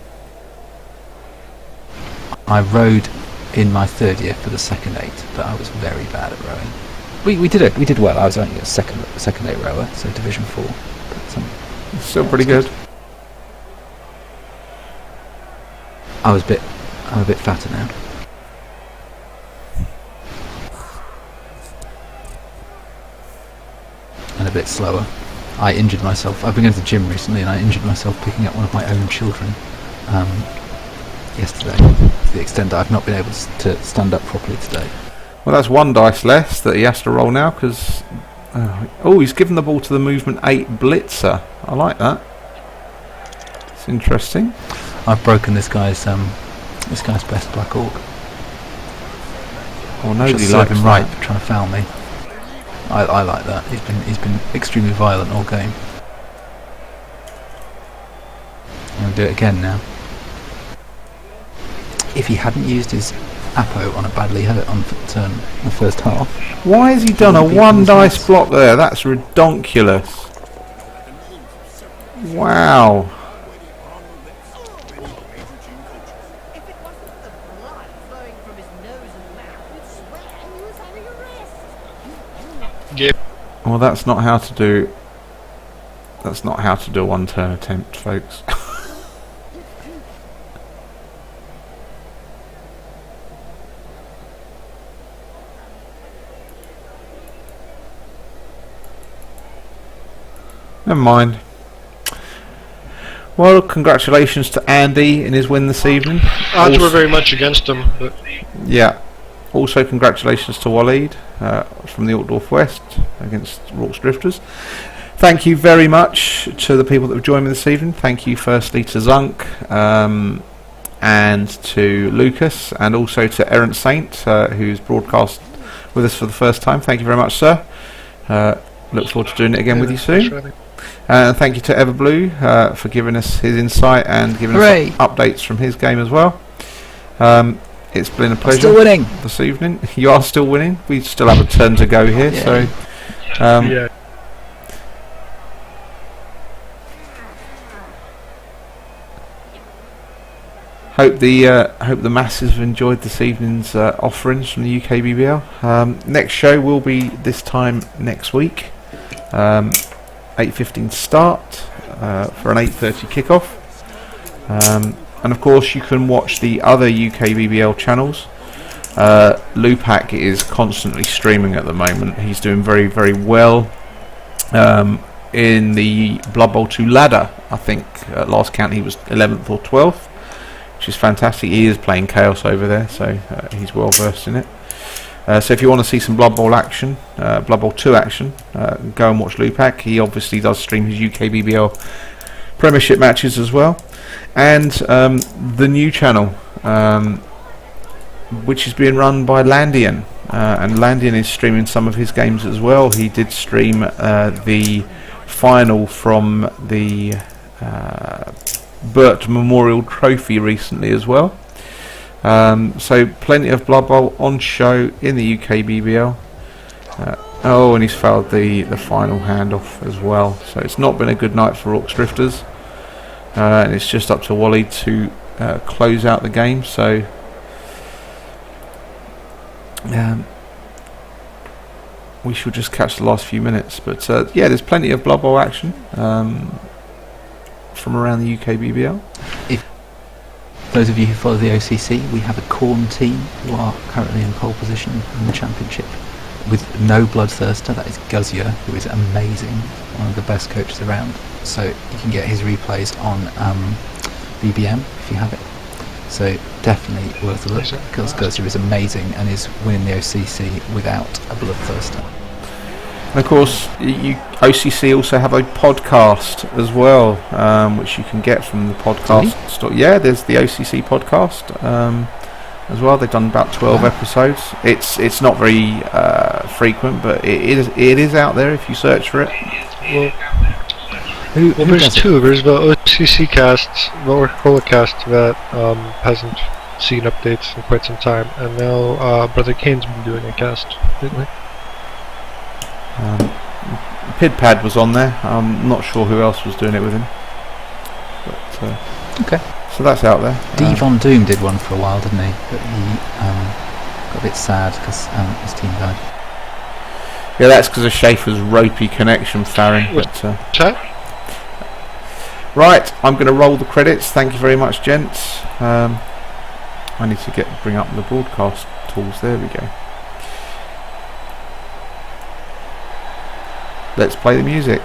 I rowed in my 3rd year for the second 8, but I was very bad at rowing. We did well. I was only a second 8 rower, so Division 4. But, Still pretty good. I'm a bit fatter now. And a bit slower. I injured myself. I've been going to the gym recently and I injured myself picking up one of my own children yesterday, to the extent that I've not been able to stand up properly today. Well, that's 1 dice less that he has to roll now, because he's given the ball to the movement 8 blitzer. I like that. It's interesting. I've broken this guy's best Black Orc. Oh, nobody Just likes serve him that. right for trying to foul me. I like that. He's been extremely violent all game. I'm gonna do it again now. If he hadn't used his Apo on a badly hurt on turn in the first half. Why has he done a 1 dice block there? That's redonkulous. Wow. If it wasn't for the blood flowing from his nose and mouth, you'd swear he was having a rest. Yep. Well, that's not how to do That's not how to do a one-turn attempt, folks. Never mind. Well, congratulations to Andy in his win this evening. Odds were very much against him, but Yeah. Also, congratulations to Waleed from the Altdorf West against Rorke's Drifters. Thank you very much to the people that have joined me this evening. Thank you firstly to Zunk and to Lucas, and also to Errant Saint, who's broadcast with us for the first time. Thank you very much, sir. Look forward to doing it again with you soon. And thank you to Everblue for giving us his insight and giving Hooray. us updates from his game as well. It's been a pleasure. Still winning This evening. You are still winning. We still have a turn to go here, Yeah. so yeah. hope the masses have enjoyed this evening's offerings from the UKBBL. Next show will be this time next week, 8:15 start for an 8:30 kickoff. And of course, you can watch the other UKBBL channels. Lupac is constantly streaming at the moment. He's doing very, very well in the Blood Bowl 2 ladder. I think at last count he was 11th or 12th, which is fantastic. He is playing Chaos over there, so he's well versed in it. So if you want to see some Blood Bowl action, Blood Bowl 2 action, go and watch Lupac. He obviously does stream his UKBBL Premiership matches as well. And the new channel, which is being run by Landian, and Landian is streaming some of his games as well. He did stream the final from the Burt Memorial Trophy recently as well. So plenty of Blood Bowl on show in the UKBBL. Oh, and he's failed the final handoff as well. So it's not been a good night for Rorke's Drifters. And it's just up to Wally to close out the game. So we shall just catch the last few minutes. But yeah, there's plenty of Blood Bowl action from around the UKBBL. If those of you who follow the OCC, we have a Corn team who are currently in pole position in the championship with no bloodthirster. That is Guzia, who is amazing, one of the best coaches around. So you can get his replays on BBM if you have it. So definitely worth a look, because Guzia is amazing and is winning the OCC without a bloodthirster. And of course, OCC also have a podcast as well, which you can get from the podcast store. Yeah, there's the OCC podcast as well. They've done about 12 episodes. It's not very frequent, but it is out there if you search for it. Well, there's two. There's the OCC casts, the Orcola cast that hasn't seen updates in quite some time, and now Brother Kane's been doing a cast lately. Pidpad was on there. I'm not sure who else was doing it with him. But, Okay. So that's out there. D Von Doom did one for a while, didn't he? But he got a bit sad because his team died. Yeah, that's because of Schaefer's ropey connection, Farron. But, right, I'm going to roll the credits. Thank you very much, gents. I need to bring up the broadcast tools. There we go. Let's play the music.